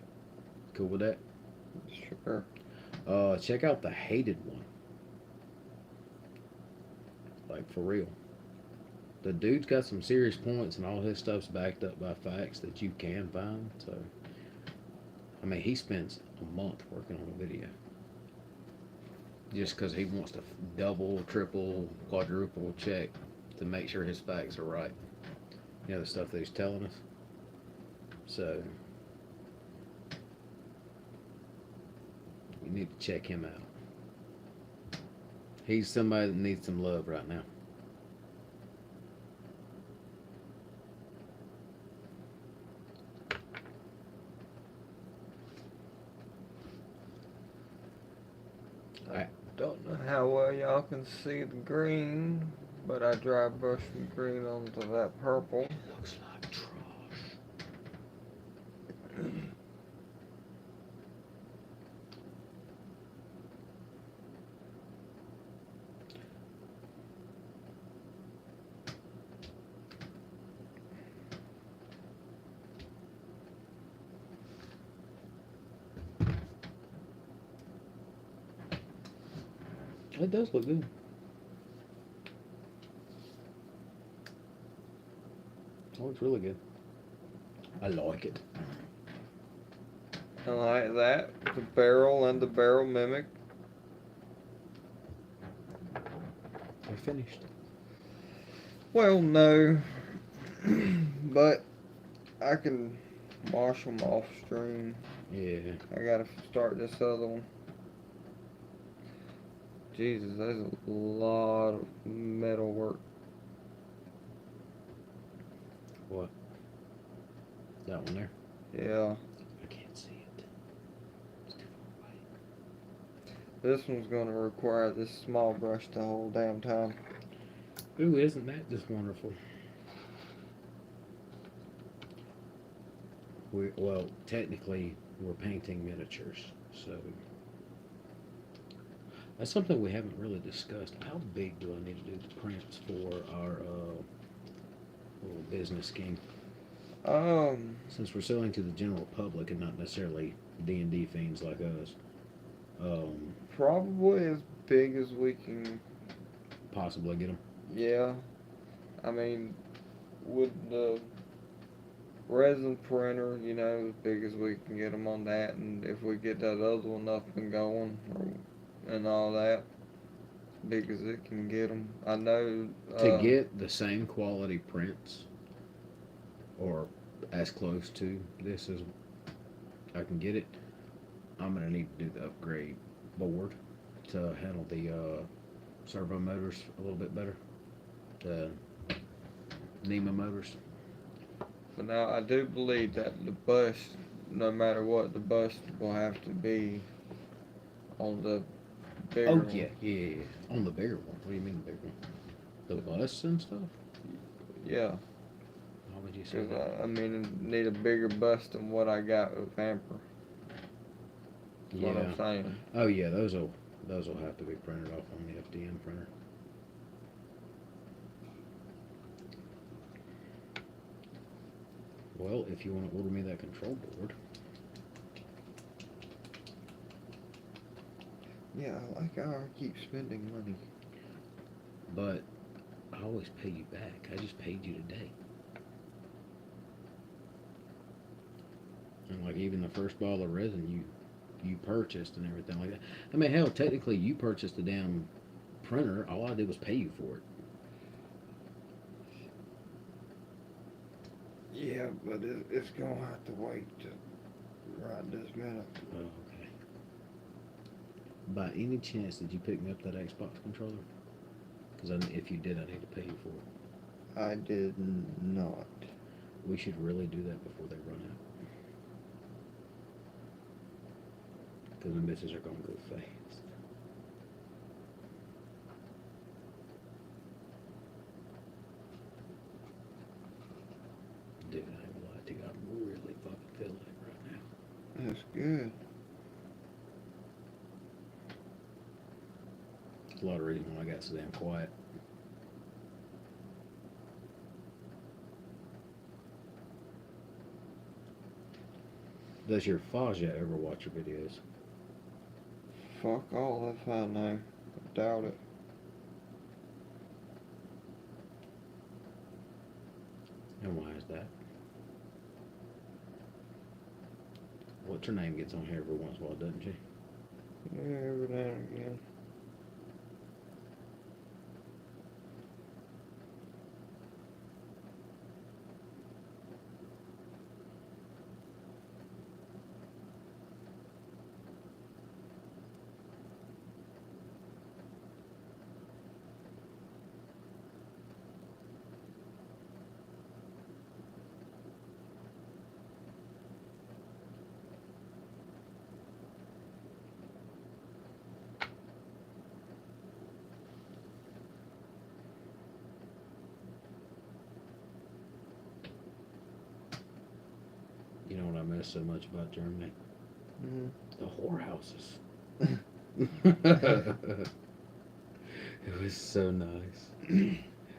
A: Cool with that?
B: Sure.
A: Check out the Hated One. Like, for real. The dude's got some serious points, and all his stuff's backed up by facts that you can find. So, I mean, he spends a month working on a video just because he wants to double, triple, quadruple check to make sure his facts are right. You know, the stuff that he's telling us. So, you need to check him out. He's somebody that needs some love right now.
B: I don't know how well y'all can see the green, but I dry brushed the green onto that purple.
A: It looks like trash. It does look good. It looks really good. I like it.
B: I like that. The barrel and the barrel mimic.
A: They're finished.
B: Well, no. But I can wash them off stream.
A: Yeah.
B: I gotta start this other one. Jesus, there's a lot of metal work.
A: What? That one there?
B: Yeah.
A: I can't see it. It's too far away.
B: This one's gonna require this small brush the whole damn time.
A: Ooh, isn't that just wonderful? Well, technically, we're painting miniatures, so that's something we haven't really discussed. How big do I need to do the prints for our little business scheme? Since we're selling to the general public and not necessarily D&D fiends like us,
B: probably as big as we can.
A: possibly get them.
B: Yeah. I mean, with the resin printer, you know, as big as we can get them on that, and if we get that other one up and going, and all that, as big as it can get them. I know
A: To get the same quality prints, or as close to this as I can get it, I'm gonna need to do the upgrade board to handle the servo motors a little bit better. The NEMA motors.
B: But now I do believe that the bust, no matter what, the bust will have to be on the bigger
A: Oh
B: one.
A: yeah. On the bigger one. What do you mean the bigger one? The bus and stuff?
B: Yeah.
A: Why would you say
B: Cause
A: that?
B: I mean, I need a bigger bus than what I got with Amper. That's what I'm saying.
A: Oh yeah, those will have to be printed off on the FDM printer. Well, if you want to order me that control board.
B: Yeah, I like how I keep spending money.
A: But I always pay you back. I just paid you today. And like even the first bottle of resin you purchased and everything like that. I mean, hell, technically you purchased the damn printer. All I did was pay you for it.
B: Yeah, but it's gonna have to wait to right this minute.
A: Oh, okay. By any chance, did you pick me up that Xbox controller? Because if you did, I need to pay you for it.
B: I did not.
A: We should really do that before they run out. Because the bitches are going to go fast. Dude, I ain't gonna lie to you. I really fucking feel it right now.
B: That's good.
A: There's a lot of reason why I got so damn quiet. Does your Faja ever watch your videos?
B: Fuck all, that's how I know. I doubt it.
A: And why is that? What's her name gets on here every once in a while, doesn't she?
B: Yeah, every now and again.
A: You know what I miss so much about Germany?
B: Mm-hmm.
A: The whorehouses. It was so nice.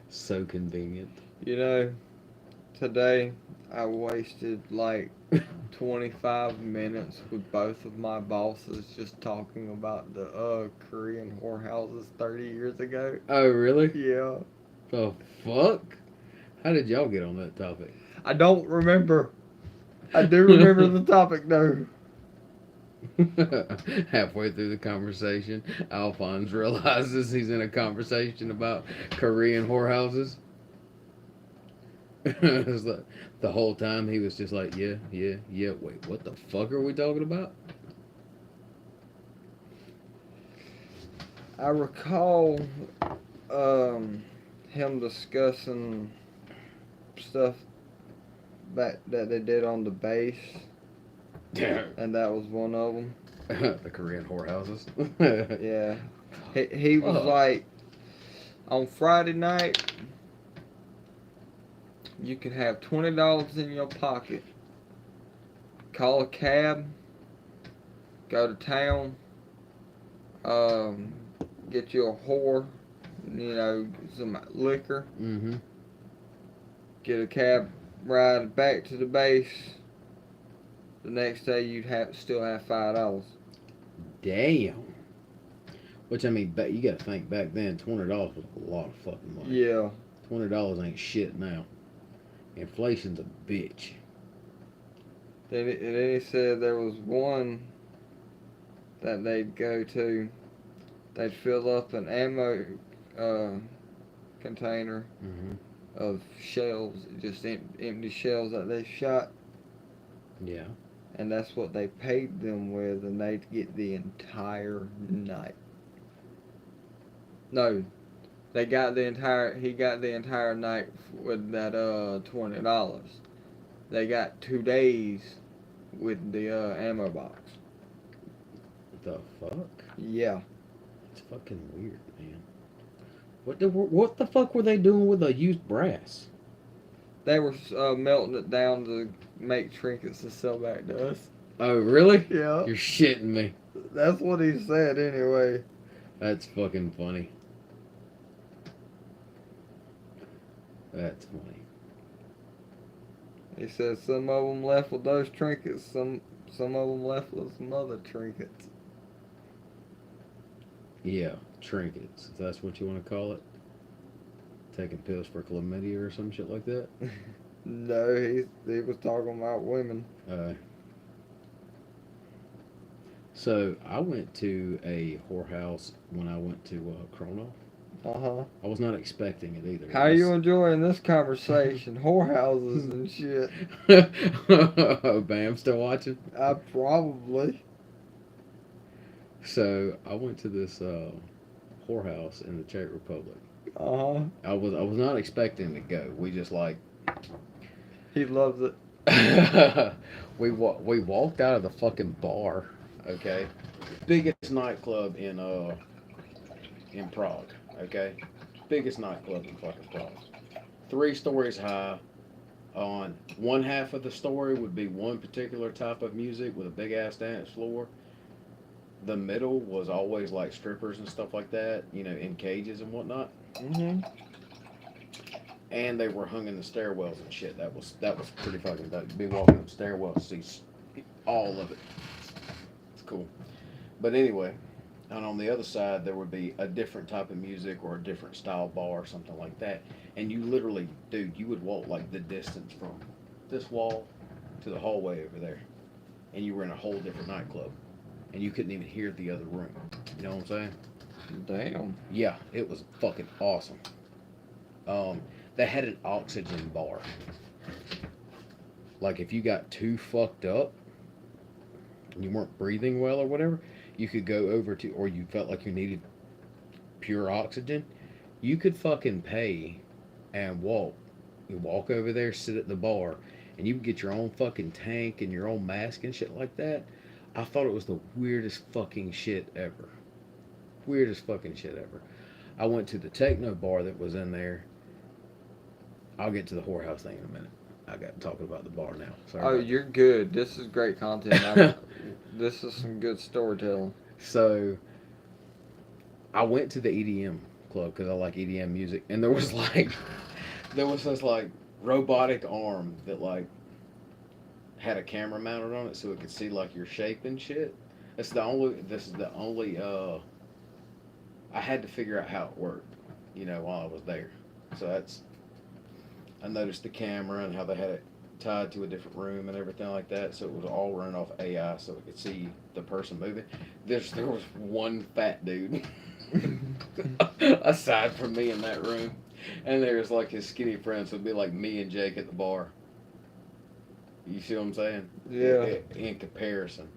A: So convenient.
B: You know, today I wasted like 25 minutes with both of my bosses just talking about the Korean whorehouses 30 years ago.
A: Oh, really?
B: Yeah.
A: The fuck? How did y'all get on that topic?
B: I don't remember. I do remember the topic though.
A: Halfway through the conversation, Alphonse realizes he's in a conversation about Korean whorehouses. It was like, the whole time he was just like, yeah. Wait, what the fuck are we talking about?
B: I recall him discussing stuff that they did on the base, and that was one of them.
A: The Korean whorehouses.
B: Yeah, he was like, on Friday night, you can have $20 in your pocket. Call a cab. Go to town. Get you a whore. You know, some liquor.
A: Mm-hmm.
B: Get a cab ride back to the base. The next day you'd still have $5.
A: Damn. Which I mean, you got to think back then, $20 was a lot of fucking money.
B: Yeah.
A: $20 ain't shit now. Inflation's a bitch.
B: Then he said there was one that they'd go to. They'd fill up an ammo container of shells, just empty shells that they shot.
A: Yeah.
B: And that's what they paid them with, and they'd get the entire night. No, he got the entire night with that $20. They got 2 days with the ammo box.
A: The fuck?
B: Yeah.
A: It's fucking weird, man. What the fuck were they doing with the used brass?
B: They were melting it down to make trinkets to sell back to us.
A: Oh, really?
B: Yeah.
A: You're shitting me.
B: That's what he said anyway.
A: That's fucking funny. That's funny.
B: He said some of them left with those trinkets, some of them left with some other trinkets.
A: Yeah, trinkets. If that's what you want to call it. Taking pills for chlamydia or some shit like that.
B: No, he was talking about women.
A: So I went to a whorehouse when I went to Kronoff. I was not expecting it either.
B: How you enjoying this conversation? Whorehouses and shit.
A: Bam, still watching?
B: I probably.
A: So I went to this whorehouse in the Czech Republic. I was not expecting to go. We just like
B: He loves it.
A: we walked out of the fucking bar. Okay, biggest nightclub in Prague. Okay, biggest nightclub in fucking Prague. 3 stories high. On one half of the story would be one particular type of music with a big ass dance floor. The middle was always like strippers and stuff like that, you know, in cages and whatnot. And they were hung in the stairwells and shit. That was pretty fucking dope. You'd be walking up stairwells, see all of it. It's cool. But anyway, and on the other side there would be a different type of music or a different style bar or something like that. And you literally, dude, you would walk like the distance from this wall to the hallway over there, and you were in a whole different nightclub. And you couldn't even hear the other room. You know what I'm saying?
B: Damn.
A: Yeah, it was fucking awesome. They had an oxygen bar. Like if you got too fucked up and you weren't breathing well or whatever, you could go over to, or you felt like you needed pure oxygen, you could fucking pay and walk. You walk over there, sit at the bar, and you can get your own fucking tank and your own mask and shit like that. I thought it was the weirdest fucking shit ever. Weirdest fucking shit ever. I went to the techno bar that was in there. I'll get to the whorehouse thing in a minute. I got talking about the bar now. Sorry.
B: You're good. This is great content. This is some good storytelling.
A: So, I went to the EDM club because I like EDM music, and there was this like robotic arm that like had a camera mounted on it so it could see like your shape and shit. This is the only I had to figure out how it worked, you know, while I was there. So I noticed the camera and how they had it tied to a different room and everything like that, so it was all run off AI so it could see the person moving. There was one fat dude aside from me in that room, and there's like his skinny friends, so it'd be like me and Jake at the bar. You see what I'm saying?
B: Yeah.
A: In comparison.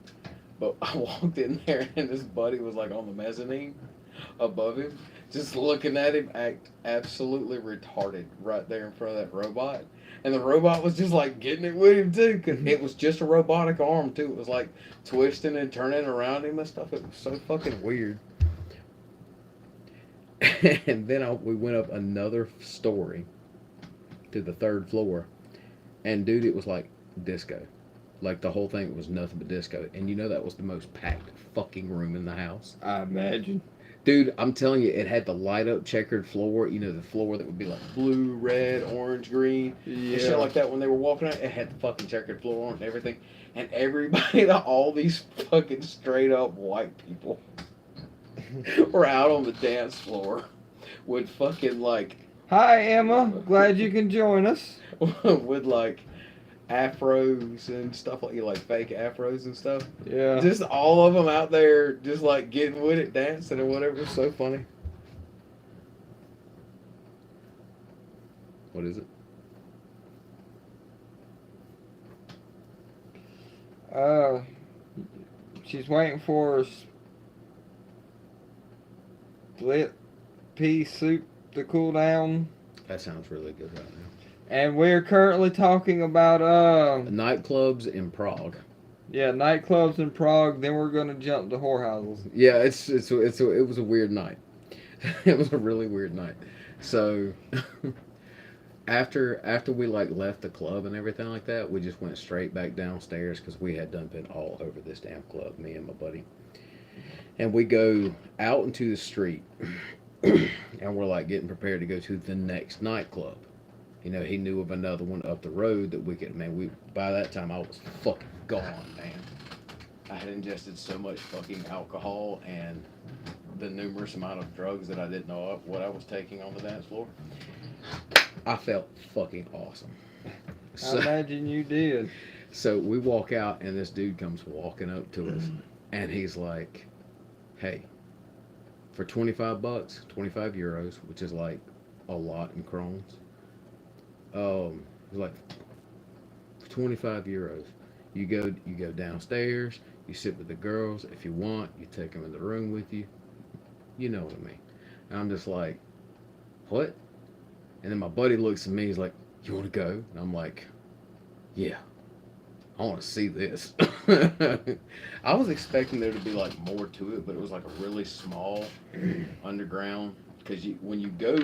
A: But I walked in there and this buddy was like on the mezzanine above him, just looking at him act absolutely retarded right there in front of that robot. And the robot was just like getting it with him too, because it was just a robotic arm too. It was like twisting and turning around him and stuff. It was so fucking weird. And then we went up another story to the 3rd floor. And dude, it was like disco. Like the whole thing was nothing but disco. And you know that was the most packed fucking room in the house.
B: I imagine.
A: Dude, I'm telling you, it had the light up checkered floor. You know, the floor that would be like blue, red, orange, green.
B: Yeah.
A: And shit like that when they were walking out. It had the fucking checkered floor on it and everything. And everybody, all these fucking straight up white people were out on the dance floor with fucking like...
B: Hi, Emma. Glad you can join us.
A: with like afros and stuff like fake afros and stuff.
B: Yeah.
A: Just all of them out there just like getting with it, dancing or whatever. It's so funny. What is it?
B: She's waiting for split pea soup to cool down.
A: That sounds really good right now.
B: And we're currently talking about
A: Nightclubs in Prague.
B: Yeah, nightclubs in Prague. Then we're gonna jump to whorehouses.
A: Yeah, it was a weird night. It was a really weird night. So After we like left the club and everything like that, we just went straight back downstairs because we had done been all over this damn club, me and my buddy. And we go out into the street, and we're like getting prepared to go to the next nightclub. You know, he knew of another one up the road that we could. Man, we by that time I was fucking gone, man. I had ingested so much fucking alcohol and the numerous amount of drugs that I didn't know what I was taking on the dance floor. I felt fucking awesome.
B: I imagine you did.
A: So we walk out, and this dude comes walking up to us, and he's like, "Hey, for 25 bucks, 25 euros, which is like a lot in crowns. He's like, for 25 euros, you go downstairs, you sit with the girls. If you want, you take them in the room with you. You know what I mean." And I'm just like, "What?" And then my buddy looks at me. He's like, "You want to go?" And I'm like, "Yeah, I want to see this." I was expecting there to be like more to it, but it was like a really small underground. Because when you go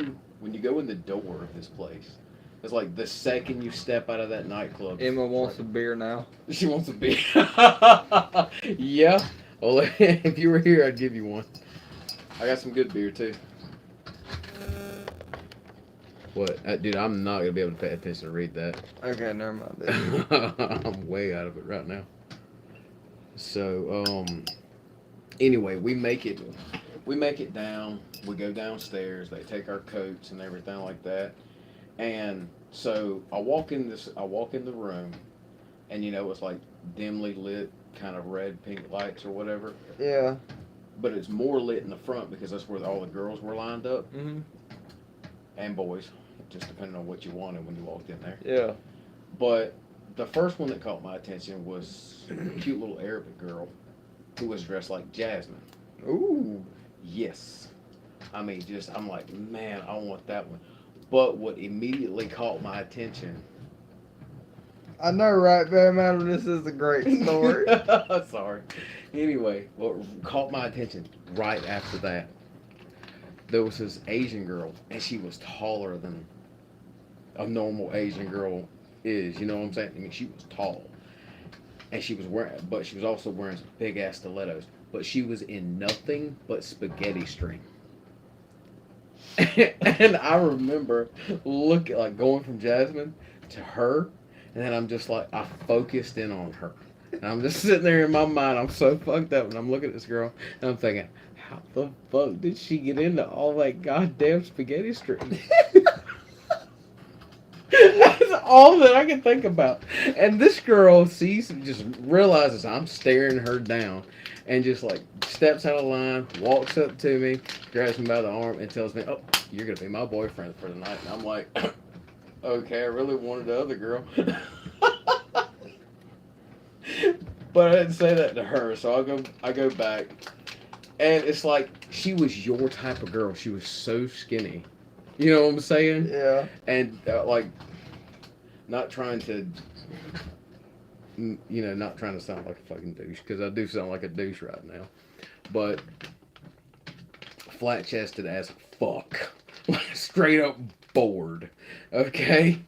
A: in the door of this place, it's like the second you step out of that nightclub.
B: Emma wants a beer now.
A: She wants a beer. Yeah. Well, if you were here, I'd give you one. I got some good beer too. What, dude? I'm not gonna be able to pay attention to read that.
B: Okay, never mind.
A: I'm way out of it right now. So, anyway, we make it down. We go downstairs. They take our coats and everything like that. And so I walk in the room, and it's like dimly lit, kind of red, pink lights or whatever.
B: Yeah.
A: But it's more lit in the front because that's where all the girls were lined up, and boys, just depending on what you wanted when you walked in there.
B: Yeah.
A: But the first one that caught my attention was a cute little Arabic girl who was dressed like Jasmine.
B: Ooh.
A: Yes. I mean, I'm like, man, I want that one. But what immediately caught my attention.
B: I know, right, man? Man, this is a great story.
A: Sorry. Anyway, what caught my attention right after that, there was this Asian girl, and she was taller than a normal Asian girl is. You know what I'm saying? I mean, she was tall, and she was also wearing some big ass stilettos. But she was in nothing but spaghetti string. And I remember going from Jasmine to her, and then I'm just like, I focused in on her. And I'm just sitting there in my mind, I'm so fucked up, and I'm looking at this girl, and I'm thinking, how the fuck did she get into all that goddamn spaghetti string? That's all that I can think about. And this girl just realizes I'm staring her down, and just like steps out of line, walks up to me, grabs me by the arm, and tells me, "Oh, you're gonna be my boyfriend for the night." And I'm like, "Okay, I really wanted the other girl." But I didn't say that to her, so I go back, and it's like she was your type of girl. She was so skinny, you know what I'm saying?
B: Yeah.
A: And not trying to, not trying to sound like a fucking douche, because I do sound like a douche right now, but flat chested as fuck, straight up bored. Okay.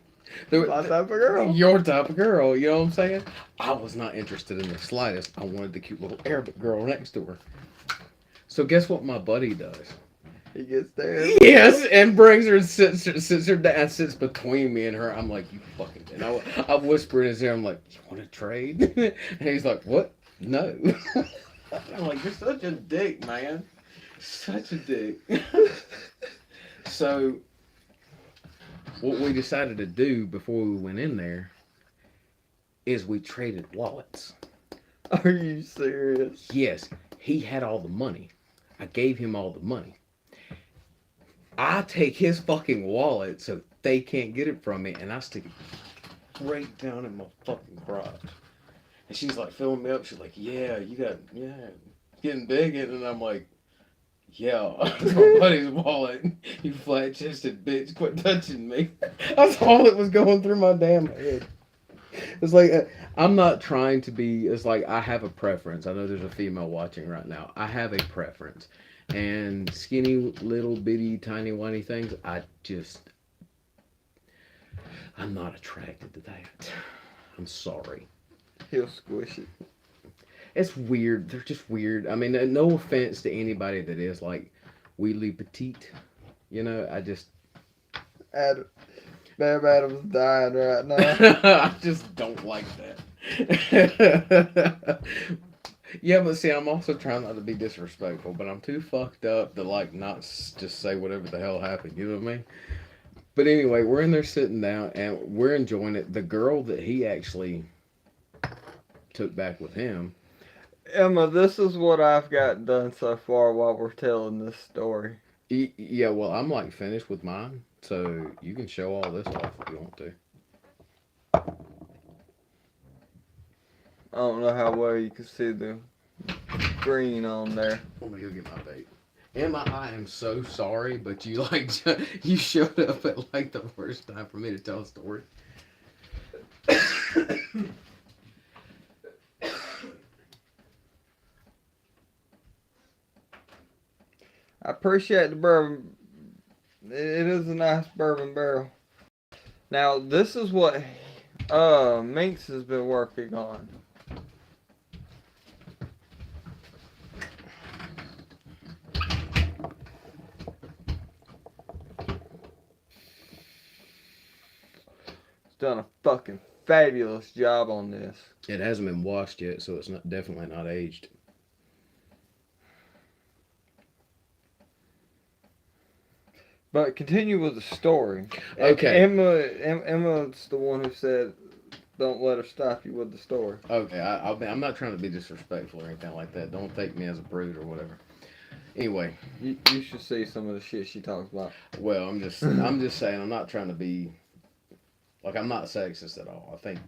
B: My type of girl.
A: Your type of girl, you know what I'm saying? I was not interested in the slightest. I wanted the cute little Arabic girl next to her. So guess what my buddy does?
B: He gets there.
A: Yes, and brings her and sits her down, sits between me and her. I'm like, you fucking... And I whisper in his ear, I'm like, you want to trade? And he's like, what? No. I'm like, you're such a dick, man. Such a dick. So... what we decided to do before we went in there is we traded wallets.
B: Are you serious?
A: Yes, he had all the money. I gave him all the money. I take his fucking wallet so they can't get it from me, and I stick it right down in my fucking crotch. And she's like filling me up. She's like, yeah, getting big. And I'm like, yeah, it's my buddy's wallet. You flat-chested bitch, quit touching me. That's all that was going through my damn head. It's like, I'm not trying to be, it's like, I have a preference. I know there's a female watching right now. I have a preference. And skinny, little, bitty, tiny, whiny things, I'm not attracted to that. I'm sorry.
B: He'll squish it.
A: It's weird. They're just weird. I mean, no offense to anybody that is like wheelie petite. You know, I just
B: Adam, Bam Adam's dying right now.
A: I just don't like that. Yeah, but see, I'm also trying not to be disrespectful, but I'm too fucked up to like not just say whatever the hell happened. You know what I mean? But anyway, we're in there sitting down and we're enjoying it. The girl that he actually took back with him.
B: Emma, this is what I've got done so far while we're telling this story.
A: Yeah, well, I'm like finished with mine, so you can show all this off if you want to.
B: I don't know how well you can see the green on there.
A: Let me go get my bait. Emma, I am so sorry, but you like you showed up at like the worst time for me to tell a story.
B: I appreciate the bourbon. It is a nice bourbon barrel. Now, this is what Minx has been working on. He's done a fucking fabulous job on this.
A: It hasn't been washed yet, so it's not definitely not aged.
B: But continue with the story.
A: Okay.
B: Emma's the one who said, "Don't let her stop you with the story."
A: Okay, I'm not trying to be disrespectful or anything like that. Don't take me as a prude or whatever. Anyway,
B: You should see some of the shit she talks about.
A: well, I'm just saying I'm not trying to be like I'm not sexist at all. I think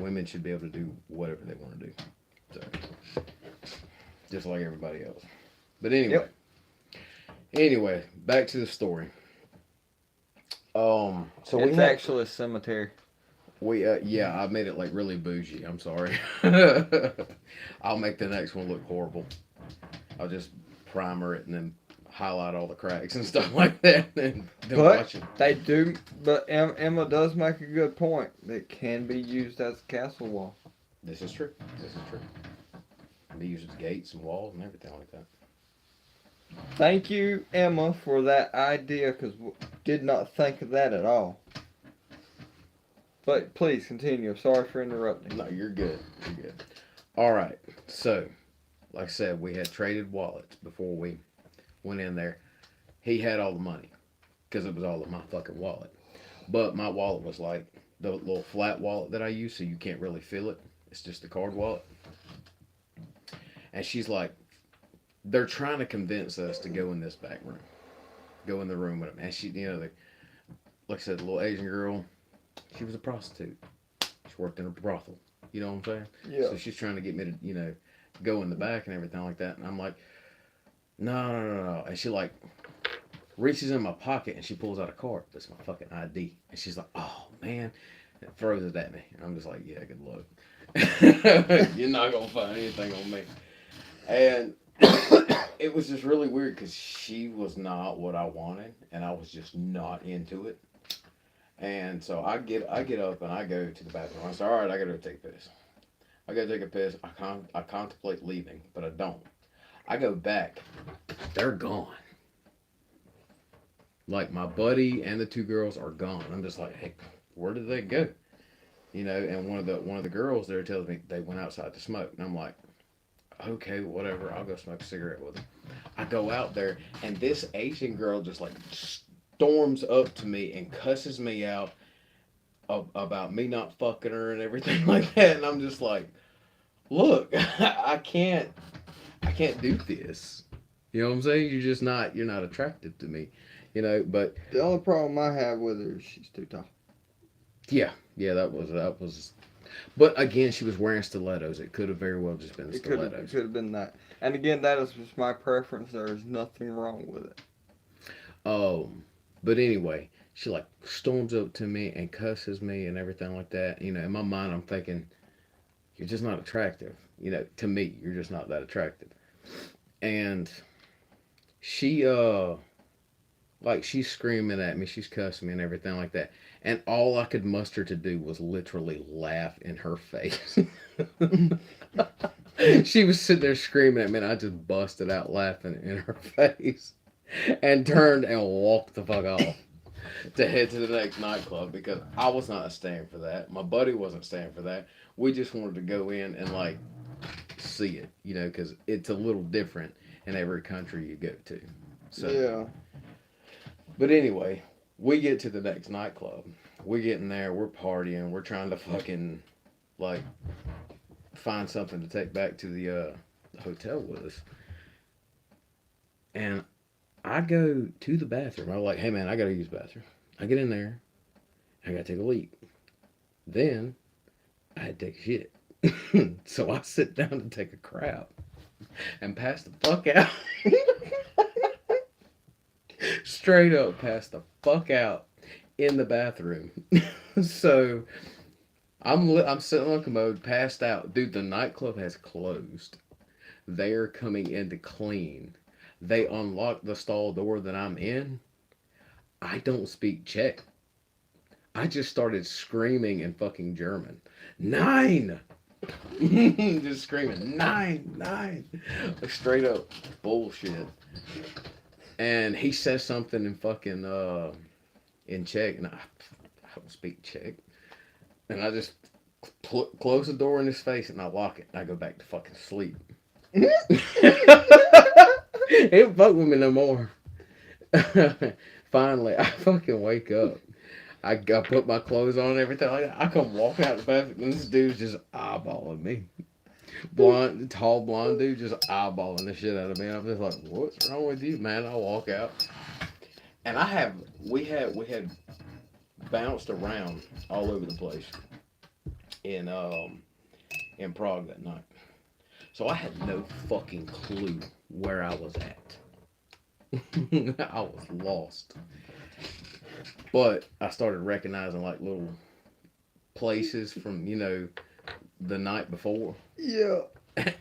A: women should be able to do whatever they want to do, so just like everybody else. But anyway.
B: Yep.
A: Anyway, back to the story. So
B: It's actually a cemetery.
A: yeah, I made it like really bougie. I'm sorry. I'll make the next one look horrible. I'll just primer it and then highlight all the cracks and stuff like that. And then watch it.
B: They do, but Emma does make a good point. It can be used as a castle wall.
A: This is true. This is true. Be used as gates and walls and everything like that.
B: Thank you, Emma, for that idea, because we did not think of that at all. But please continue. Sorry for interrupting.
A: No, you're good. You're good. All right. So, like I said, we had traded wallets before we went in there. He had all the money because it was all in my fucking wallet. But my wallet was like the little flat wallet that I use, so you can't really feel it. It's just a card wallet. And she's like, they're trying to convince us to go in this back room, go in the room with him. And she, like I said, the little Asian girl, she was a prostitute. She worked in a brothel. You know what I'm saying?
B: Yeah.
A: So she's trying to get me to, go in the back and everything like that. And I'm like, no. And she like reaches in my pocket and she pulls out a card. That's my fucking ID. And she's like, oh man, and throws it at me. And I'm just like, yeah, good luck. You're not gonna find anything on me. And it was just really weird because she was not what I wanted, and I was just not into it. And so I get up and I go to the bathroom. I say, all right, I gotta go take a piss. I gotta take a piss. I contemplate leaving, but I don't. I go back. They're gone. Like my buddy and the two girls are gone. I'm just like, hey, where did they go? And one of the girls there tells me they went outside to smoke, and I'm like, okay, whatever. I'll go smoke a cigarette with them. I go out there, and this Asian girl just like storms up to me and cusses me out about me not fucking her and everything like that. And I'm just like, look, I can't do this. You know what I'm saying? You're not attractive to me. But
B: The only problem I have with her is she's too tall.
A: yeah, that was. But again, she was wearing stilettos. It could have very well just been stilettos.
B: It could have been that. And again, that is just my preference. There is nothing wrong with it.
A: Oh, but anyway, she like storms up to me and cusses me and everything like that. In my mind, I'm thinking, you're just not attractive. To me, you're just not that attractive. And she Like, she's screaming at me, she's cussing me and everything like that. And all I could muster to do was literally laugh in her face. She was sitting there screaming at me, and I just busted out laughing in her face and turned and walked the fuck off to head to the next nightclub because I was not staying for that. My buddy wasn't staying for that. We just wanted to go in and, like, see it, you know, because it's a little different in every country you go to. So,
B: Yeah.
A: but anyway, we get to the next nightclub. We get in there, we're partying, we're trying to fucking, like, find something to take back to the hotel with us. And I go to the bathroom. I'm like, hey man, I gotta use the bathroom. I get in there, I gotta take a leak. Then I had to take a shit. So I sit down to take a crap and pass the fuck out. Straight up pass the fuck out in the bathroom. So I'm sitting on the commode, passed out. Dude, the nightclub has closed. They're coming in to clean. They unlock the stall door that I'm in. I don't speak Czech. I just started screaming in fucking German. Nine! Just screaming, nine, nine. Like, straight up bullshit. And he says something in fucking, in Czech, and I don't speak Czech. And I just close the door in his face and I lock it and I go back to fucking sleep. He don't fuck with me no more. Finally, I fucking wake up. I put my clothes on and everything like that. I come walking out the bathroom and this dude's just eyeballing me. Tall blonde dude just eyeballing the shit out of me. I'm just like, what's wrong with you, man? I walk out. And we had bounced around all over the place in Prague that night. So I had no fucking clue where I was at. I was lost. But I started recognizing like little places from, you know, the night before.
B: Yeah.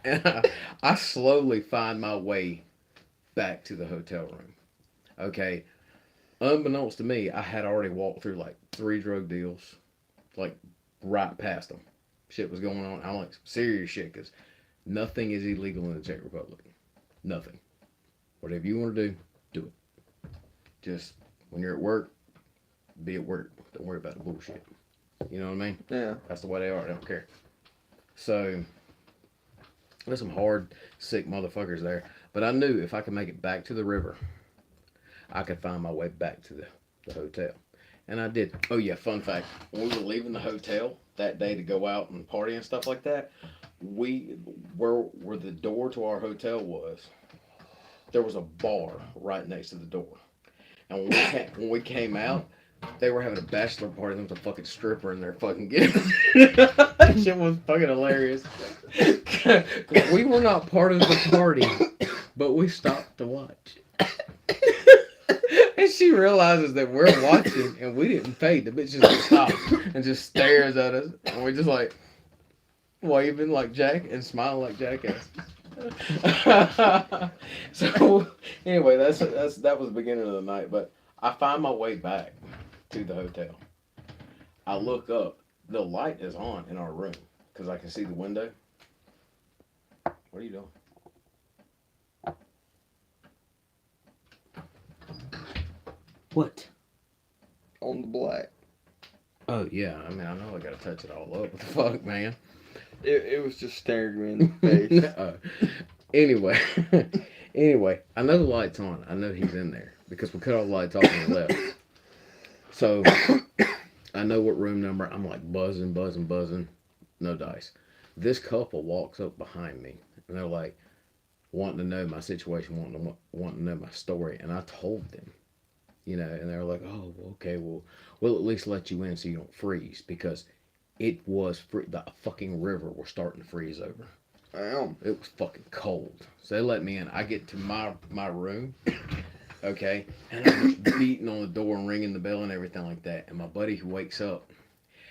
A: And I slowly find my way back to the hotel room. Okay. Unbeknownst to me, I had already walked through like 3 drug deals, like right past them. Shit was going on. I'm like, serious shit, because nothing is illegal in the Czech Republic. Nothing. Whatever you want to do it. Just when you're at work, be at work. Don't worry about the bullshit. You know what I mean?
B: Yeah.
A: That's the way they are. They don't care. So, there's some hard, sick motherfuckers there. But I knew if I could make it back to the river, I could find my way back to the hotel. And I did. Oh yeah, fun fact. When we were leaving the hotel that day to go out and party and stuff like that, where the door to our hotel was, there was a bar right next to the door. And when we came out, they were having a bachelor party. There was a fucking stripper in there fucking getting. That shit was fucking hilarious. We were not part of the party, but we stopped to watch. And she realizes that we're watching and we didn't pay. The bitch just stops and just stares at us. And we're just like waving like Jack and smiling like jackass. So anyway, that was the beginning of the night. But I find my way back to the hotel. I look up. The light is on in our room because I can see the window. What are you doing?
C: What?
B: On the black.
A: Oh yeah, I mean I know I gotta touch it all up. What the fuck, man?
B: It was just staring me in the face.
A: Anyway, anyway, I know the light's on. I know he's in there because we cut all the lights off and left. So I know what room number. I'm like buzzing. No dice. This couple walks up behind me and they're like wanting to know my situation, wanting to know my story, and I told them. You know, and they're like, oh, okay, well, we'll at least let you in so you don't freeze because it was the fucking river was starting to freeze over.
B: Damn.
A: It was fucking cold. So they let me in. I get to my room, okay, and I'm just beating on the door and ringing the bell and everything like that. And my buddy who wakes up,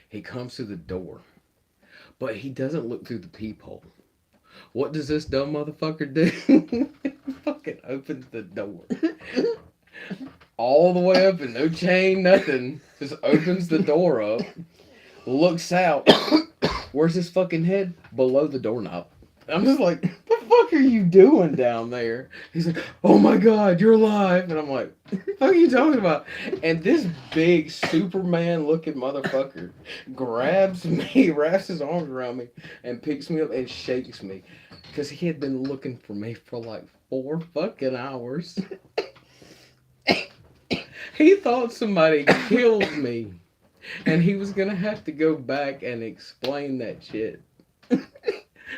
A: he comes through the door, but he doesn't look through the peephole. What does this dumb motherfucker do? He fucking opens the door. all the way up and no chain, nothing. Just opens the door up, looks out. Where's his fucking head? Below the doorknob. I'm just like, the fuck are you doing down there? He's like, oh my god, you're alive. And I'm like, what the fuck are you talking about? And this big Superman looking motherfucker grabs me, wraps his arms around me, and picks me up and shakes me. Because he had been looking for me for like 4 fucking hours. He thought somebody killed me. And he was gonna have to go back and explain that shit.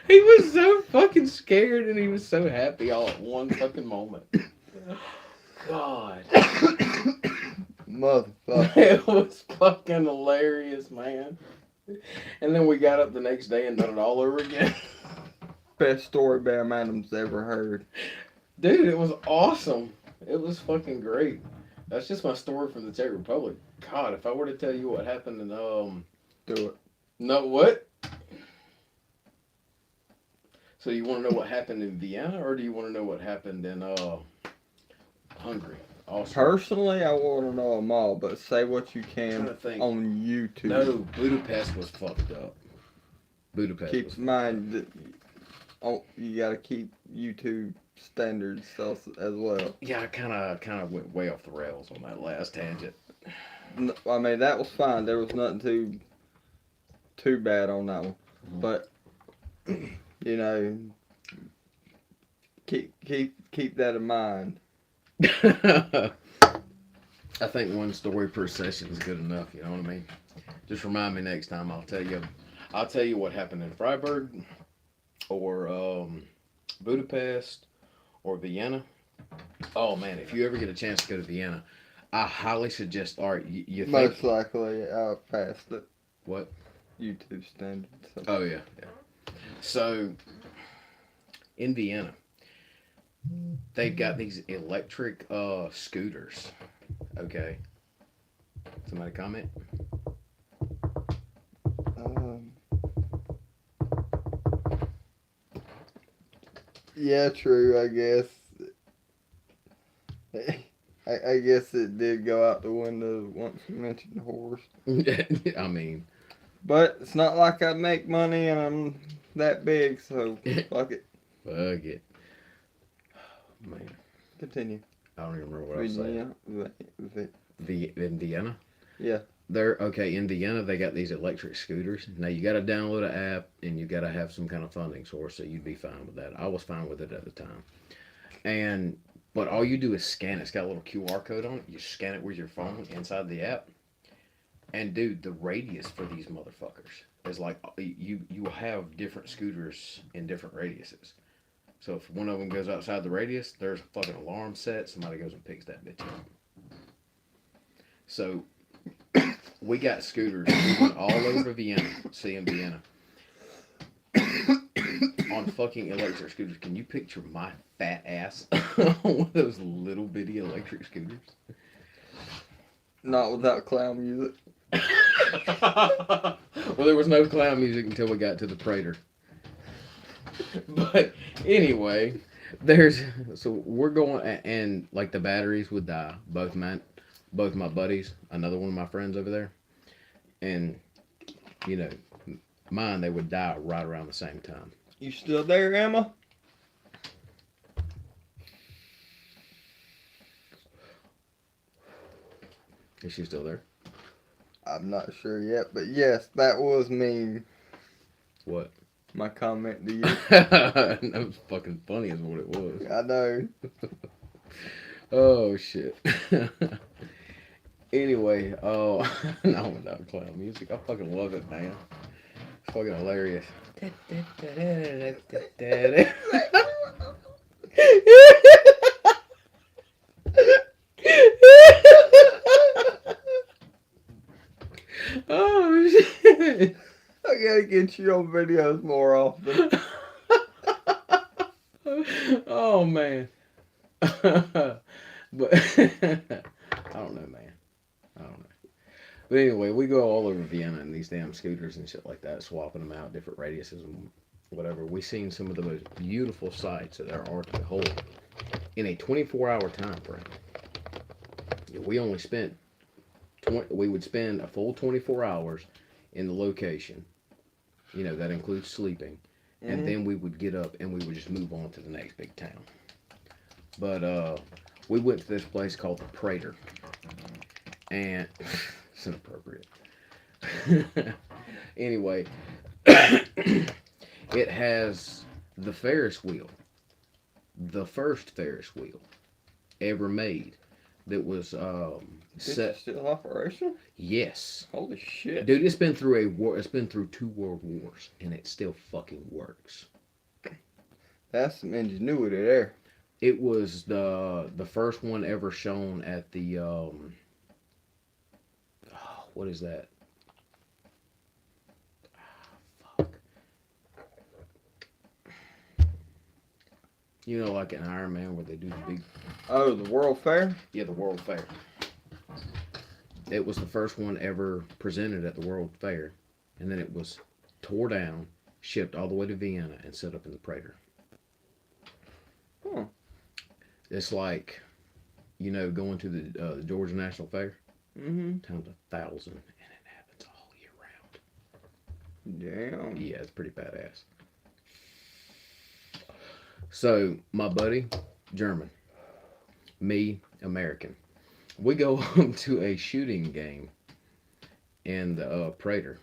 A: He was so fucking scared and he was so happy all at one fucking moment. God.
B: Motherfucker.
A: It was fucking hilarious, man. And then we got up the next day and done it all over again.
B: Best story Bear Madam's ever heard.
A: Dude, it was awesome. It was fucking great. That's just my story from the Czech Republic. God, if I were to tell you what happened in
B: Do it.
A: No, what? So you want to know what happened in Vienna, or do you want to know what happened in Hungary? Also,
B: Personally, I want to know them all, but say what you
A: I'm
B: can
A: trying to think.
B: on YouTube.
A: No, Budapest was fucked up. Budapest.
B: Keep
A: was
B: in mind that you got to keep YouTube standards as well.
A: Yeah, I kind of went way off the rails on that last tangent.
B: I mean, that was fine. There was nothing too bad on that one, but you know, keep that in mind.
A: I think one story per session is good enough. You know what I mean? Just remind me next time. I'll tell you what happened in Freiburg, or Budapest, or Vienna. Oh man, if you ever get a chance to go to Vienna, I highly suggest. All right, you think?
B: Most likely, I passed it.
A: What?
B: YouTube standards. So.
A: Oh yeah. So in Vienna, they've got these electric scooters. Okay. Somebody comment?
B: Yeah, true. I guess. I guess it did go out the window once you mentioned the horse.
A: I mean,
B: but it's not like I make money and I'm that big, so fuck it.
A: Fuck it. Man,
B: Continue.
A: I don't even remember what I was saying. In Vienna?
B: Yeah.
A: In Vienna, they got these electric scooters. Now, you got to download an app, and you got to have some kind of funding source, so you'd be fine with that. I was fine with it at the time. But all you do is scan it. It's got a little QR code on it. You scan it with your phone inside the app. And, dude, the radius for these motherfuckers is like, you have different scooters in different radiuses. So if one of them goes outside the radius, there's a fucking alarm set. Somebody goes and picks that bitch up. So we got scooters. We went all over Vienna, seeing Vienna. On fucking electric scooters. Can you picture my fat ass on one of those little bitty electric scooters?
B: Not without clown music.
A: Well, there was no clown music until we got to the Prater. But anyway, we're going, and like the batteries would die. Both my buddies, another one of my friends over there, and you know, mine, they would die right around the same time.
B: You still there, Emma?
A: Is she still there?
B: I'm not sure yet, but yes, that was mean.
A: What?
B: My comment to you.
A: That was fucking funny is what it was.
B: I know.
A: Oh shit. Anyway, no, without clown music. I fucking love it, man. It's fucking hilarious. Oh shit.
B: I gotta get you on videos more often.
A: Oh man. But I don't know, man. I don't know. But anyway, we go all over Vienna in these damn scooters and shit like that, swapping them out, different radiuses and whatever. We've seen some of the most beautiful sights that there are to behold in a 24-hour time frame. We only spent we would spend a full 24 hours in the location. You know, that includes sleeping. And then we would get up and we would just move on to the next big town. But we went to this place called the Prater. And it's inappropriate. Anyway, it has the Ferris wheel, the first Ferris wheel ever made that was
B: This
A: set.
B: is still operational?
A: Yes,
B: Holy shit.
A: dude, it's been through a war. It's been through 2 world wars, and it still fucking works.
B: That's some ingenuity there.
A: It was the first one ever shown at the what is that? Fuck. You know, like an Iron Man where they do the big.
B: Oh, the World Fair?
A: Yeah, the World Fair. It was the first one ever presented at the World Fair, and then it was tore down, shipped all the way to Vienna, and set up in the Prater.
B: Huh.
A: It's like, you know, going to the Georgia National Fair.
B: Mm-hmm.
A: Times 1,000, and it happens all year round.
B: Damn.
A: Yeah, it's pretty badass. So my buddy, German, me, American. We go to a shooting game in the Prater.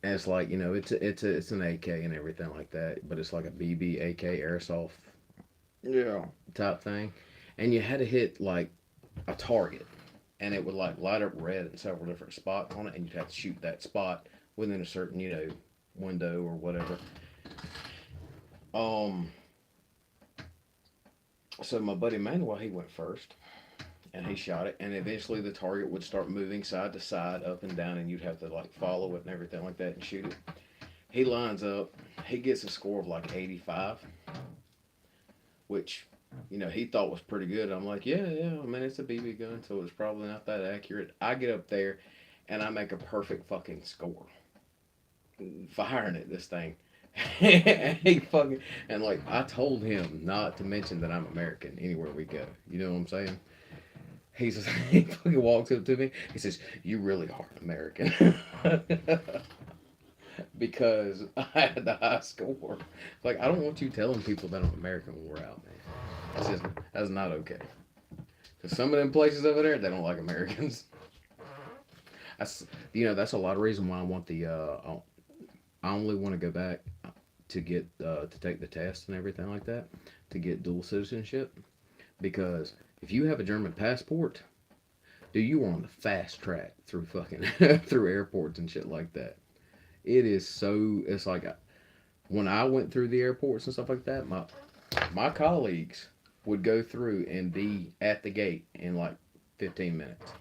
A: And it's like, you know, it's an AK and everything like that, but it's like a BB AK airsoft
B: Yeah.
A: type thing, and you had to hit like a target, and it would like light up red in several different spots on it, and you'd have to shoot that spot within a certain, you know, window or whatever. So my buddy Manuel, he went first, and he shot it, and eventually the target would start moving side to side, up and down, and you'd have to like follow it and everything like that and shoot it. He lines up, he gets a score of like 85, which, you know, he thought was pretty good. I'm like, yeah, I mean, it's a BB gun, so it's probably not that accurate. I get up there, and I make a perfect fucking score, firing at this thing. He fucking, and like, I told him not to mention that I'm American anywhere we go. You know what I'm saying? He says, he fucking walks up to me. He says, "You really are American," because I had the high score. Like, I don't want you telling people that I'm American when we're out, man. That's not okay. Cause some of them places over there, they don't like Americans. That's, you know, that's a lot of reason why I want the I only want to go back to get to take the test and everything like that to get dual citizenship, because if you have a German passport, dude, you are on the fast track through fucking through airports and shit like that. It is so, it's like when I went through the airports and stuff like that, my colleagues would go through and be at the gate in like 15 minutes.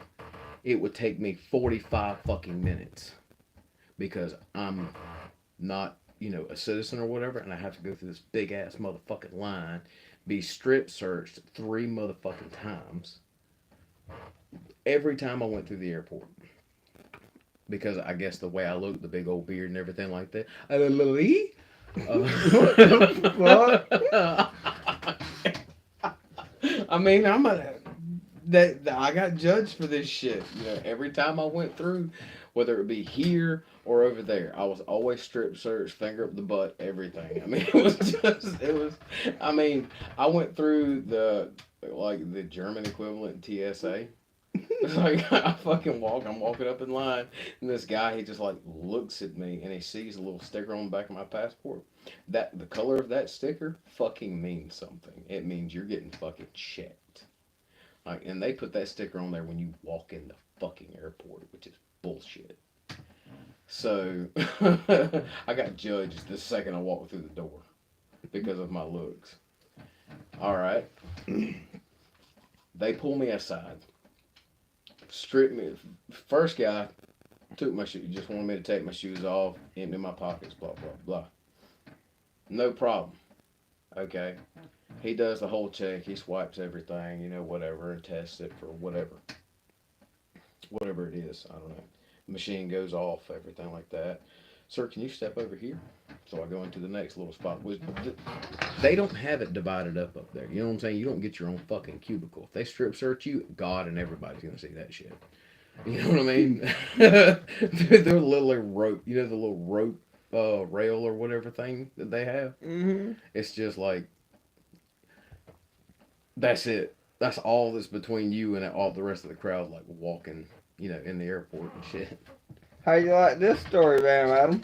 A: It would take me 45 fucking minutes because I'm not, you know, a citizen or whatever, and I have to go through this big ass motherfucking line, be strip searched 3 motherfucking times every time I went through the airport. Because I guess the way I look, the big old beard and everything like that.
B: What the fuck?
A: I mean, I got judged for this shit. You know, every time I went through, whether it be here or over there, I was always strip searched, finger up the butt, everything. I mean, I mean, I went through the German equivalent TSA. It's like I'm walking up in line, and this guy, he just like looks at me, and he sees a little sticker on the back of my passport. The color of that sticker fucking means something. It means you're getting fucking checked. Like, and they put that sticker on there when you walk in the fucking airport, which is bullshit. So I got judged the second I walked through the door because of my looks. All right, they pull me aside. Stripped me. First guy took my shoes. Just wanted me to take my shoes off, empty my pockets, blah blah blah. No problem. Okay. He does the whole check. He swipes everything, you know, whatever, and tests it for whatever it is. I don't know. The machine goes off, everything like that. Sir, can you step over here? So I go into the next little spot. They don't have it divided up there. You know what I'm saying? You don't get your own fucking cubicle. If they strip search you, God and everybody's gonna see that shit. You know what I mean? They're literally rope. You know the little rope rail or whatever thing that they have?
B: Mm-hmm.
A: It's just like, that's it. That's all that's between you and all the rest of the crowd, like walking, in the airport and shit.
B: How you like this story, Bam Adam?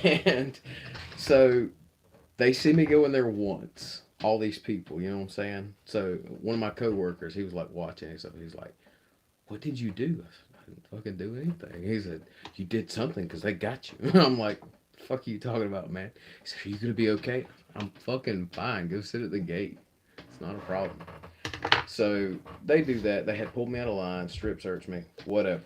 A: And so they see me go in there once. All these people, you know what I'm saying? So one of my coworkers, he was like watching and stuff. He was like, "What did you do?" I said, "I didn't fucking do anything." He said, "You did something because they got you." I'm like, "Fuck are you talking about, man?" He said, "Are you gonna be okay?" I'm fucking fine. Go sit at the gate. It's not a problem. So they do that. They had pulled me out of line, strip searched me, whatever.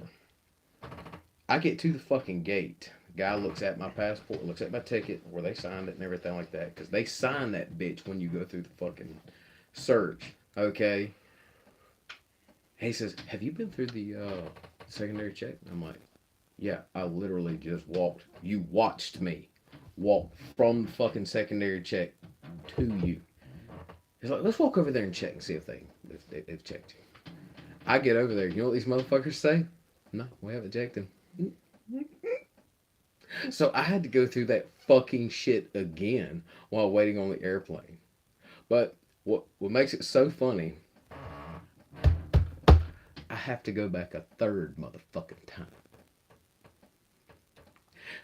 A: I get to the fucking gate. The guy looks at my passport, looks at my ticket, where they signed it and everything like that. Because they sign that bitch when you go through the fucking search. Okay? He says, "Have you been through the secondary check?" I'm like, "Yeah, I literally just walked. You watched me walk from the fucking secondary check to you." He's like, "Let's walk over there and check and see if they've checked you." I get over there. You know what these motherfuckers say? "No, we haven't checked him." So I had to go through that fucking shit again while waiting on the airplane. But what makes it so funny, I have to go back a third motherfucking time.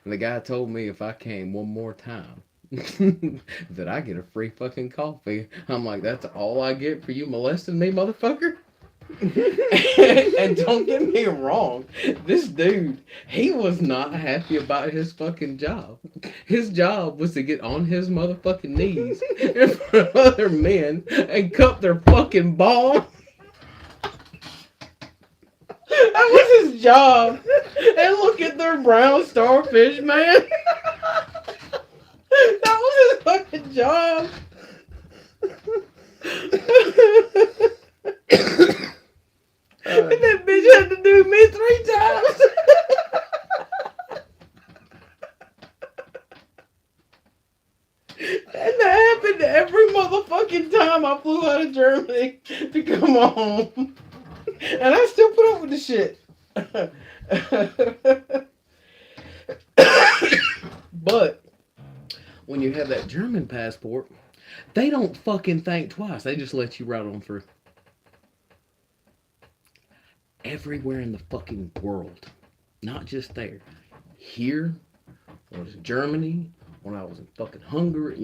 A: And the guy told me if I came one more time, that I get a free fucking coffee. I'm like, "That's all I get for you molesting me, motherfucker?" And don't get me wrong, this dude, he was not happy about his fucking job. His job was to get on his motherfucking knees in front of other men and cup their fucking balls. That was his job. And look at their brown starfish, man. That was his fucking job. And that bitch had to do me 3 times. And that happened every motherfucking time I flew out of Germany to come home. And I still put up with the shit. But when you have that German passport, they don't fucking think twice. They just let you right on through. Everywhere in the fucking world. Not just there. Here, when I was in Germany, when I was in fucking Hungary,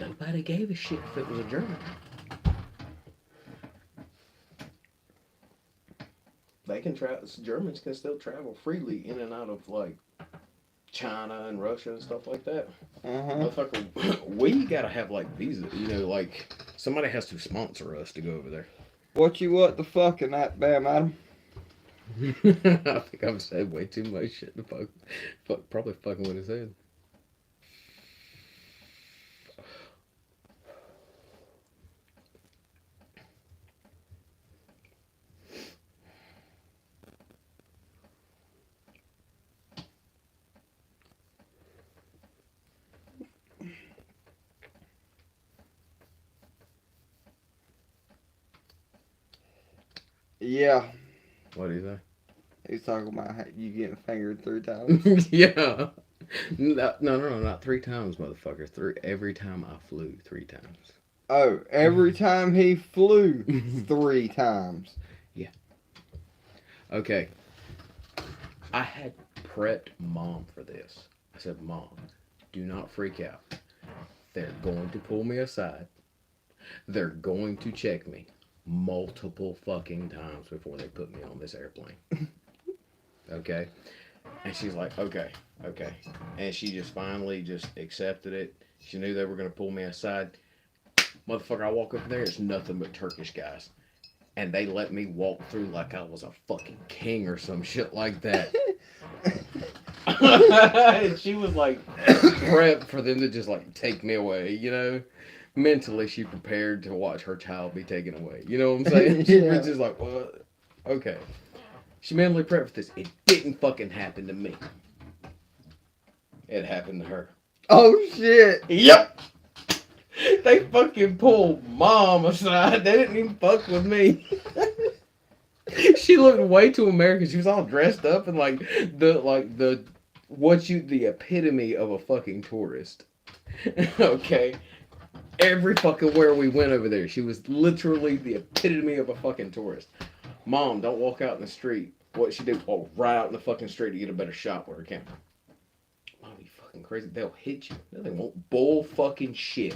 A: nobody gave a shit if it was a German. They can travel. Germans can still travel freely in and out of like China and Russia and stuff like that. Motherfucker, we gotta have like visas. Like somebody has to sponsor us to go over there.
B: What the fuck in that, Bam Adam?
A: I think I've said way too much shit to probably fucking what I said.
B: Yeah.
A: What do you say?
B: He's talking about how you getting fingered 3 times.
A: Yeah. No, not 3 times, motherfucker. Every time I flew 3 times.
B: Oh, every time he flew 3 times.
A: Yeah. Okay. I had prepped Mom for this. I said, "Mom, do not freak out. They're going to pull me aside. They're going to check me multiple fucking times before they put me on this airplane." Okay? And she's like, okay. And she just finally just accepted it. She knew they were going to pull me aside. Motherfucker, I walk up there, it's nothing but Turkish guys. And they let me walk through like I was a fucking king or some shit like that. And she was like prepped for them to just like take me away, Mentally, she prepared to watch her child be taken away. You know what I'm saying? She was just like, well, okay. She mentally prepped for this. It didn't fucking happen to me. It happened to her.
B: Oh shit!
A: Yep. They fucking pulled mom aside. They didn't even fuck with me. She looked way too American. She was all dressed up and the epitome of a fucking tourist. Okay. Every fucking where we went over there, she was literally the epitome of a fucking tourist. Mom, don't walk out in the street. What she do? Walk right out in the fucking street to get a better shot with her camera. Mom, you fucking crazy. They'll hit you. No, they won't. Bull fucking shit.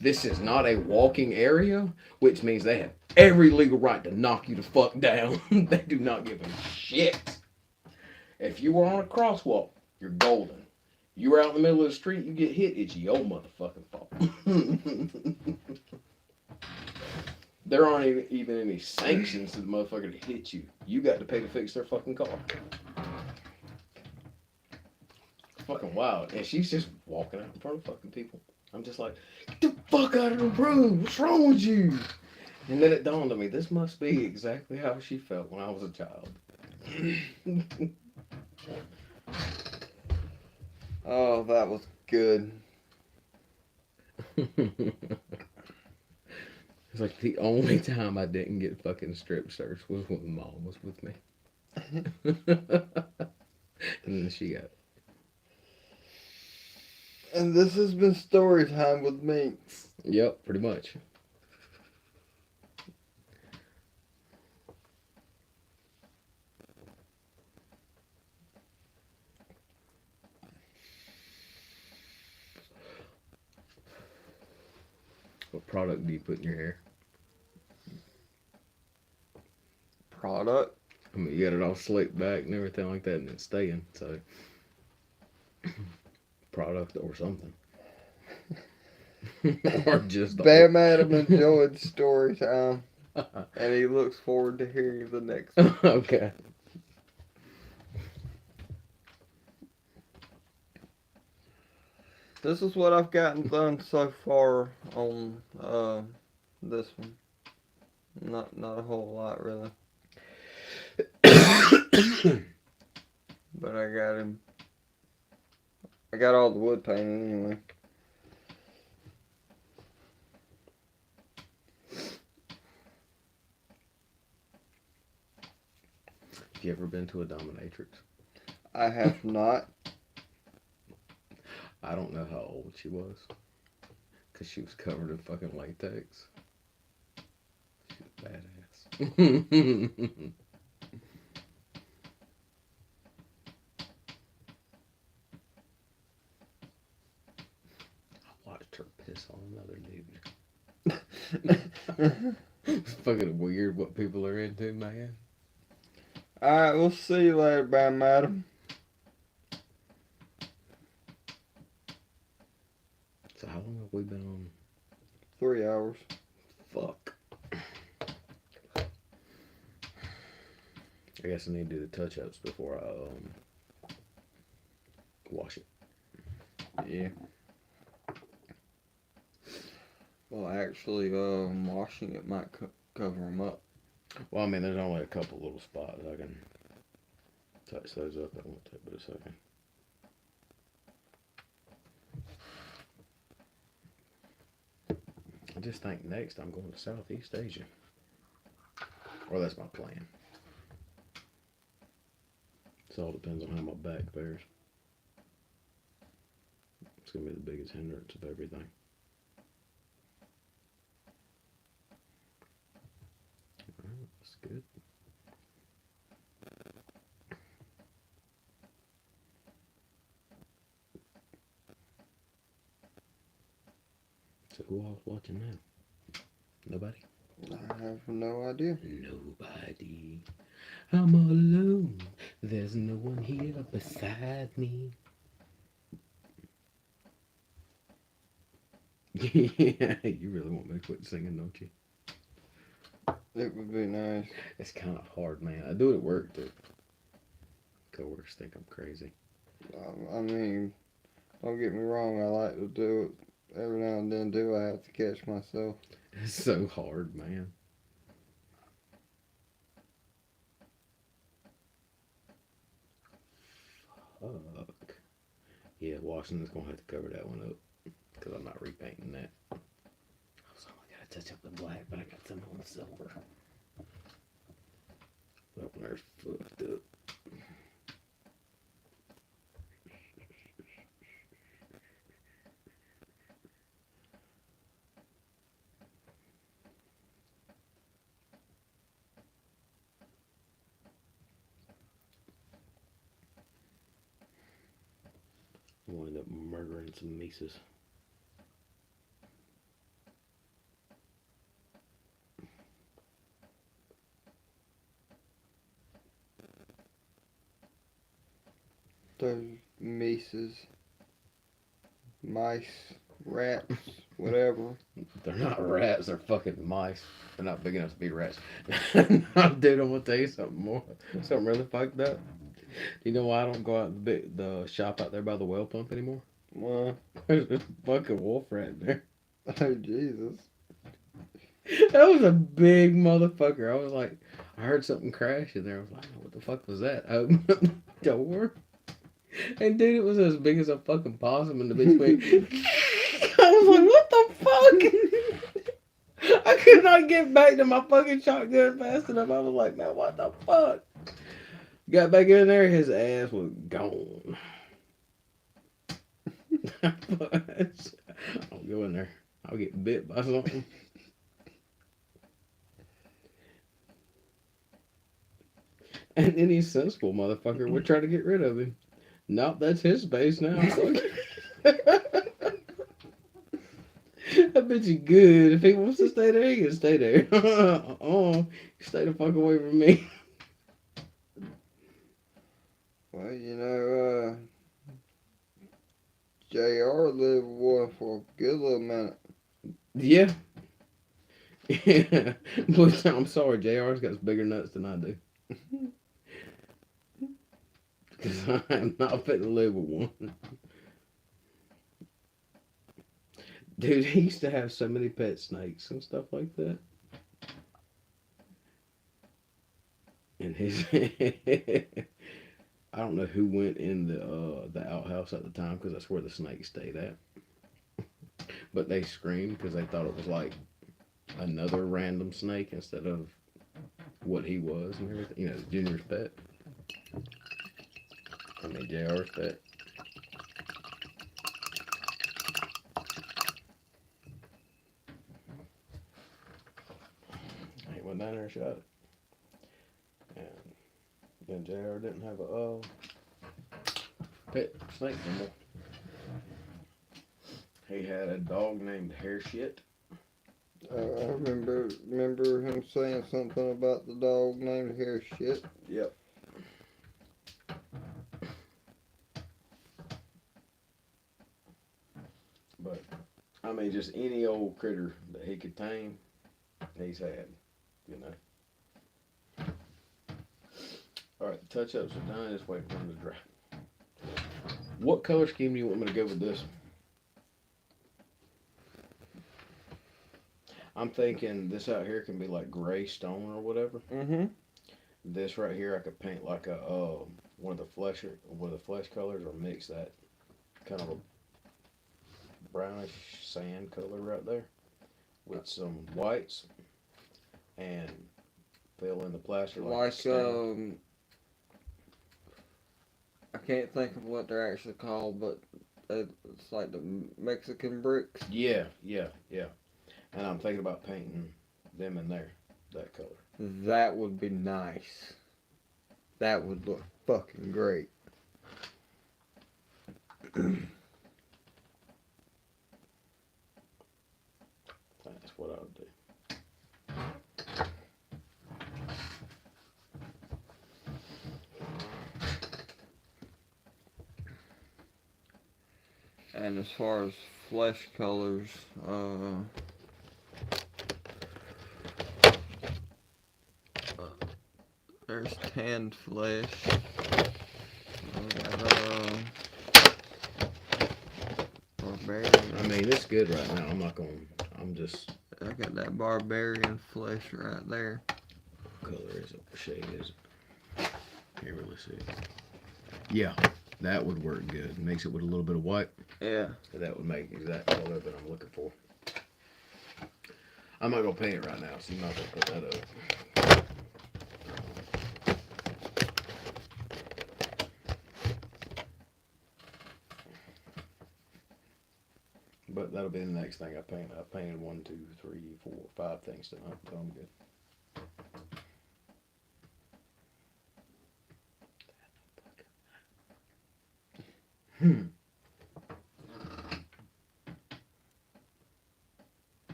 A: This is not a walking area, which means they have every legal right to knock you the fuck down. They do not give a shit. If you were on a crosswalk, you're golden. You were out in the middle of the street, you get hit, it's your motherfucking fault. There aren't even any sanctions to the motherfucker to hit you. You got to pay to fix their fucking car. Fucking wild. And she's just walking out in front of fucking people. I'm just like, get the fuck out of the room. What's wrong with you? And then it dawned on me, this must be exactly how she felt when I was a child.
B: Oh, that was good.
A: It's like the only time I didn't get fucking strip searched was when mom was with me. And then she got it.
B: And this has been story time with me.
A: Yep, pretty much. What product do you put in your hair?
B: Product?
A: I mean, you got it all slicked back and everything like that, and it's staying, so. Product or something. Or just.
B: Bam Adam enjoyed story time. And he looks forward to hearing the next one.
A: Okay.
B: This is what I've gotten done so far on this one. Not a whole lot really. But I got all the wood painted anyway.
A: Have you ever been to a dominatrix?
B: I have not.
A: I don't know how old she was. Because she was covered in fucking latex. She was badass. I watched her piss on another dude. It's fucking weird what people are into, man.
B: Alright, we'll see you later, Bam Adam.
A: So how long have we been on?
B: 3 hours.
A: Fuck. I guess I need to do the touch-ups before I wash it.
B: Yeah. Well, actually, washing it might cover them up.
A: Well, I mean, there's only a couple little spots. I can touch those up. That won't take but a second. I just think next I'm going to Southeast Asia. Or that's my plan. It all depends on how my back fares. It's going to be the biggest hindrance of everything. Alright, that's good. So who all's watching now? Nobody?
B: I have no idea.
A: Nobody. I'm all alone. There's no one here beside me. Yeah, you really want me to quit singing, don't you?
B: It would be nice.
A: It's kind of hard, man. I do it at work, too. Coworkers think I'm crazy.
B: I mean, don't get me wrong, I like to do it. Every now and then I have to catch myself.
A: It's so hard, man. Fuck. Yeah, Washington's gonna have to cover that one up because I'm not repainting that. I only gotta touch up the black, but I got some on silver. That one there's fucked up. We'll end up murdering some Mises.
B: Those mices, mice, rats, whatever.
A: They're not rats, they're fucking mice. They're not big enough to be rats. Dude, I'm gonna tell you something more. Something really fucked up. You know why I don't go out the shop out there by the well pump anymore?
B: Well,
A: There's a fucking wolf rat in there.
B: oh Jesus.
A: That was a big motherfucker. I was like, I heard something crash in there. I was like, what the fuck was that? I opened up the door. And dude, it was as big as a fucking possum in the bitch way. I was like, what the fuck? I could not get back to my fucking shotgun fast enough. I was like, man, what the fuck? Got back in there, his ass was gone. I'll go in there. I'll get bit by something. And any sensible motherfucker would try to get rid of him. Nope, that's his space now. That bitch is good. If he wants to stay there, he can stay there. Stay the fuck away from me.
B: Well, you know, JR lived with one for a good little minute.
A: Yeah. Yeah. But I'm sorry, JR's got bigger nuts than I do. Because I'm not fit to live with one. Dude, he used to have so many pet snakes and stuff like that. And his... I don't know who went in the outhouse at the time because that's where the snake stayed at. But they screamed because they thought it was like another random snake instead of what he was and everything. You know, Junior's pet. I mean, JR's pet. He went down there and shot it. And JR didn't have a pet snake anymore. He had a dog named Hair Shit.
B: I remember him saying something about the dog named Hair Shit.
A: Yep. But, I mean, just any old critter that he could tame, he's had, you know. Alright, the touch-ups are done. Just wait for them to dry. What color scheme do you want me to go with this? I'm thinking this out here can be like gray stone or whatever.
B: Mm-hmm.
A: This right here I could paint like a one of the flesh colors, or mix that kind of a brownish sand color right there with some whites and fill in the plaster like
B: I can't think of what they're actually called, but it's like the Mexican bricks.
A: Yeah. And I'm thinking about painting them in there, that color.
B: That would be nice. That would look fucking great.
A: That's what I would do.
B: And as far as flesh colors, there's tanned flesh. Barbarian.
A: I mean, it's good right now.
B: I got that barbarian flesh right there.
A: What color is it? What shade is it? Here, let's see. Yeah, That would work good. Mix it with a little bit of white.
B: Yeah.
A: That would make exact color that I'm looking for. I'm not gonna paint it right now, so I'm not gonna put that up. But that'll be the next thing I paint. I painted 1, 2, 3, 4, 5 things tonight, so I'm good.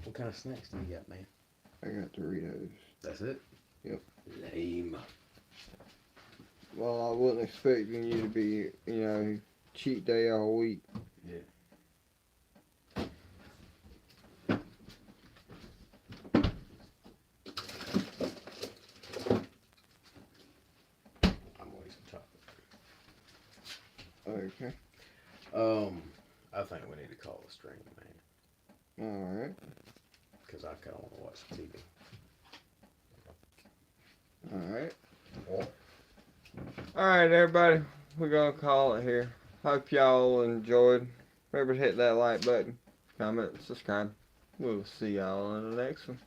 A: What kind of snacks do you got, man?
B: I got Doritos.
A: That's it?
B: Yep.
A: Lame.
B: Well, I wasn't expecting you to be, cheat day all week.
A: Yeah. I'm wasting chocolate.
B: Okay.
A: I think we need to call a stream, man.
B: Alright.
A: Because I kind of want to watch TV.
B: Alright. Alright, everybody. We're going to call it here. Hope y'all enjoyed. Remember to hit that like button, comment, subscribe. We'll see y'all in the next one.